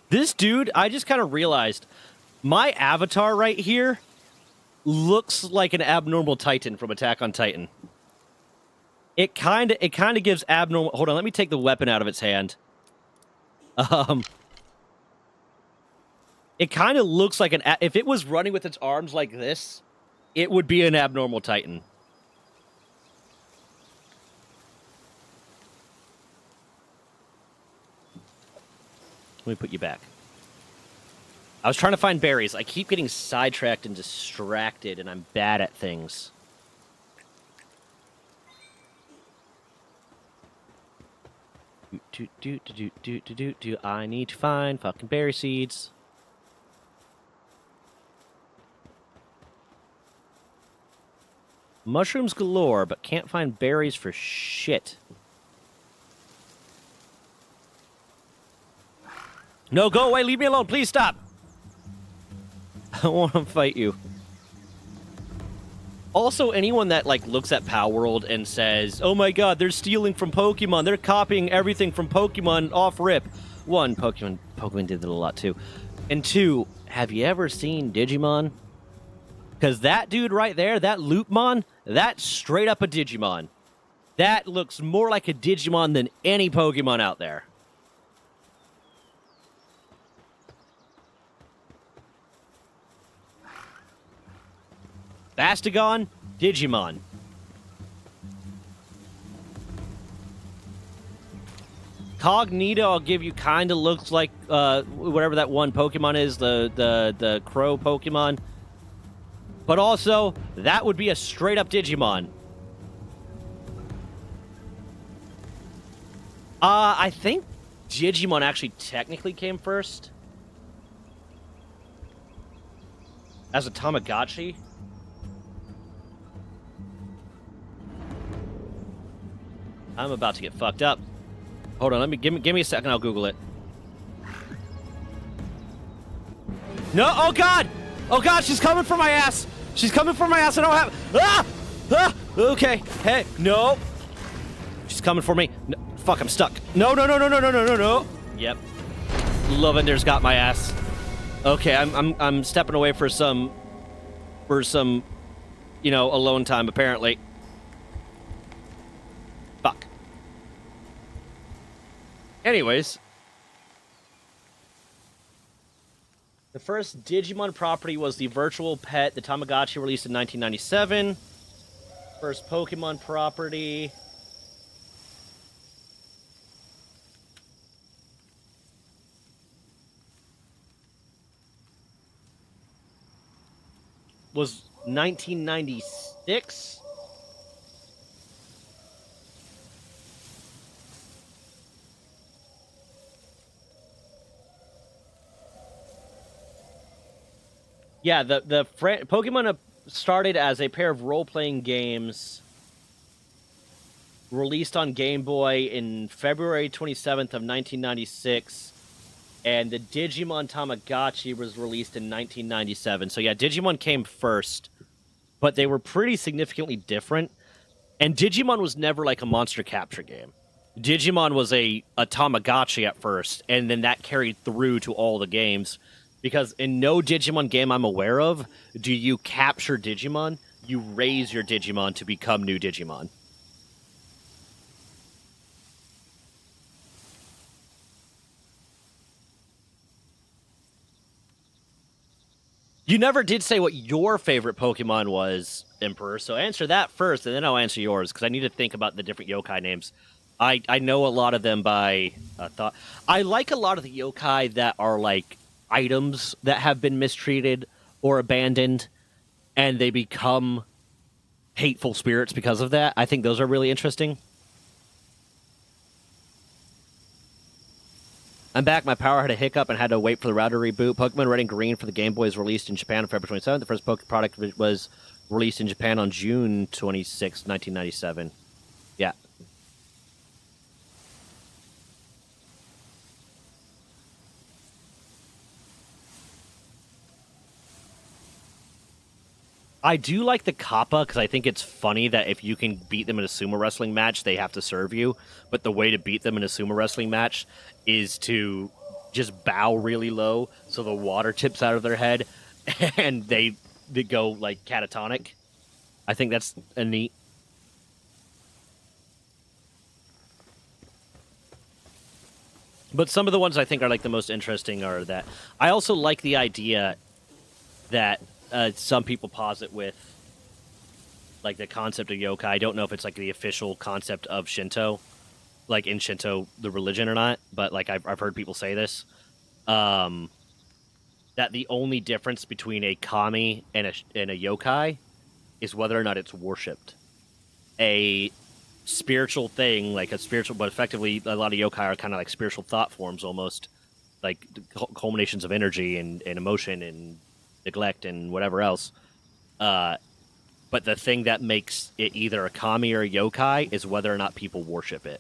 This dude, I just kind of realized, my avatar right here looks like an abnormal Titan from Attack on Titan. It kind of gives abnormal... Hold on, let me take the weapon out of its hand. It kind of looks like an... If it was running with its arms like this, it would be an abnormal Titan. Let me put you back. I was trying to find berries. I keep getting sidetracked and distracted, and I'm bad at things. I need to find fucking berry seeds. Mushrooms galore, but can't find berries for shit. No, go away. Leave me alone. Please stop. I don't want to fight you. Also, anyone that like looks at Palworld and says, "Oh my God, they're stealing from Pokemon. They're copying everything from Pokemon off rip." One, Pokemon did that a lot too, and two, have you ever seen Digimon? Because that dude right there, that Loopmon, that's straight up a Digimon. That looks more like a Digimon than any Pokemon out there. Bastigon, Digimon. Cognito, I'll give you, kind of looks like whatever that one Pokemon is, the crow Pokemon. But also, that would be a straight-up Digimon. I think Digimon actually technically came first. As a Tamagotchi. I'm about to get fucked up. Hold on, give me a second, I'll Google it. No, oh God! Oh God, she's coming for my ass! She's coming for my ass, I don't have... Ah! Ah! Okay, hey, no. She's coming for me. No, fuck, I'm stuck. No. Yep. Lavender's got my ass. Okay, I'm stepping away for some, you know, alone time, apparently. Fuck. Anyways. The first Digimon property was the Virtual Pet, the Tamagotchi, released in 1997. First Pokemon property... was 1996. Yeah, the Pokemon started as a pair of role-playing games released on Game Boy in February 27th of 1996. And the Digimon Tamagotchi was released in 1997. So yeah, Digimon came first, but they were pretty significantly different. And Digimon was never like a monster capture game. Digimon was a Tamagotchi at first, and then that carried through to all the games. Because in no Digimon game I'm aware of do you capture Digimon, you raise your Digimon to become new Digimon. You never did say what your favorite Pokemon was, Emperor, so answer that first, and then I'll answer yours, because I need to think about the different yokai names. I know a lot of them by thought. I like a lot of the yokai that are, like, items that have been mistreated or abandoned, and they become hateful spirits because of that. I think those are really interesting. I'm back. My power had a hiccup and had to wait for the router reboot. Pokemon Red and Green for the Game Boy is released in Japan on February 27th. The first Poke product was released in Japan on June 26, 1997. Yeah. I do like the Kappa because I think it's funny that if you can beat them in a sumo wrestling match, they have to serve you. But the way to beat them in a sumo wrestling match is to just bow really low so the water tips out of their head and they go like catatonic. I think that's a neat. But some of the ones I think are like the most interesting are that I also like the idea that some people posit with like the concept of yokai. I don't know if it's like the official concept of Shinto, like in Shinto the religion or not, but like I've heard people say this. That the only difference between a kami and a yokai is whether or not it's worshipped. A spiritual thing, like a spiritual, but effectively a lot of yokai are kind of like spiritual thought forms almost, like culminations of energy and emotion and neglect and whatever else. But the thing that makes it either a kami or a yokai is whether or not people worship it.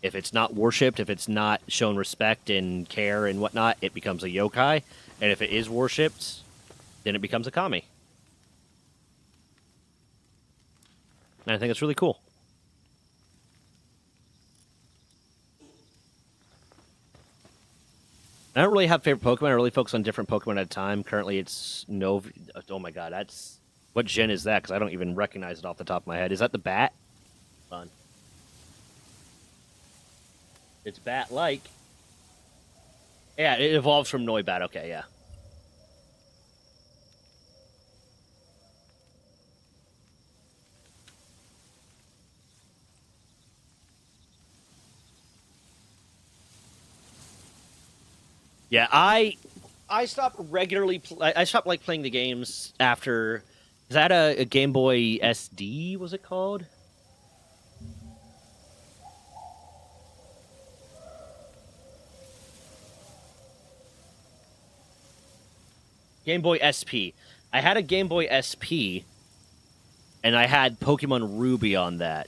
If it's not worshipped, if it's not shown respect and care and whatnot, it becomes a yokai. And if it is worshipped, then it becomes a kami. And I think it's really cool. I don't really have favorite Pokemon. I really focus on different Pokemon at a time. Currently, it's Nov. Oh my god, that's what gen is that? Because I don't even recognize it off the top of my head. Is that the bat? Fun. It's bat-like. Yeah, it evolves from Noibat. Okay, yeah. Yeah, I stopped regularly. I stopped like playing the games after. Is that a Game Boy SD? Was it called? Game Boy SP. I had a Game Boy SP, and I had Pokemon Ruby on that.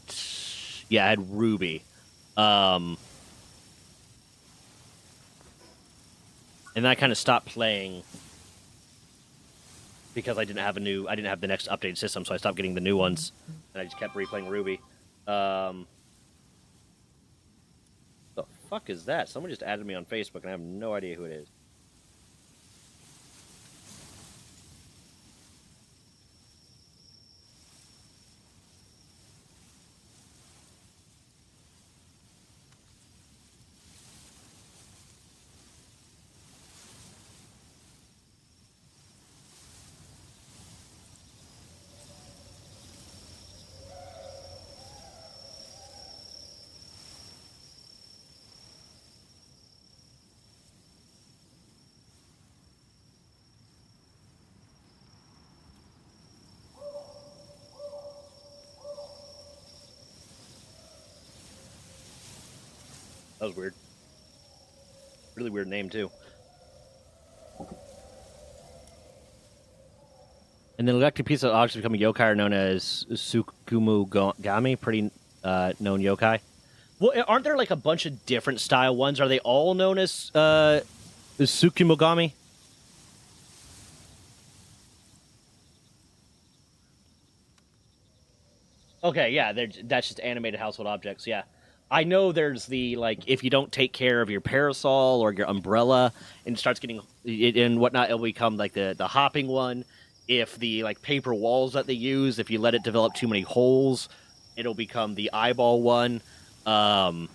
Yeah, I had Ruby. And I kind of stopped playing because I didn't have the next updated system, so I stopped getting the new ones, and I just kept replaying Ruby. The fuck is that? Someone just added me on Facebook, and I have no idea who it is. That was weird. Really weird name, too. And then electric piece of objects become a yokai are known as Sukumugami, pretty known yokai. Well, aren't there like a bunch of different style ones? Are they all known as Sukumugami? Okay, yeah, that's just animated household objects, yeah. I know there's the, like, if you don't take care of your parasol or your umbrella and it starts getting, and whatnot, it'll become, like, the hopping one. If the, like, paper walls that they use, if you let it develop too many holes, it'll become the eyeball one. I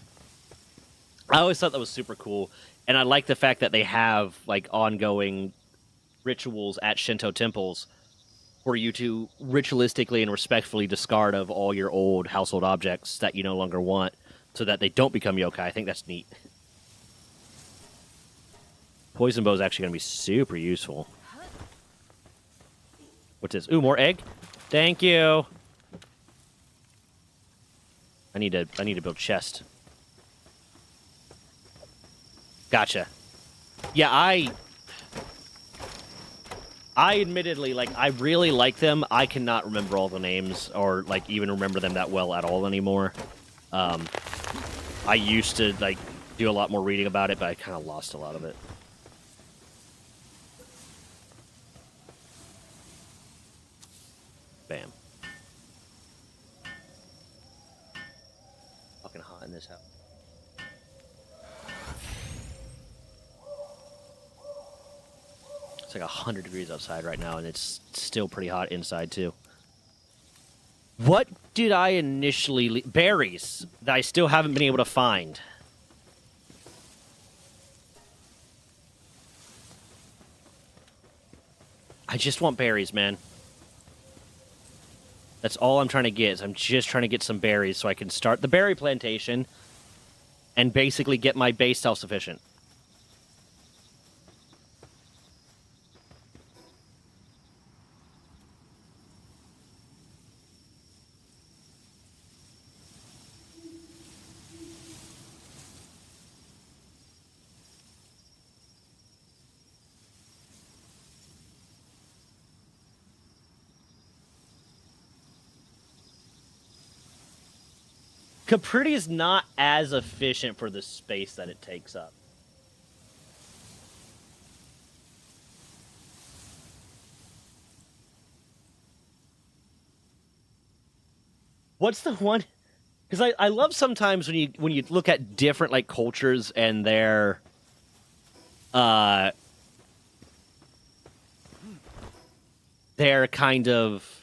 always thought that was super cool. And I like the fact that they have, like, ongoing rituals at Shinto temples for you to ritualistically and respectfully discard of all your old household objects that you no longer want so that they don't become yokai. I think that's neat. Poison bow is actually going to be super useful. What's this? Ooh, more egg? Thank you. I need to build chest. Gotcha. Yeah, I admittedly, like, I really like them. I cannot remember all the names or, like, even remember them that well at all anymore. I used to, like, do a lot more reading about it, but I kind of lost a lot of it. Bam. Fucking hot in this house. It's like 100 degrees outside right now, and it's still pretty hot inside, too. What did I initially... Berries that I still haven't been able to find. I just want berries, man. That's all I'm trying to get, is I'm just trying to get some berries so I can start the berry plantation and basically get my base self-sufficient. Capriti is not as efficient for the space that it takes up. What's the one? Because I love sometimes when you look at different like cultures and their kind of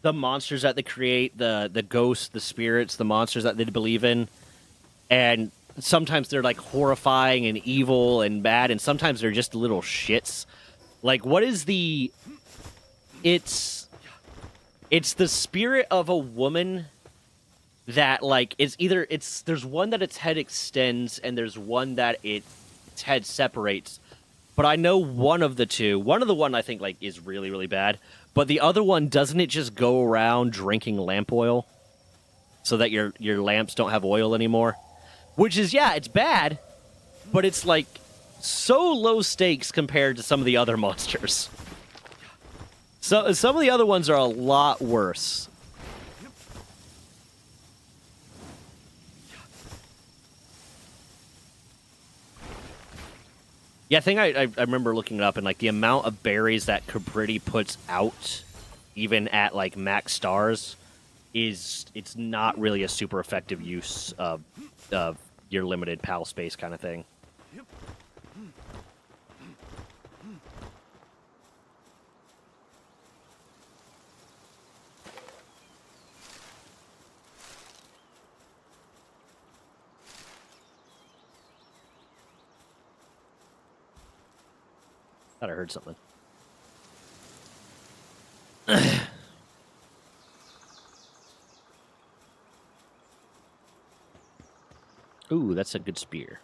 the monsters that they create, the ghosts, the spirits, the monsters that they believe in, and sometimes they're like horrifying and evil and bad, and sometimes they're just little shits. Like, what is the? It's the spirit of a woman that like there's one that its head extends and there's one that its head separates. But I know one of the two. One of the one I think like is really, really bad. But the other one, doesn't it just go around drinking lamp oil so that your lamps don't have oil anymore? Which is, yeah, it's bad, but it's like so low stakes compared to some of the other monsters. So some of the other ones are a lot worse. Yeah, I think I remember looking it up, and like the amount of berries that Capriti puts out, even at like max stars, it's not really a super effective use of your limited PAL space kind of thing. Thought I heard something. Ooh, that's a good spear.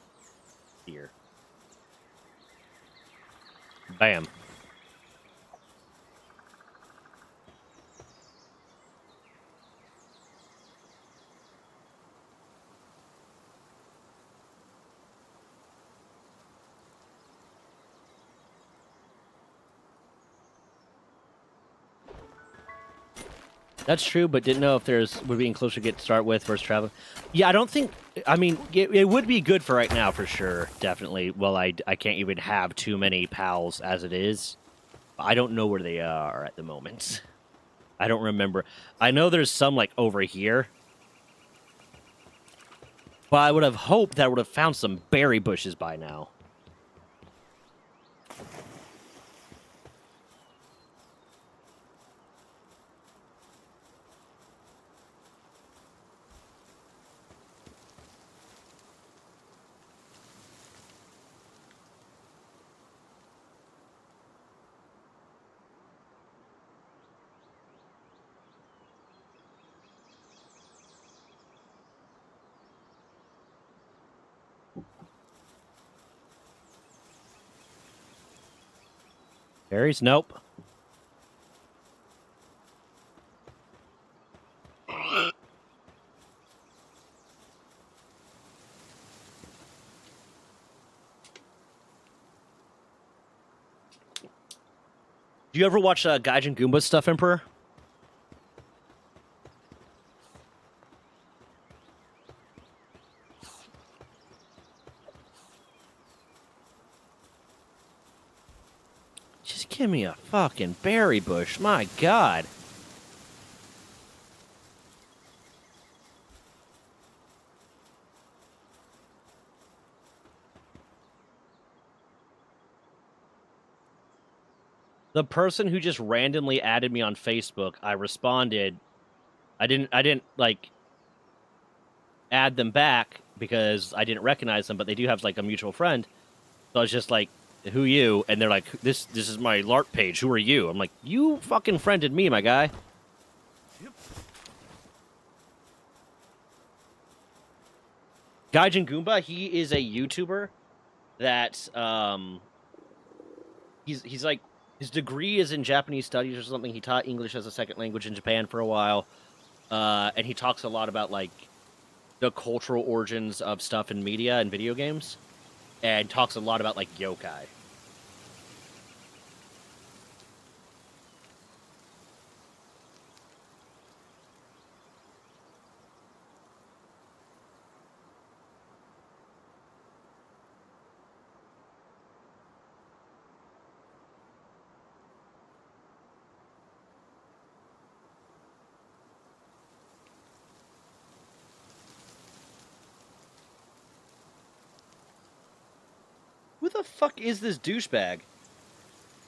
Spear. Bam. That's true, but didn't know if would be closer to get to start with versus traveling. Yeah, I don't think. I mean, it would be good for right now for sure, definitely. Well, I can't even have too many pals as it is. I don't know where they are at the moment. I don't remember. I know there's some like over here, but I would have hoped that I would have found some berry bushes by now. Berries? Nope. Do you ever watch Gaijin Goomba stuff, Emperor? Just give me a fucking berry bush. My God. The person who just randomly added me on Facebook, I responded. I didn't like add them back because I didn't recognize them, but they do have like a mutual friend. So I was just like, "Who you?" And they're like, "This is my LARP page. Who are you?" I'm like, "You fucking friended me, my guy." Gaijin Goomba, he is a YouTuber that he's like, his degree is in Japanese studies or something. He taught English as a second language in Japan for a while. And he talks a lot about like the cultural origins of stuff in media and video games, and talks a lot about like yokai. Who the fuck is this douchebag?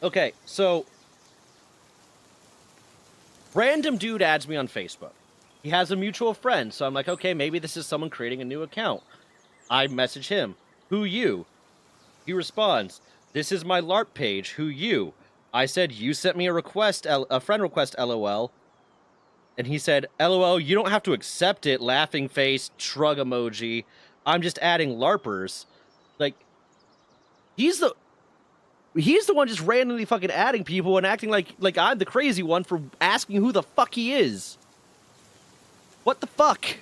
Okay, so random dude adds me on Facebook. He has a mutual friend, so I'm like, okay, maybe this is someone creating a new account. I message him, "Who you?" He responds, "This is my LARP page. Who you?" I said, "You sent me a request, a friend request, LOL." And he said, "LOL, you don't have to accept it." Laughing face, shrug emoji. "I'm just adding LARPers." Like, he's the one just randomly fucking adding people and acting like I'm the crazy one for asking who the fuck he is. What the fuck?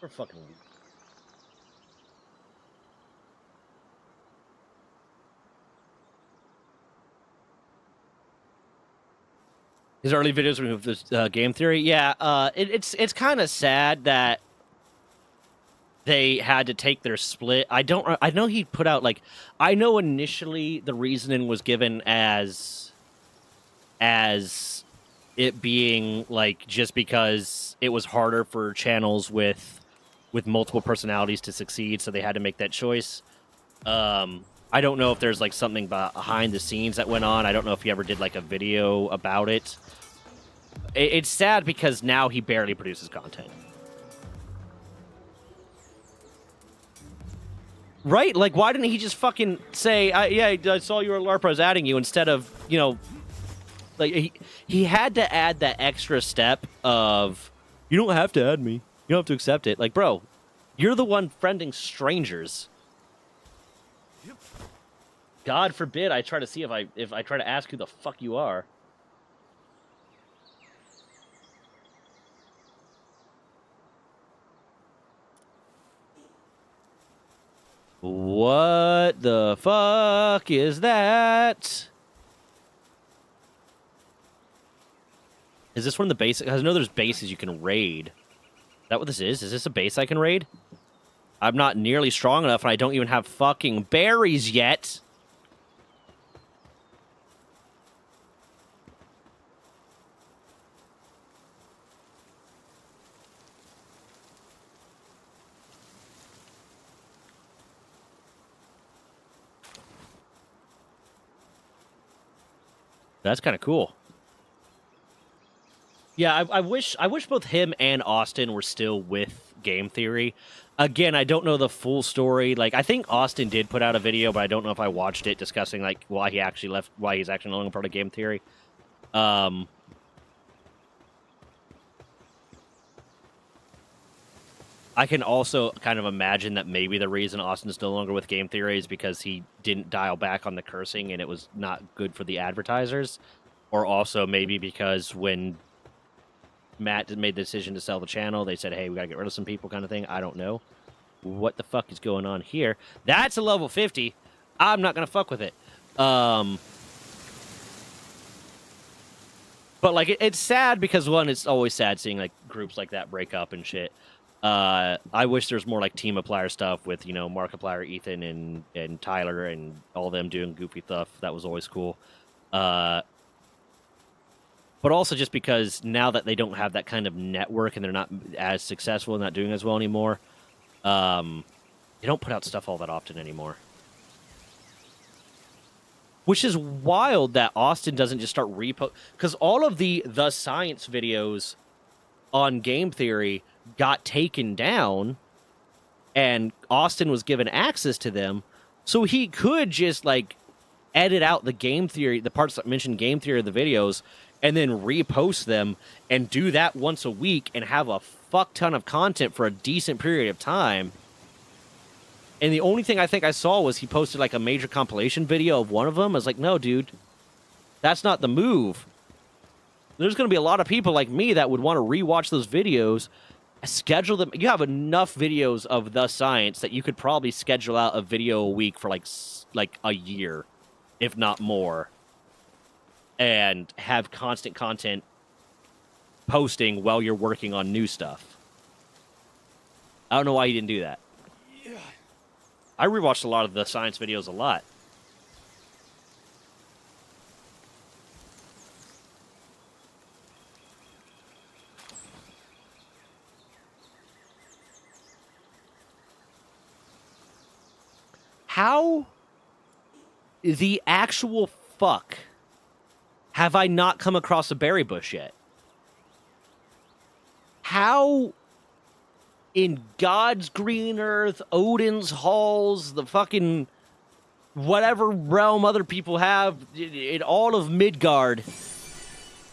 We're fucking. His early videos with this game theory, yeah. It's kind of sad that they had to take their split. I know he put out like, I know initially the reasoning was given as it being like just because it was harder for channels with multiple personalities to succeed, so they had to make that choice. I don't know if there's like something behind the scenes that went on. I don't know if he ever did like a video about it. It's sad because now he barely produces content. Right? Like, why didn't he just fucking say, yeah, I saw you were a LARP, I was adding you, instead of, you know, like, he had to add that extra step of, you don't have to add me. You don't have to accept it. Like, bro, you're the one friending strangers. God forbid I try to see if I try to ask who the fuck you are. What the fuck is that? Is this one of the basic? I know there's bases you can raid. Is that what this is? Is this a base I can raid? I'm not nearly strong enough, and I don't even have fucking berries yet. That's kind of cool. Yeah, I wish both him and Austin were still with Game Theory. Again, I don't know the full story. Like, I think Austin did put out a video, but I don't know if I watched it discussing like why he actually left, why he's actually no longer part of Game Theory. I can also kind of imagine that maybe the reason Austin's no longer with Game Theory is because he didn't dial back on the cursing and it was not good for the advertisers. Or also maybe because when Matt made the decision to sell the channel. They said, hey, we got to get rid of some people kind of thing. I don't know. What the fuck is going on here? That's a level 50. I'm not going to fuck with it. But, like, it's sad because, one, it's always sad seeing, like, groups like that break up and shit. I wish there's more, like, Team-Applier stuff with, you know, Markiplier, Ethan, and Tyler and all them doing goofy stuff. That was always cool. But also just because now that they don't have that kind of network and they're not as successful and not doing as well anymore, they don't put out stuff all that often anymore. Which is wild that Austin doesn't just start because all of the science videos on Game Theory got taken down, and Austin was given access to them, so he could just, like, edit out the Game Theory, the parts that mention Game Theory of the videos, and then repost them, and do that once a week, and have a fuck ton of content for a decent period of time. And the only thing I think I saw was he posted, like, a major compilation video of one of them. I was like, no, dude, that's not the move. There's going to be a lot of people like me that would want to rewatch those videos, schedule them. You have enough videos of the science that you could probably schedule out a video a week for, like a year, if not more, and have constant content posting while you're working on new stuff. I don't know why you didn't do that. I rewatched a lot of the science videos a lot. How the actual fuck have I not come across a berry bush yet? How in God's green earth, Odin's halls, the fucking whatever realm other people have, in all of Midgard,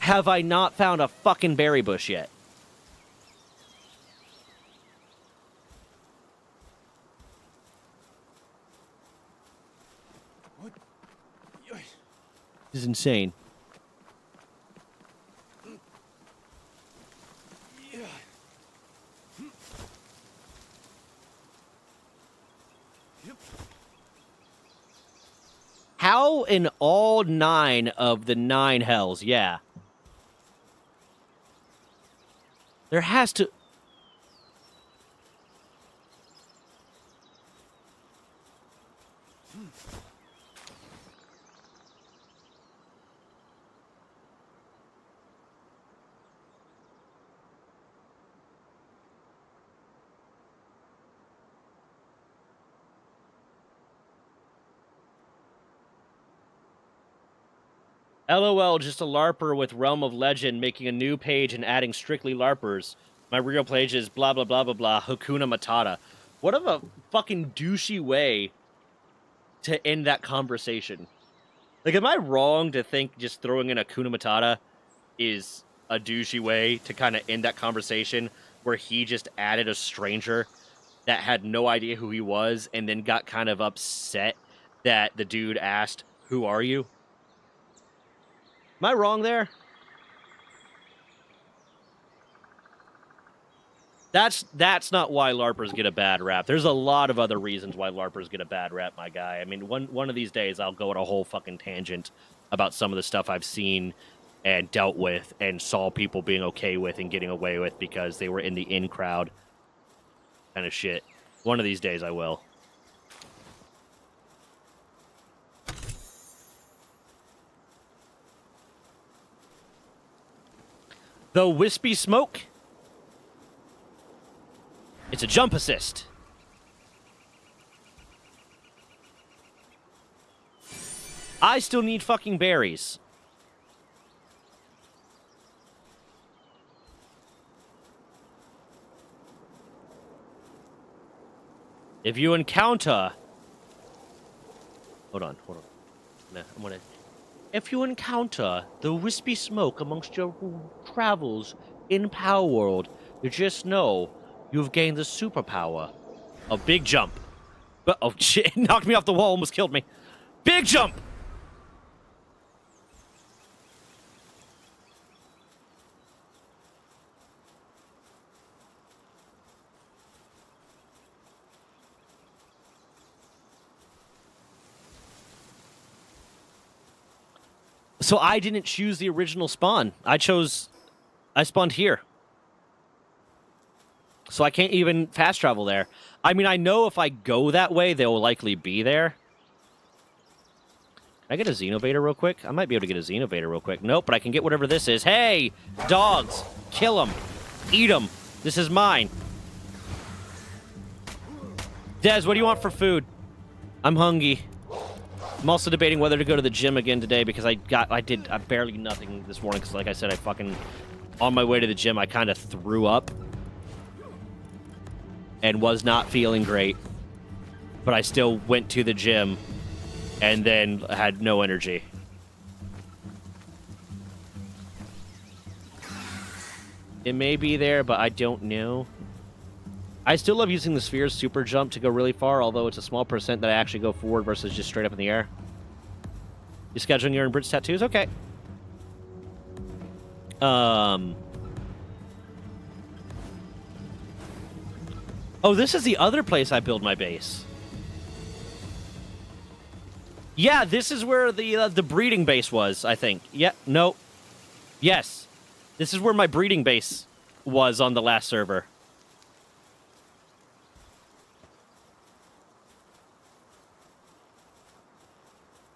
have I not found a fucking berry bush yet? What? This is insane. How in all 9 of the 9 hells? Yeah. There has to... LOL, just a LARPer with Realm of Legend making a new page and adding strictly LARPers. My real page is blah blah blah blah blah, Hakuna Matata. What of a fucking douchey way to end that conversation. Like, am I wrong to think just throwing in Hakuna Matata is a douchey way to kind of end that conversation where he just added a stranger that had no idea who he was and then got kind of upset that the dude asked, "Who are you?" Am I wrong there? That's not why LARPers get a bad rap. There's a lot of other reasons why LARPers get a bad rap, my guy. I mean, one of these days I'll go on a whole fucking tangent about some of the stuff I've seen and dealt with and saw people being okay with and getting away with because they were in the in crowd kind of shit. One of these days I will. The wispy smoke. It's a jump assist. I still need fucking berries. If you encounter... Hold on. Nah, I'm gonna... If you encounter the wispy smoke amongst your travels in Palworld, you just know you've gained the superpower. A big jump. But, oh shit, it knocked me off the wall, almost killed me. Big jump! So I didn't choose the original spawn. I spawned here. So I can't even fast travel there. I mean, I know if I go that way, they will likely be there. Can I get a Xenovator real quick? I might be able to get a Xenovator real quick. Nope, but I can get whatever this is. Hey, dogs, kill them. Eat them. This is mine. Des, what do you want for food? I'm hungry. I'm also debating whether to go to the gym again today because I did barely nothing this morning because, like I said, on my way to the gym, I kind of threw up and was not feeling great. But I still went to the gym and then had no energy. It may be there, but I don't know. I still love using the sphere's super jump to go really far, although it's a small percent that I actually go forward versus just straight up in the air. You scheduling your Bridge tattoos? Okay. Oh, this is the other place I build my base. Yeah, this is where the breeding base was, I think. Yeah, no. Yes. This is where my breeding base was on the last server.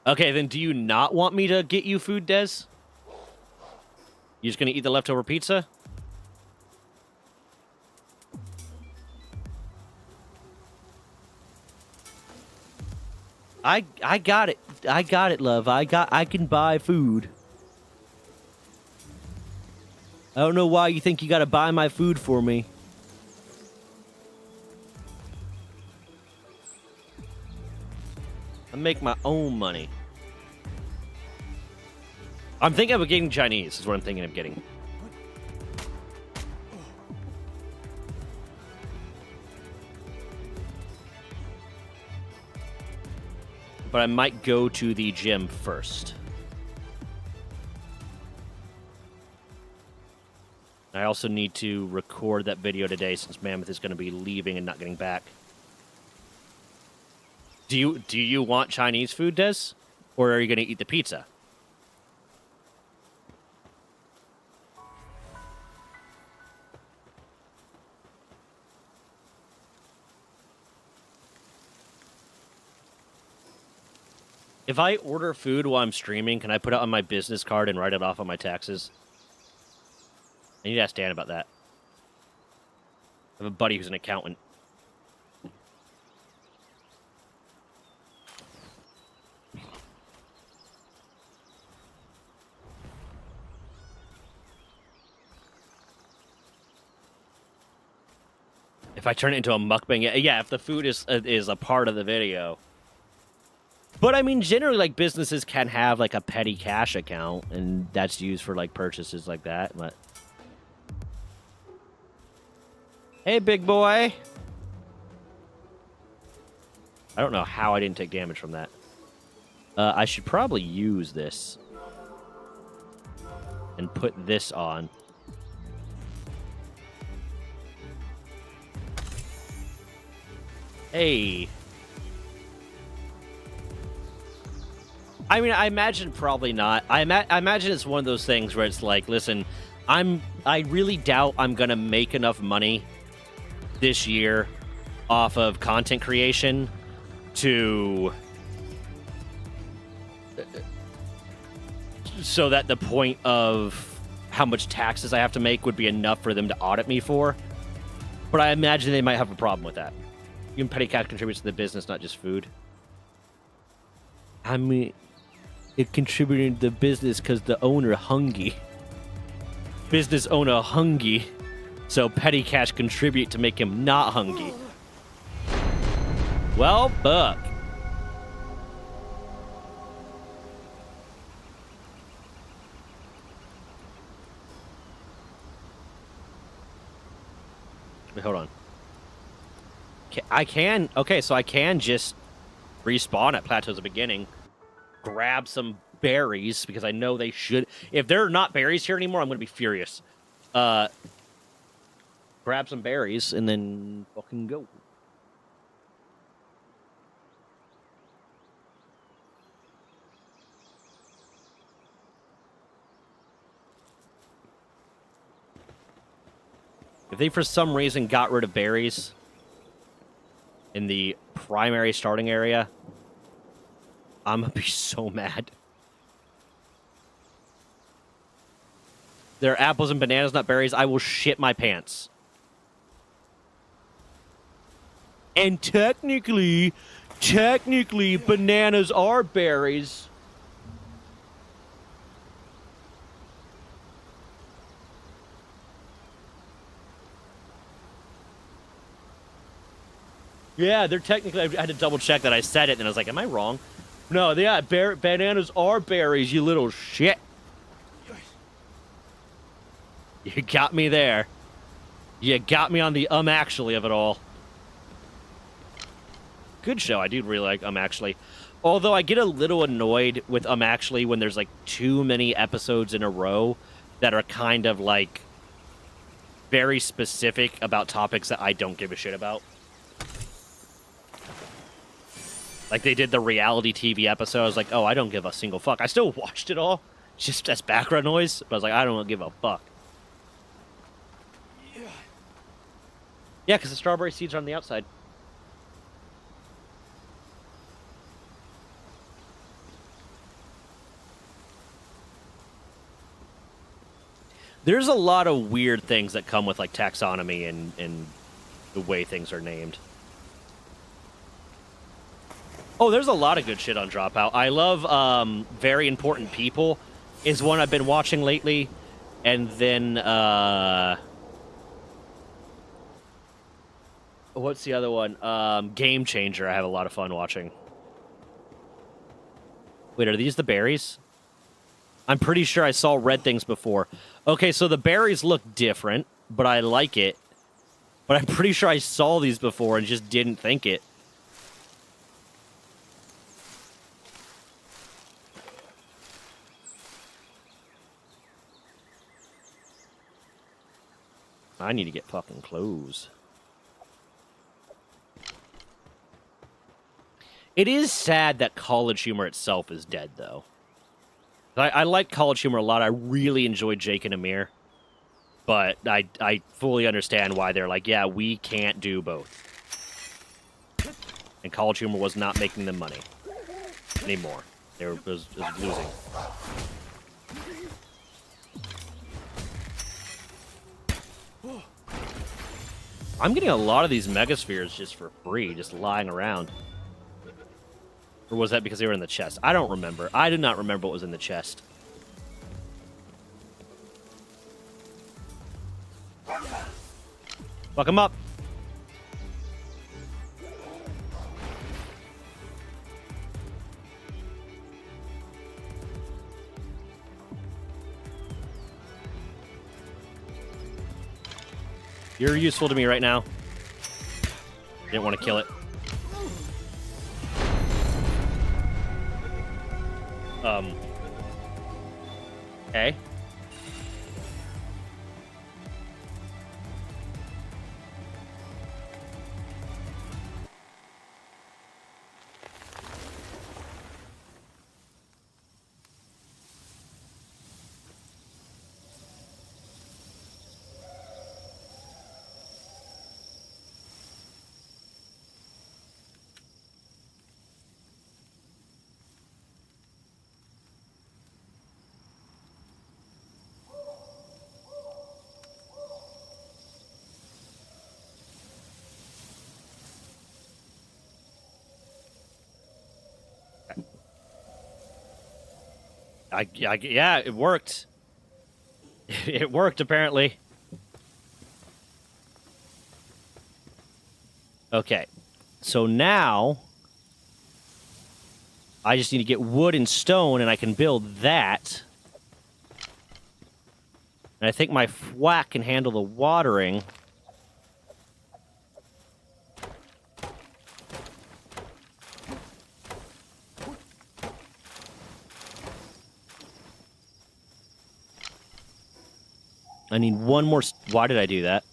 Okay, then do you not want me to get you food, Des? You just gonna eat the leftover pizza? I got it. I got it, love. I can buy food. I don't know why you think you gotta buy my food for me. I make my own money. I'm thinking of getting Chinese, is what I'm thinking of getting. But I might go to the gym first. I also need to record that video today since Mammoth is going to be leaving and not getting back. Do you want Chinese food, Des? Or are you going to eat the pizza? If I order food while I'm streaming, can I put it on my business card and write it off on my taxes? I need to ask Dan about that. I have a buddy who's an accountant. If I turn it into a mukbang, yeah, if the food is a part of the video. But I mean, generally, like, businesses can have like a petty cash account, and that's used for like purchases like that. But hey, big boy. I don't know how I didn't take damage from that. I should probably use this and put this on. Hey. I mean, I imagine probably not. I imagine it's one of those things where it's like, listen, I really doubt I'm going to make enough money this year off of content creation to... so that the point of how much taxes I have to make would be enough for them to audit me for. But I imagine they might have a problem with that. Even petty cash contributes to the business, not just food. I mean, it contributed to the business because the owner hungry. Business owner hungry. So petty cash contribute to make him not hungry. Well, Buck. Wait, hold on. I can... Okay, so I can just respawn at Plateau's beginning. Grab some berries, because I know they should... If there are not berries here anymore, I'm going to be furious. Grab some berries, and then fucking go. If they for some reason got rid of berries in the primary starting area, I'm gonna be so mad. There are apples and bananas, not berries. I will shit my pants. And technically, bananas are berries. Yeah, they're technically... I had to double check that I said it, and I was like, am I wrong? No, yeah, bananas are berries, you little shit. You got me there. You got me on the actually of it all. Good show. I do really like actually. Although I get a little annoyed with actually when there's like too many episodes in a row that are kind of like very specific about topics that I don't give a shit about. Like they did the reality TV episode. I was like, oh, I don't give a single fuck. I still watched it all, just as background noise. But I was like, I don't give a fuck. Yeah, because the strawberry seeds are on the outside. There's a lot of weird things that come with like taxonomy and the way things are named. Oh, there's a lot of good shit on Dropout. I love Very Important People is one I've been watching lately. And then, what's the other one? Game Changer I have a lot of fun watching. Wait, are these the berries? I'm pretty sure I saw red things before. Okay, so the berries look different, but I like it. But I'm pretty sure I saw these before and just didn't think it. I need to get fucking clothes. It is sad that College Humor itself is dead, though. I like College Humor a lot. I really enjoy Jake and Amir. But I fully understand why they're like, yeah, we can't do both. And College Humor was not making them money anymore. It was losing. I'm getting a lot of these megaspheres just for free, just lying around. Or was that because they were in the chest? I don't remember. I do not remember what was in the chest. Fuck him up. You're useful to me right now. Didn't want to kill it. Okay. Yeah, it worked. It worked, apparently. Okay. So now, I just need to get wood and stone, and I can build that. And I think my thwack can handle the watering. I need one more... Why did I do that?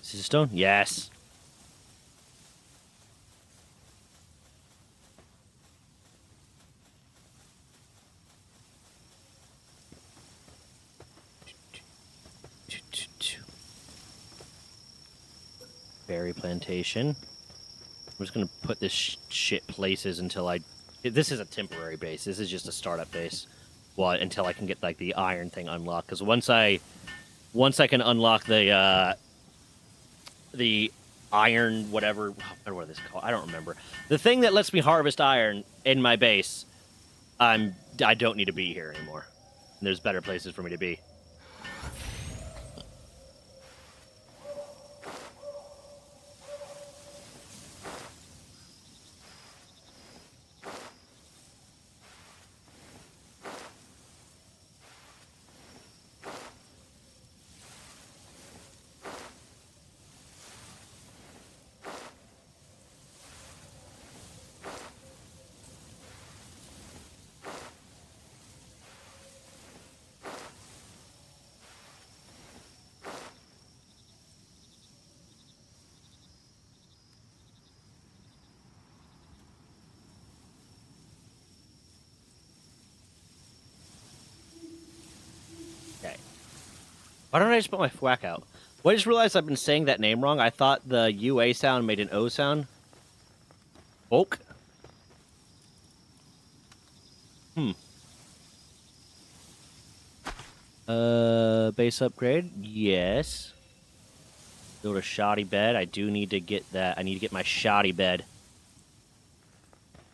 Is this a stone? Yes. Berry plantation. I'm just gonna put this shit places until I. This is a temporary base. This is just a startup base. Well, until I can get like the iron thing unlocked. Because once I can unlock the iron whatever, what is it called? I don't remember. The thing that lets me harvest iron in my base. I don't need to be here anymore. There's better places for me to be. Why don't I just put my thwack out? Well, I just realized I've been saying that name wrong. I thought the UA sound made an O sound. Oak? Base upgrade? Yes. Build a shoddy bed. I do need to get that. I need to get my shoddy bed.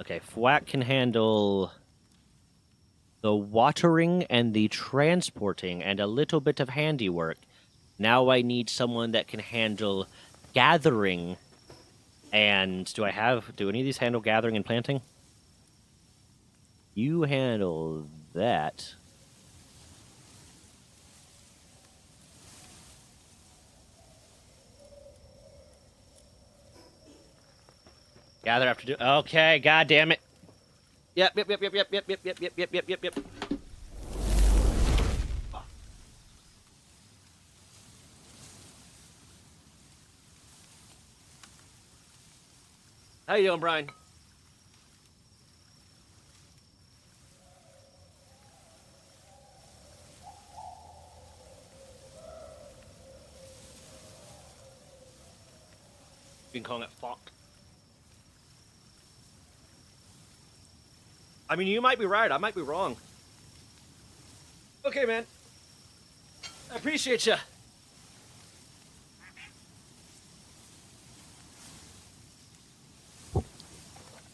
Okay, thwack can handle the watering and the transporting and a little bit of handiwork. Now I need someone that can handle gathering. And do any of these handle gathering and planting? You handle that. Gather after do. Okay, god damn it. Yep. How you doing, Brian? Been calling it fuck. I mean, you might be right. I might be wrong. Okay, man. I appreciate you.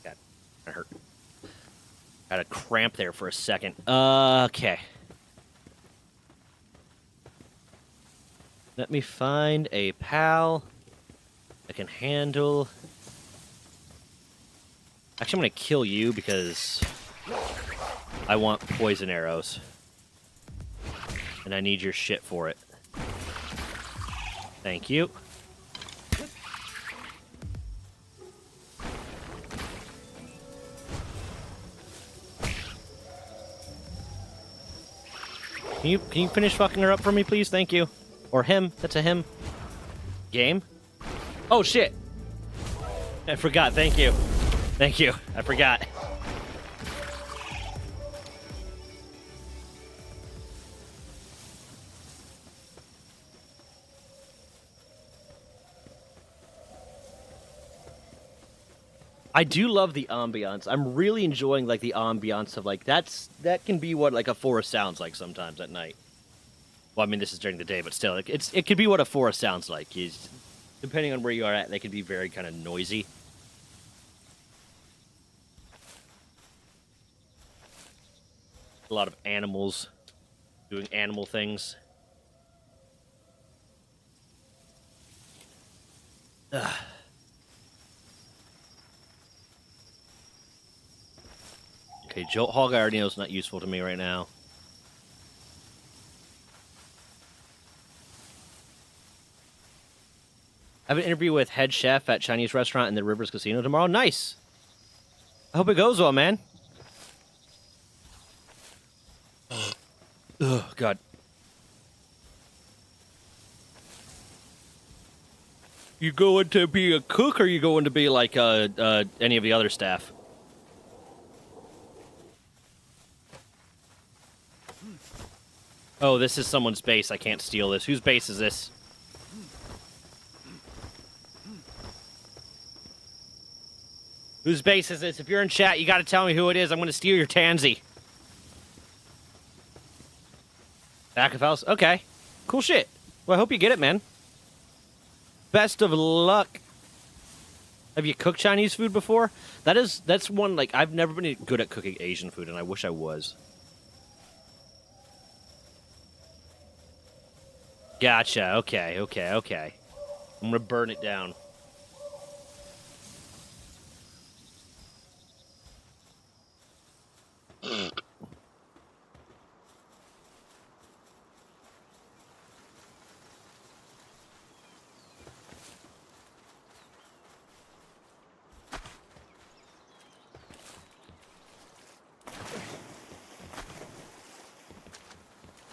God, that hurt. Had a cramp there for a second. Okay. Let me find a pal that can handle. Actually, I'm gonna kill you because I want poison arrows. And I need your shit for it. Thank you. Can you finish fucking her up for me, please? Thank you. Or him. That's a him. Game? Oh, shit. I forgot. Thank you. Thank you. I forgot. I do love the ambiance. I'm really enjoying like the ambiance of like that can be what like a forest sounds like sometimes at night. Well, I mean this is during the day, but still, like, it could be what a forest sounds like. Depending on where you are at, they can be very kind of noisy. A lot of animals doing animal things. Ugh. Okay, Jolt Hog I already know is not useful to me right now. I have an interview with head chef at Chinese restaurant in the Rivers Casino tomorrow. Nice. I hope it goes well, man. Oh, God. You going to be a cook, or you going to be like any of the other staff? Oh, this is someone's base. I can't steal this. Whose base is this? Whose base is this? If you're in chat, you gotta tell me who it is. I'm gonna steal your tansy. Back of house? Okay. Cool shit. Well, I hope you get it, man. Best of luck. Have you cooked Chinese food before? That's one, like, I've never been good at cooking Asian food, and I wish I was. Gotcha. Okay. I'm gonna burn it down.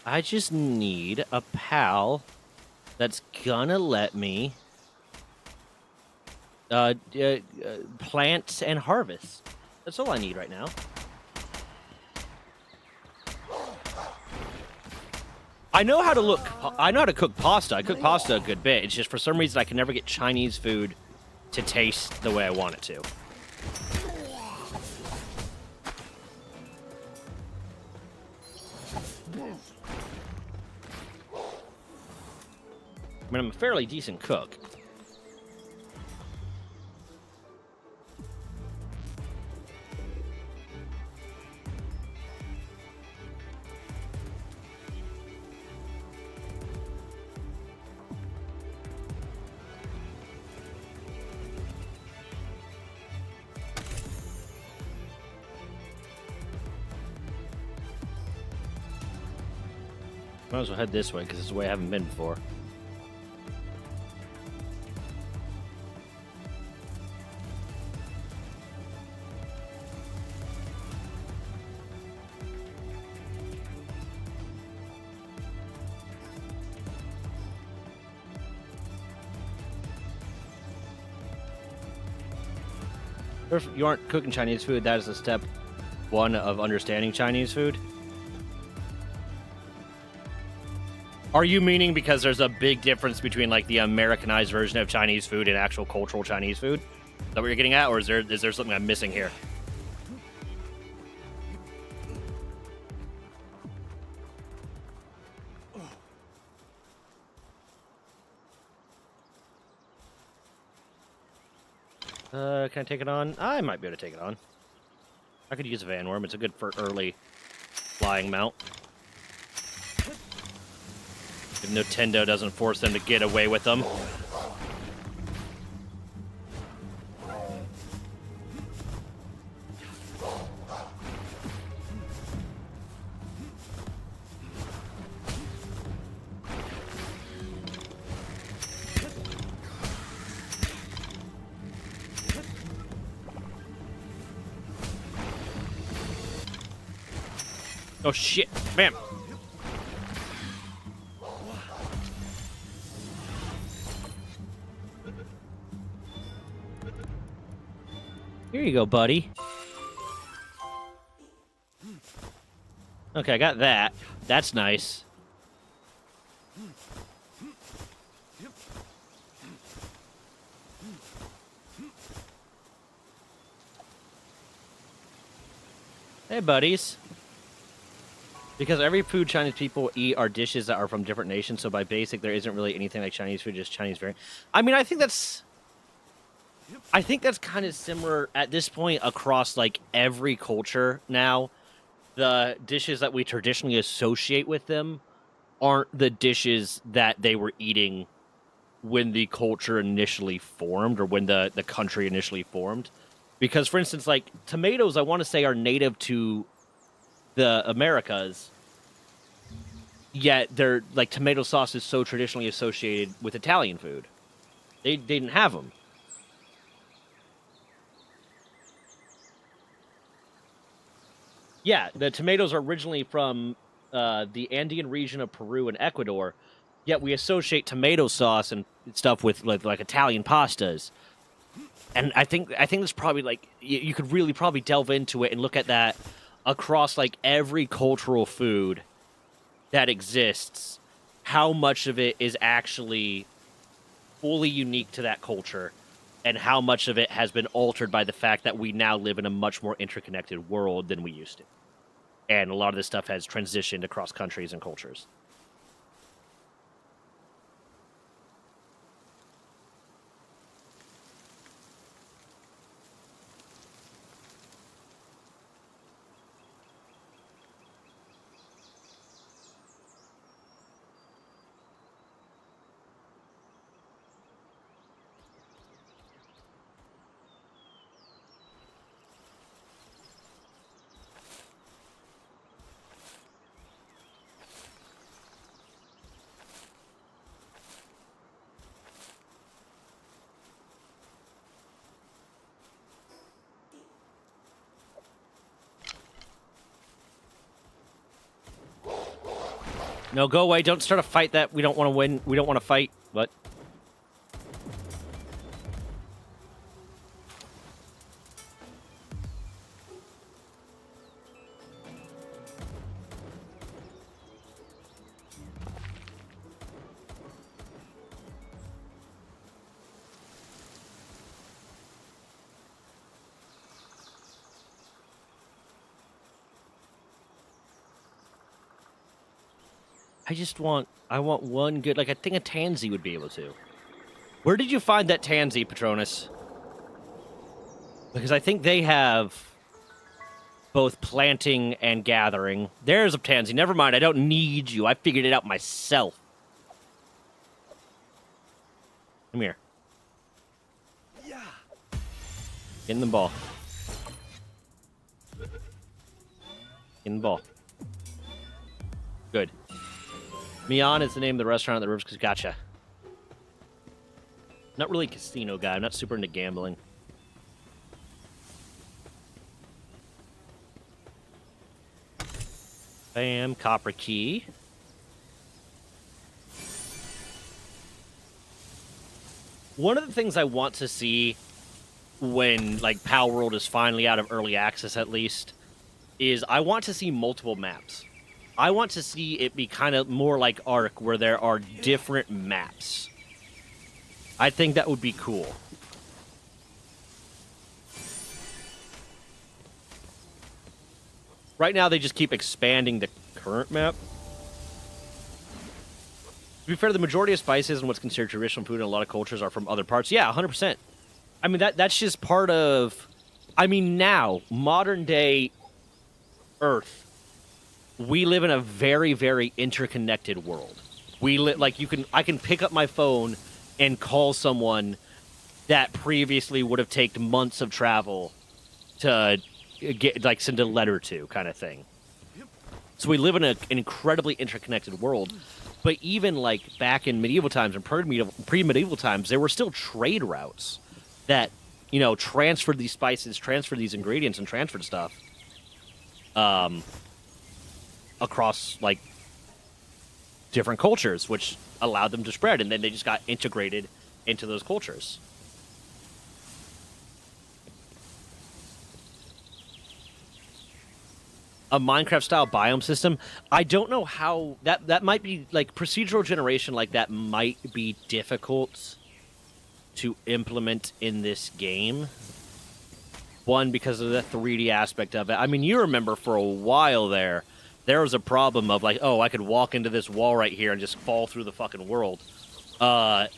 I just need a pal that's gonna let me plant and harvest. That's all I need right now. I know how to cook pasta. I cook pasta a good bit. It's just for some reason I can never get Chinese food to taste the way I want it to. I mean, I'm a fairly decent cook. Might as well head this way, because this is the way I haven't been before. If you aren't cooking Chinese food, that is a step one of understanding Chinese food. Are you meaning because there's a big difference between, like, the Americanized version of Chinese food and actual cultural Chinese food? Is that what you're getting at, or is there something I'm missing here? Can I take it on? I might be able to take it on. I could use a Van Worm. It's a good for early flying mount. If Nintendo doesn't force them to get away with them. Oh shit, bam. Here you go, buddy. Okay, I got that. That's nice. Hey, buddies. Because every food Chinese people eat are dishes that are from different nations, so by basic, there isn't really anything like Chinese food, just Chinese variant. I mean, I think that's kind of similar at this point across, like, every culture now. The dishes that we traditionally associate with them aren't the dishes that they were eating when the culture initially formed, or when the country initially formed. Because, for instance, like, tomatoes, I want to say, are native to the Americas, yet they're, like, tomato sauce is so traditionally associated with Italian food. They didn't have them. Yeah, the tomatoes are originally from the Andean region of Peru and Ecuador, Yet we associate tomato sauce and stuff with like Italian pastas. And I think there's probably like you could really probably delve into it and look at that across like every cultural food that exists. How much of it is actually fully unique to that culture, and how much of it has been altered by the fact that we now live in a much more interconnected world than we used to. And a lot of this stuff has transitioned across countries and cultures. No, go away. Don't start a fight that we don't want to win. We don't want to fight. What? I want one good, like, I think a Tansy would be able to. Where did you find that Tansy, Patronus? Because I think they have both planting and gathering. There's a Tansy. Never mind, I don't need you. I figured it out myself. Come here. Yeah. Get in the ball. Get in the ball. Good. Mian is the name of the restaurant at the Rivers. Gotcha. Not really a casino guy. I'm not super into gambling. Bam, copper key. One of the things I want to see when, like, Palworld is finally out of early access, at least, is I want to see multiple maps. I want to see it be kind of more like Ark, where there are different maps. I think that would be cool. Right now, they just keep expanding the current map. To be fair, the majority of spices and what's considered traditional food in a lot of cultures are from other parts. Yeah, 100%. I mean, that's just part of... I mean, now, modern-day Earth, we live in a very, very interconnected world. Like, I can pick up my phone and call someone that previously would have taken months of travel to get, like, send a letter to, kind of thing. So we live in an incredibly interconnected world. But even, like, back in medieval times and pre-medieval times, there were still trade routes that, you know, transferred these spices, transferred these ingredients, and transferred stuff. Across, like, different cultures, which allowed them to spread, and then they just got integrated into those cultures. A Minecraft-style biome system, I don't know how... That might be, like, procedural generation like that might be difficult to implement in this game. One, because of the 3D aspect of it. I mean, you remember for a while there was a problem of, like, oh, I could walk into this wall right here and just fall through the fucking world. But,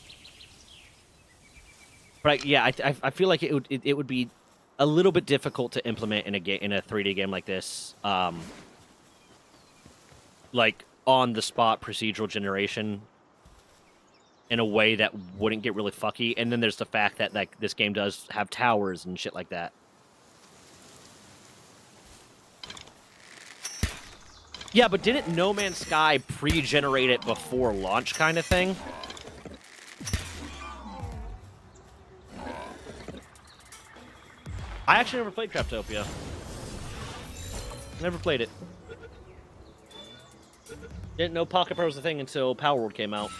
yeah, I feel like it would be a little bit difficult to implement in a 3D game like this. Like, on-the-spot procedural generation in a way that wouldn't get really fucky. And then there's the fact that, like, this game does have towers and shit like that. Yeah, but didn't No Man's Sky pre-generate it before launch kind of thing? I actually never played Craftopia. Never played it. Didn't know Pocket Pro was a thing until Palworld came out.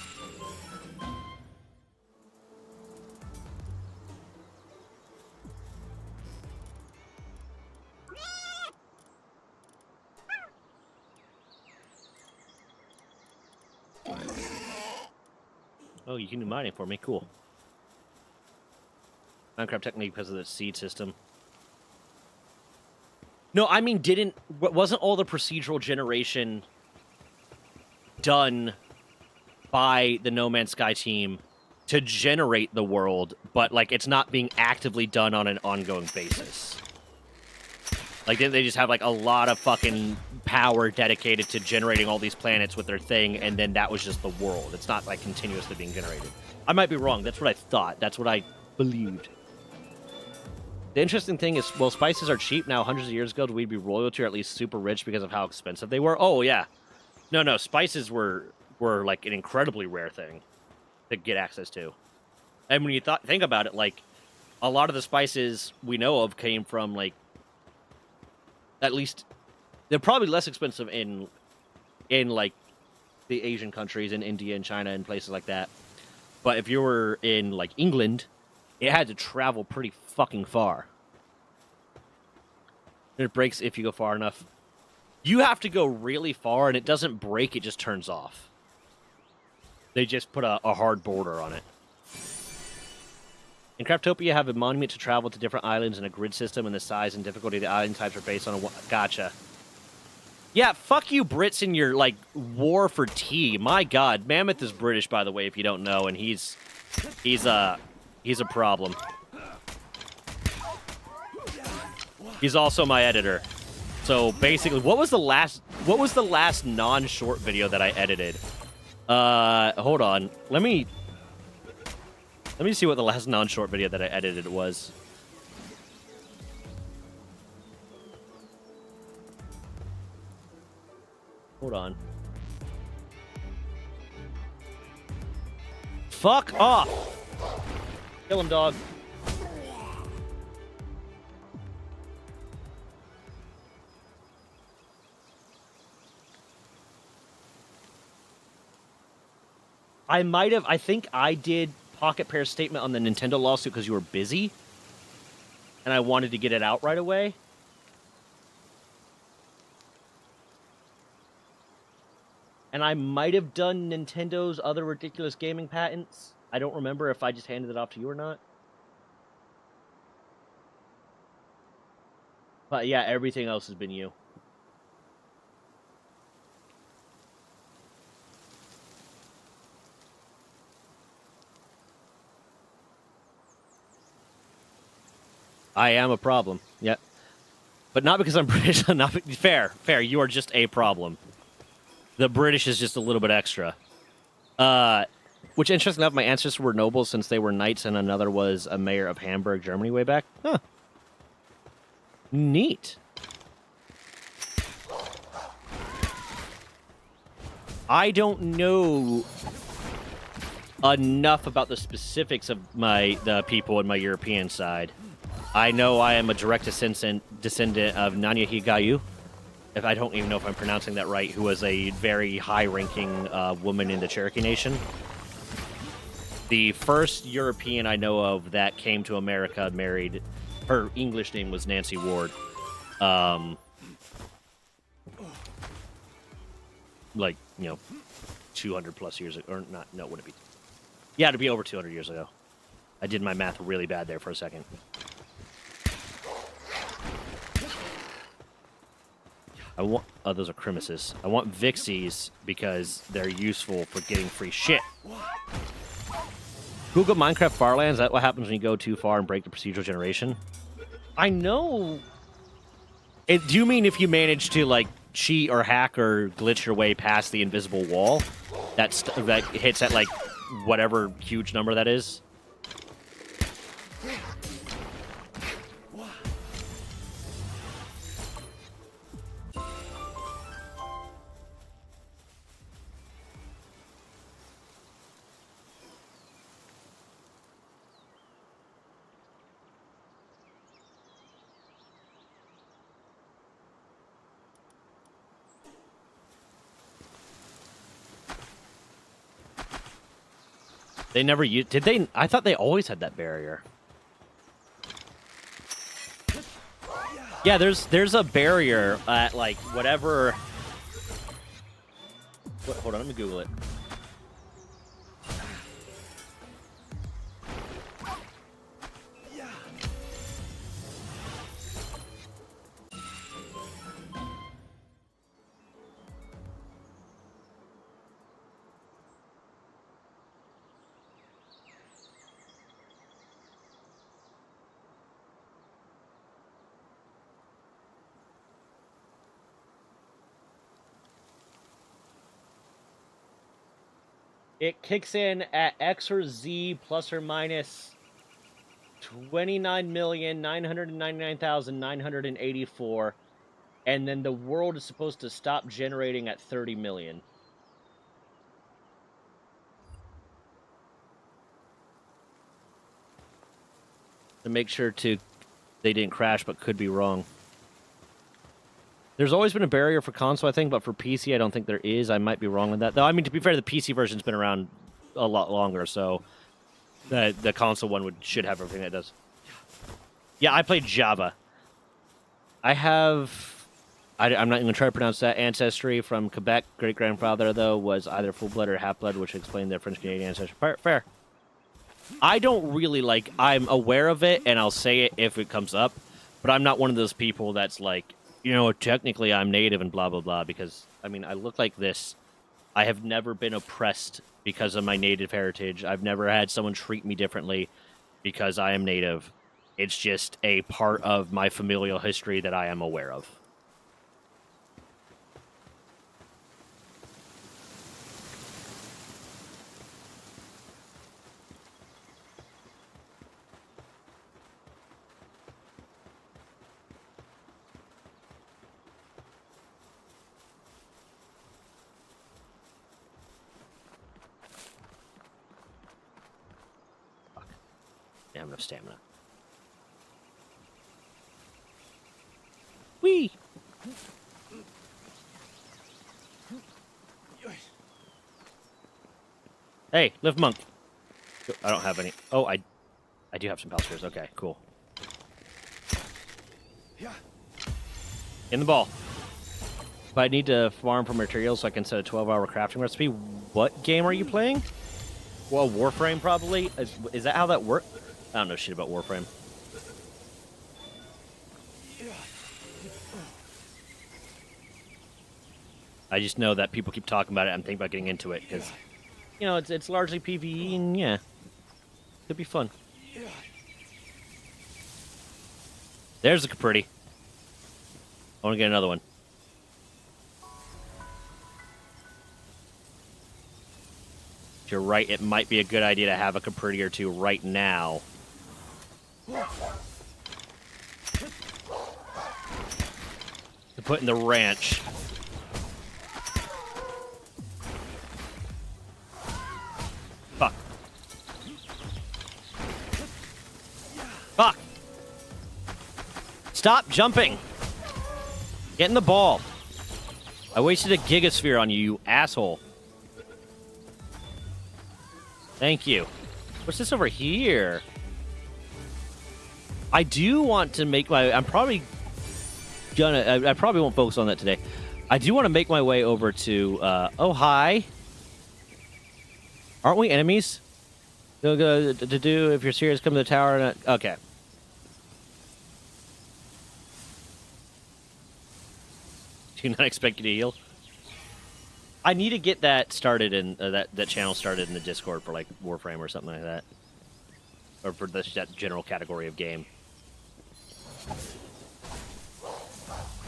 Oh, you can do mining for me. Cool. Minecraft technique because of the seed system. No, I mean, wasn't all the procedural generation done by the No Man's Sky team to generate the world, but, like, it's not being actively done on an ongoing basis? Like, didn't they just have, like, a lot of fucking power dedicated to generating all these planets with their thing, and then that was just the world? It's not, like, continuously being generated. I might be wrong. That's what I thought. That's what I believed. The interesting thing is, well, spices are cheap now. Hundreds of years ago, we'd be royalty or at least super rich because of how expensive they were. Oh, yeah. No, spices were like, an incredibly rare thing to get access to. And when you think about it, like, a lot of the spices we know of came from, like, at least they're probably less expensive in like the Asian countries, in India and China and places like that. But if you were in like England, it had to travel pretty fucking far. And it breaks if you go far enough. You have to go really far, and it doesn't break; it just turns off. They just put a hard border on it. In Craftopia, you have a monument to travel to different islands in a grid system, and the size and difficulty of the island types are based on a... Gotcha. Yeah, fuck you Brits and your, like, war for tea. My god. Mammoth is British, by the way, if you don't know, and he's a problem. He's also my editor. So, basically, what was the last non-short video that I edited? Hold on. Let me see what the last non-short video that I edited was. Hold on. Fuck off! Kill him, dog. I think I did Pocket Pair's statement on the Nintendo lawsuit because you were busy, and I wanted to get it out right away. And I might have done Nintendo's other ridiculous gaming patents. I don't remember if I just handed it off to you or not. But yeah, everything else has been you. I am a problem. Yep. But not because I'm British. Not fair. You are just a problem. The British is just a little bit extra. Which, interesting enough, my ancestors were nobles since they were knights, and another was a mayor of Hamburg, Germany, way back. Huh. Neat. I don't know enough about the specifics of the people in my European side. I know I am a direct descendant of Nanya Higayu. If I don't even know if I'm pronouncing that right, who was a very high-ranking woman in the Cherokee Nation. The first European I know of that came to America married... Her English name was Nancy Ward. Like, 200 plus years ago. Or not, no, would it be? Yeah, it'd be over 200 years ago. I did my math really bad there for a second. Those are Crimuses. I want Vixies because they're useful for getting free shit. Google Minecraft Farlands. Is that what happens when you go too far and break the procedural generation? I know. Do you mean if you manage to, like, cheat or hack or glitch your way past the invisible wall? That hits at, like, whatever huge number that is? They never used... Did they? I thought they always had that barrier. Yeah, there's a barrier at, like, whatever... Hold on, let me Google it. It kicks in at X or Z plus or minus 29,999,984, and then the world is supposed to stop generating at 30 million. To make sure they didn't crash, but could be wrong. There's always been a barrier for console, I think, but for PC, I don't think there is. I might be wrong with that. Though, I mean, to be fair, the PC version's been around a lot longer, so the console one should have everything it does. Yeah, I played Java. I have... I'm not even going to try to pronounce that. Ancestry from Quebec. Great-grandfather, though, was either full-blood or half-blood, which explained their French-Canadian ancestry. Fair. I don't really, like... I'm aware of it, and I'll say it if it comes up, but I'm not one of those people that's like... You know, technically I'm native and blah, blah, blah, because, I mean, I look like this. I have never been oppressed because of my native heritage. I've never had someone treat me differently because I am native. It's just a part of my familial history that I am aware of. I have enough stamina. Whee! Hey, live monk. I don't have any. Oh, I do have some pal spears. Okay, cool. In the ball. But I need to farm for materials so I can set a 12-hour crafting recipe. What game are you playing? Well, Warframe, probably. Is that how that works? I don't know shit about Warframe. I just know that people keep talking about it. I'm thinking about getting into it because, you know, it's largely PvE, and yeah, could be fun. There's a Capriti. I want to get another one. You're right. It might be a good idea to have a Capriti or two right now. To put in the ranch. Fuck. Fuck. Stop jumping. Get in the ball. I wasted a gigasphere on you, you asshole. Thank you. What's this over here? I do want to make my... I'm probably gonna... I probably won't focus on that today. I do want to make my way over to... oh, hi. Aren't we enemies? To do... If you're serious, come to the tower and... Okay. Do you not expect you to heal? I need to get that started in... that channel started in the Discord for, like, Warframe or something like that. Or for that general category of game.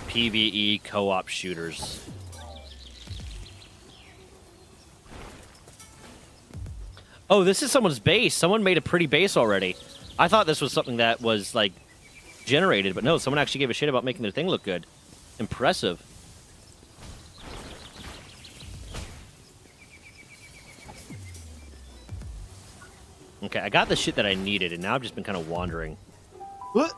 PvE co-op shooters. Oh, this is someone's base. Someone made a pretty base already. I thought this was something that was, like, generated, but no, someone actually gave a shit about making their thing look good. Impressive. Okay, I got the shit that I needed, and now I've just been kind of wandering. What?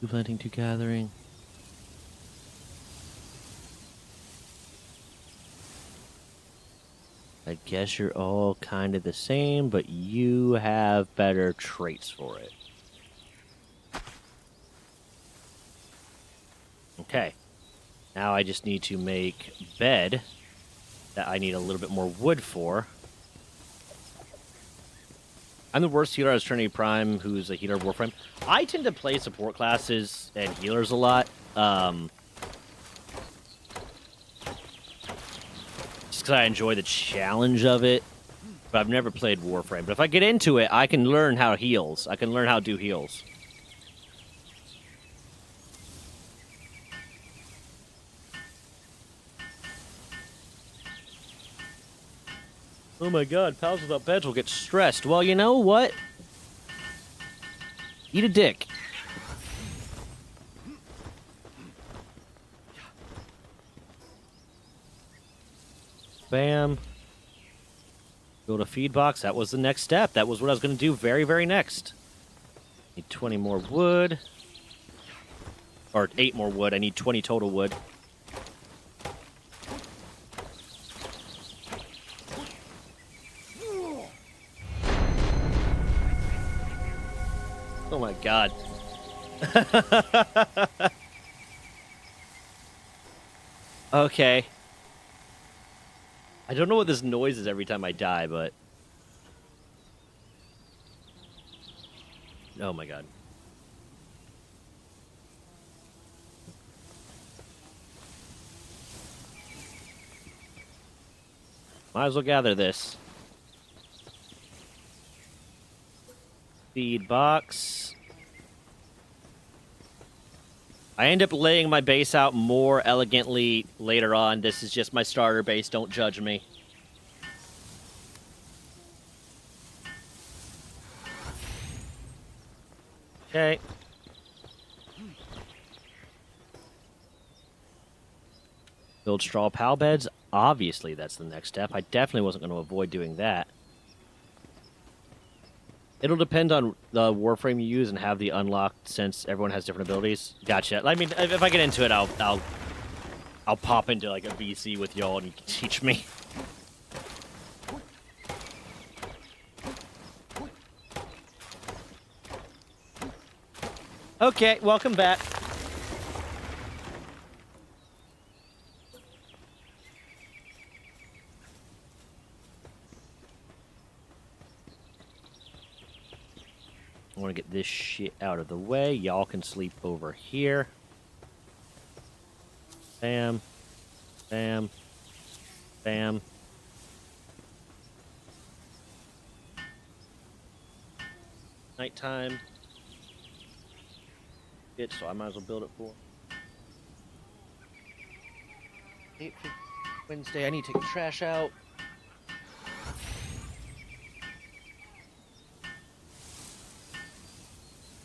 2 planting, 2 gathering. I guess you're all kind of the same, but you have better traits for it. Okay. Now I just need to make bed that I need a little bit more wood for. I'm the worst healer as Trinity Prime, who's a healer of Warframe. I tend to play support classes and healers a lot. Just because I enjoy the challenge of it. But I've never played Warframe. But if I get into it, I can learn how heals. I can learn how to do heals. Oh my god, pals without beds will get stressed. Well, you know what? Eat a dick. Bam. Build a feed box. That was the next step. That was what I was going to do very, very next. Need 20 more wood. Or 8 more wood. I need 20 total wood. Oh my god. Okay. I don't know what this noise is every time I die, but... Oh my god. Might as well gather this. Feed box. I end up laying my base out more elegantly later on. This is just my starter base. Don't judge me. Okay. Build straw pal beds. Obviously, that's the next step. I definitely wasn't going to avoid doing that. It'll depend on the Warframe you use and have the unlocked since everyone has different abilities. Gotcha. I mean, if I get into it, I'll pop into like a VC with y'all and you can teach me. Okay, welcome back. I want to get this shit out of the way. Y'all can sleep over here. Bam. Bam. Bam. Nighttime. It, so I might as well build it for 8:50 Wednesday. I need to take the trash out.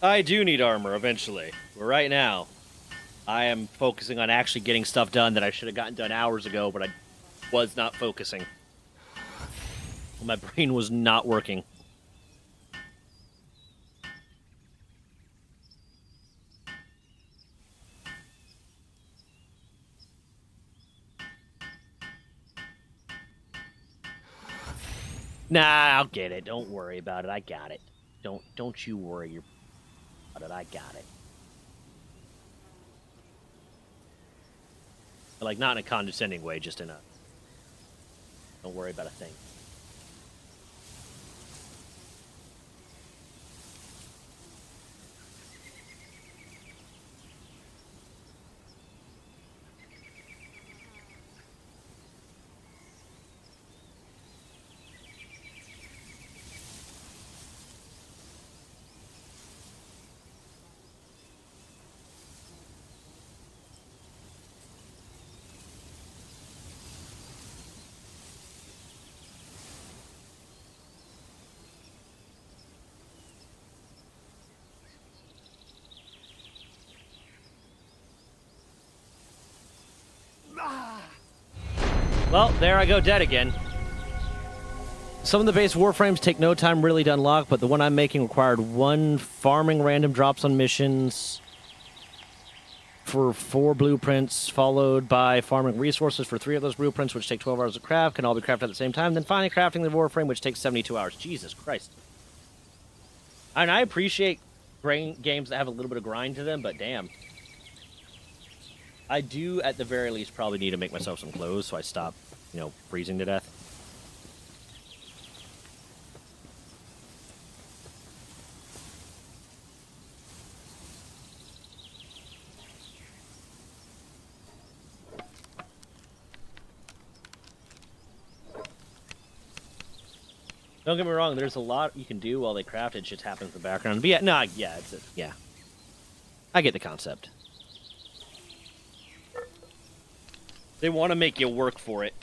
I do need armor eventually. But right now, I am focusing on actually getting stuff done that I should have gotten done hours ago, but I was not focusing. My brain was not working. Nah, I'll get it. Don't worry about it. I got it. Don't you worry about it. I got it. But like, not in a condescending way, just in a... Don't worry about a thing. Well, there I go dead again. Some of the base Warframes take no time really to unlock, but the one I'm making required 1 farming random drops on missions, for 4 blueprints, followed by farming resources for 3 of those blueprints, which take 12 hours to craft, can all be crafted at the same time. Then finally crafting the warframe, which takes 72 hours. Jesus Christ. And I appreciate games that have a little bit of grind to them, but damn. I do, at the very least, probably need to make myself some clothes so I stop, you know, freezing to death. Don't get me wrong, there's a lot you can do while they craft it, shit happens in the background. But yeah, no, yeah, yeah. I get the concept. They want to make you work for it.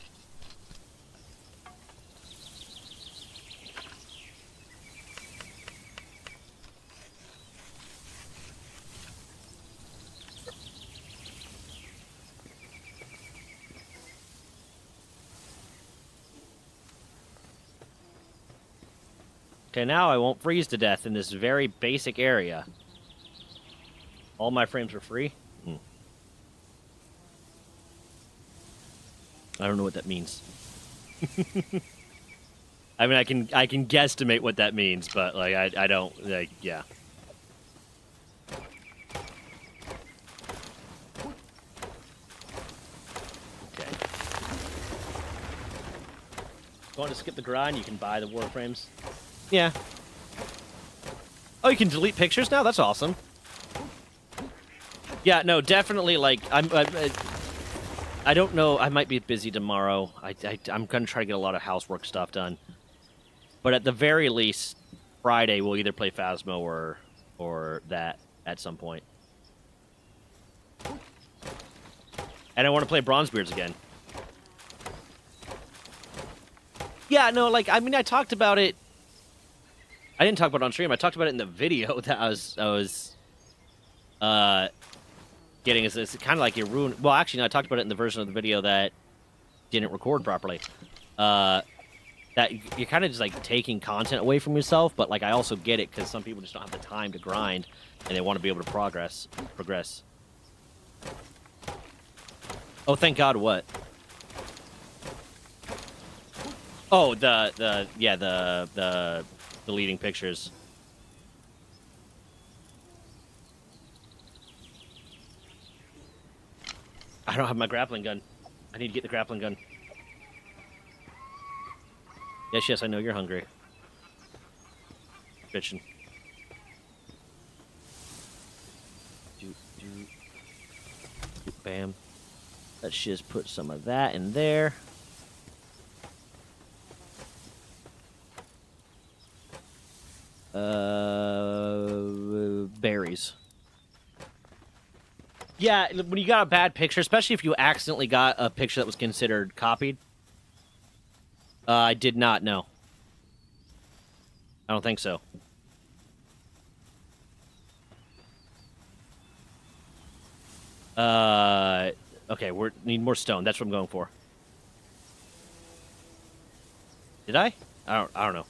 Okay, now I won't freeze to death in this very basic area. All my frames are free? I don't know what that means. I mean, I can guesstimate what that means, but like I don't like yeah. Okay. Want to skip the grind? You can buy the warframes. Yeah. Oh, you can delete pictures now? That's awesome. Yeah, no, definitely. Like I don't know. I might be busy tomorrow. I'm going to try to get a lot of housework stuff done. But at the very least, Friday we'll either play Phasmo or that at some point. And I want to play Bronzebeards again. Yeah, no, like, I mean, I talked about it. I didn't talk about it on stream. I talked about it in the video that I was getting. It's kind of like you ruined. Well, actually, no, I talked about it in the version of the video that didn't record properly. That you're kind of just like taking content away from yourself, but like I also get it because some people just don't have the time to grind and they want to be able to progress. Oh, thank God! What? Oh, the deleting pictures. I don't have my grappling gun. I need to get the grappling gun. Yes, I know you're hungry. Bitchin'. Bam. Let's just put some of that in there. Berries. Yeah, when you got a bad picture, especially if you accidentally got a picture that was considered copied. I did not know. I don't think so. Okay, we need more stone. That's what I'm going for. Did I? I don't know.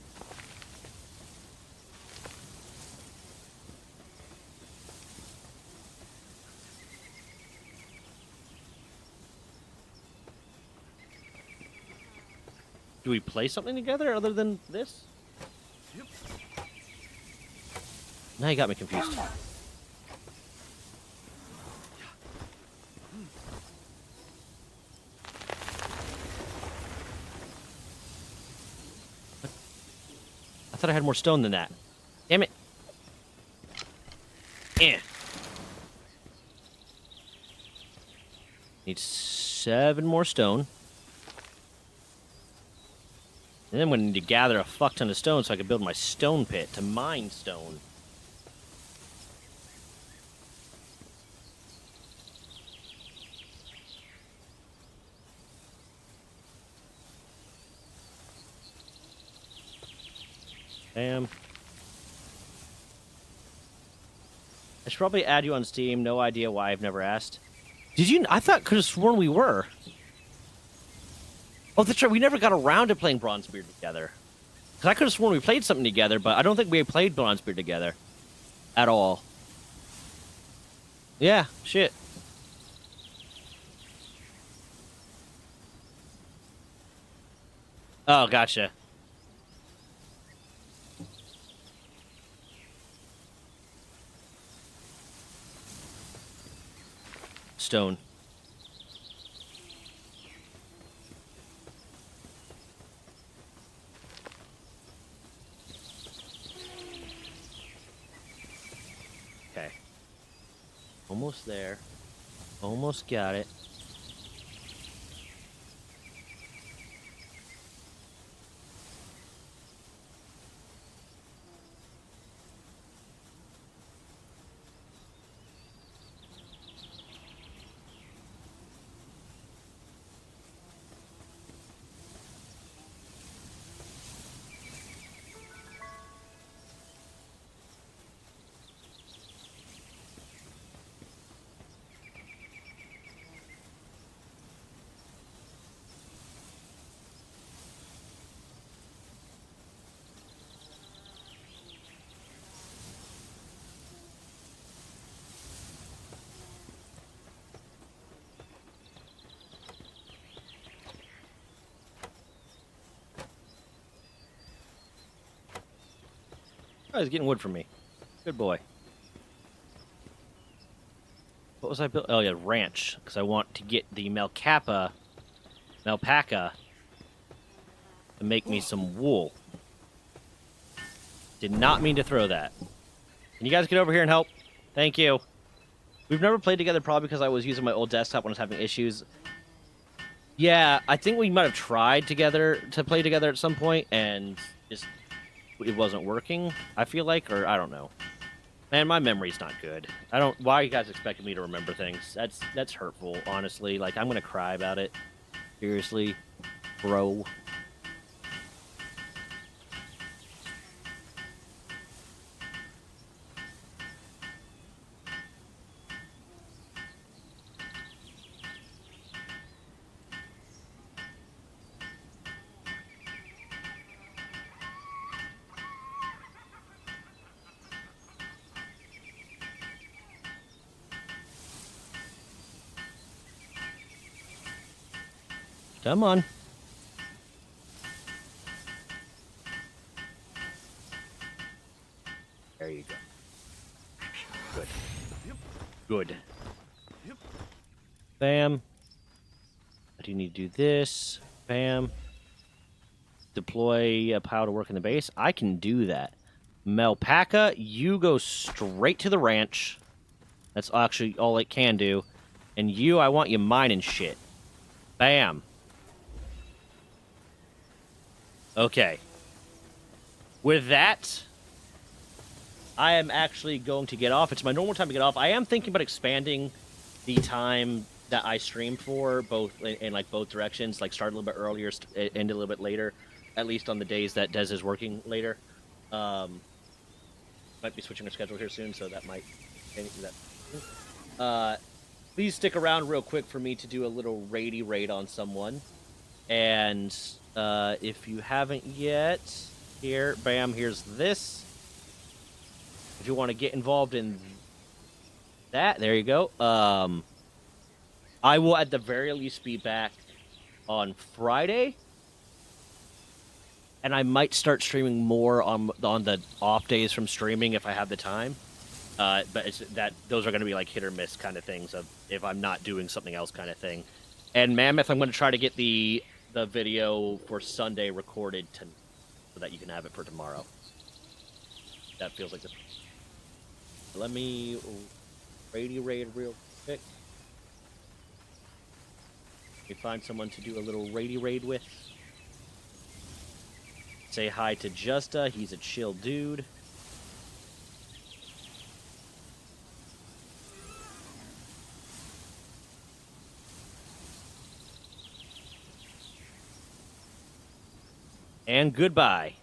Do we play something together other than this? Yep. Now you got me confused. I thought I had more stone than that. Damn it. Yeah. Need 7 more stone. And then I'm going to need to gather a fuck ton of stone so I can build my stone pit to mine stone. Bam. I should probably add you on Steam. No idea why I've never asked. Did you? I thought could have sworn we were. Oh, that's right. We never got around to playing Bronzebeard together. Because I could have sworn we played something together, but I don't think we played Bronzebeard together. At all. Yeah, shit. Oh, gotcha. Stone. Okay. Almost there. Almost got it. Oh, he's getting wood from me. Good boy. What was I built? Oh, yeah, ranch. Because I want to get the alpaca to make me some wool. Did not mean to throw that. Can you guys get over here and help? Thank you. We've never played together probably because I was using my old desktop when I was having issues. Yeah, I think we might have tried to play together at some point, and just it wasn't working, I feel like, or I don't know. Man, my memory's not good. Why are you guys expecting me to remember things? That's hurtful, honestly. Like, I'm gonna cry about it. Seriously, bro. Come on. There you go. Good. Good. Bam. I do need to do this. Bam. Deploy a pile to work in the base. I can do that. Melpaca, you go straight to the ranch. That's actually all it can do. And you, I want you mining shit. Bam. Okay. With that, I am actually going to get off. It's my normal time to get off. I am thinking about expanding the time that I stream for, both in like both directions, like start a little bit earlier, end a little bit later, at least on the days that Des is working later. Might be switching our schedule here soon, so that might change that. Please stick around real quick for me to do a little raidy raid on someone. And if you haven't yet, here, bam, here's this. If you want to get involved in that, there you go. I will at the very least be back on Friday. And I might start streaming more on the off days from streaming if I have the time. But those are going to be like hit or miss kind of things of if I'm not doing something else kind of thing. And Mammoth, I'm going to try to get the video for Sunday recorded so that you can have it for tomorrow. That feels like the... Let me raid real quick. Let me find someone to do a little raid with. Say hi to Justa. He's a chill dude. And goodbye.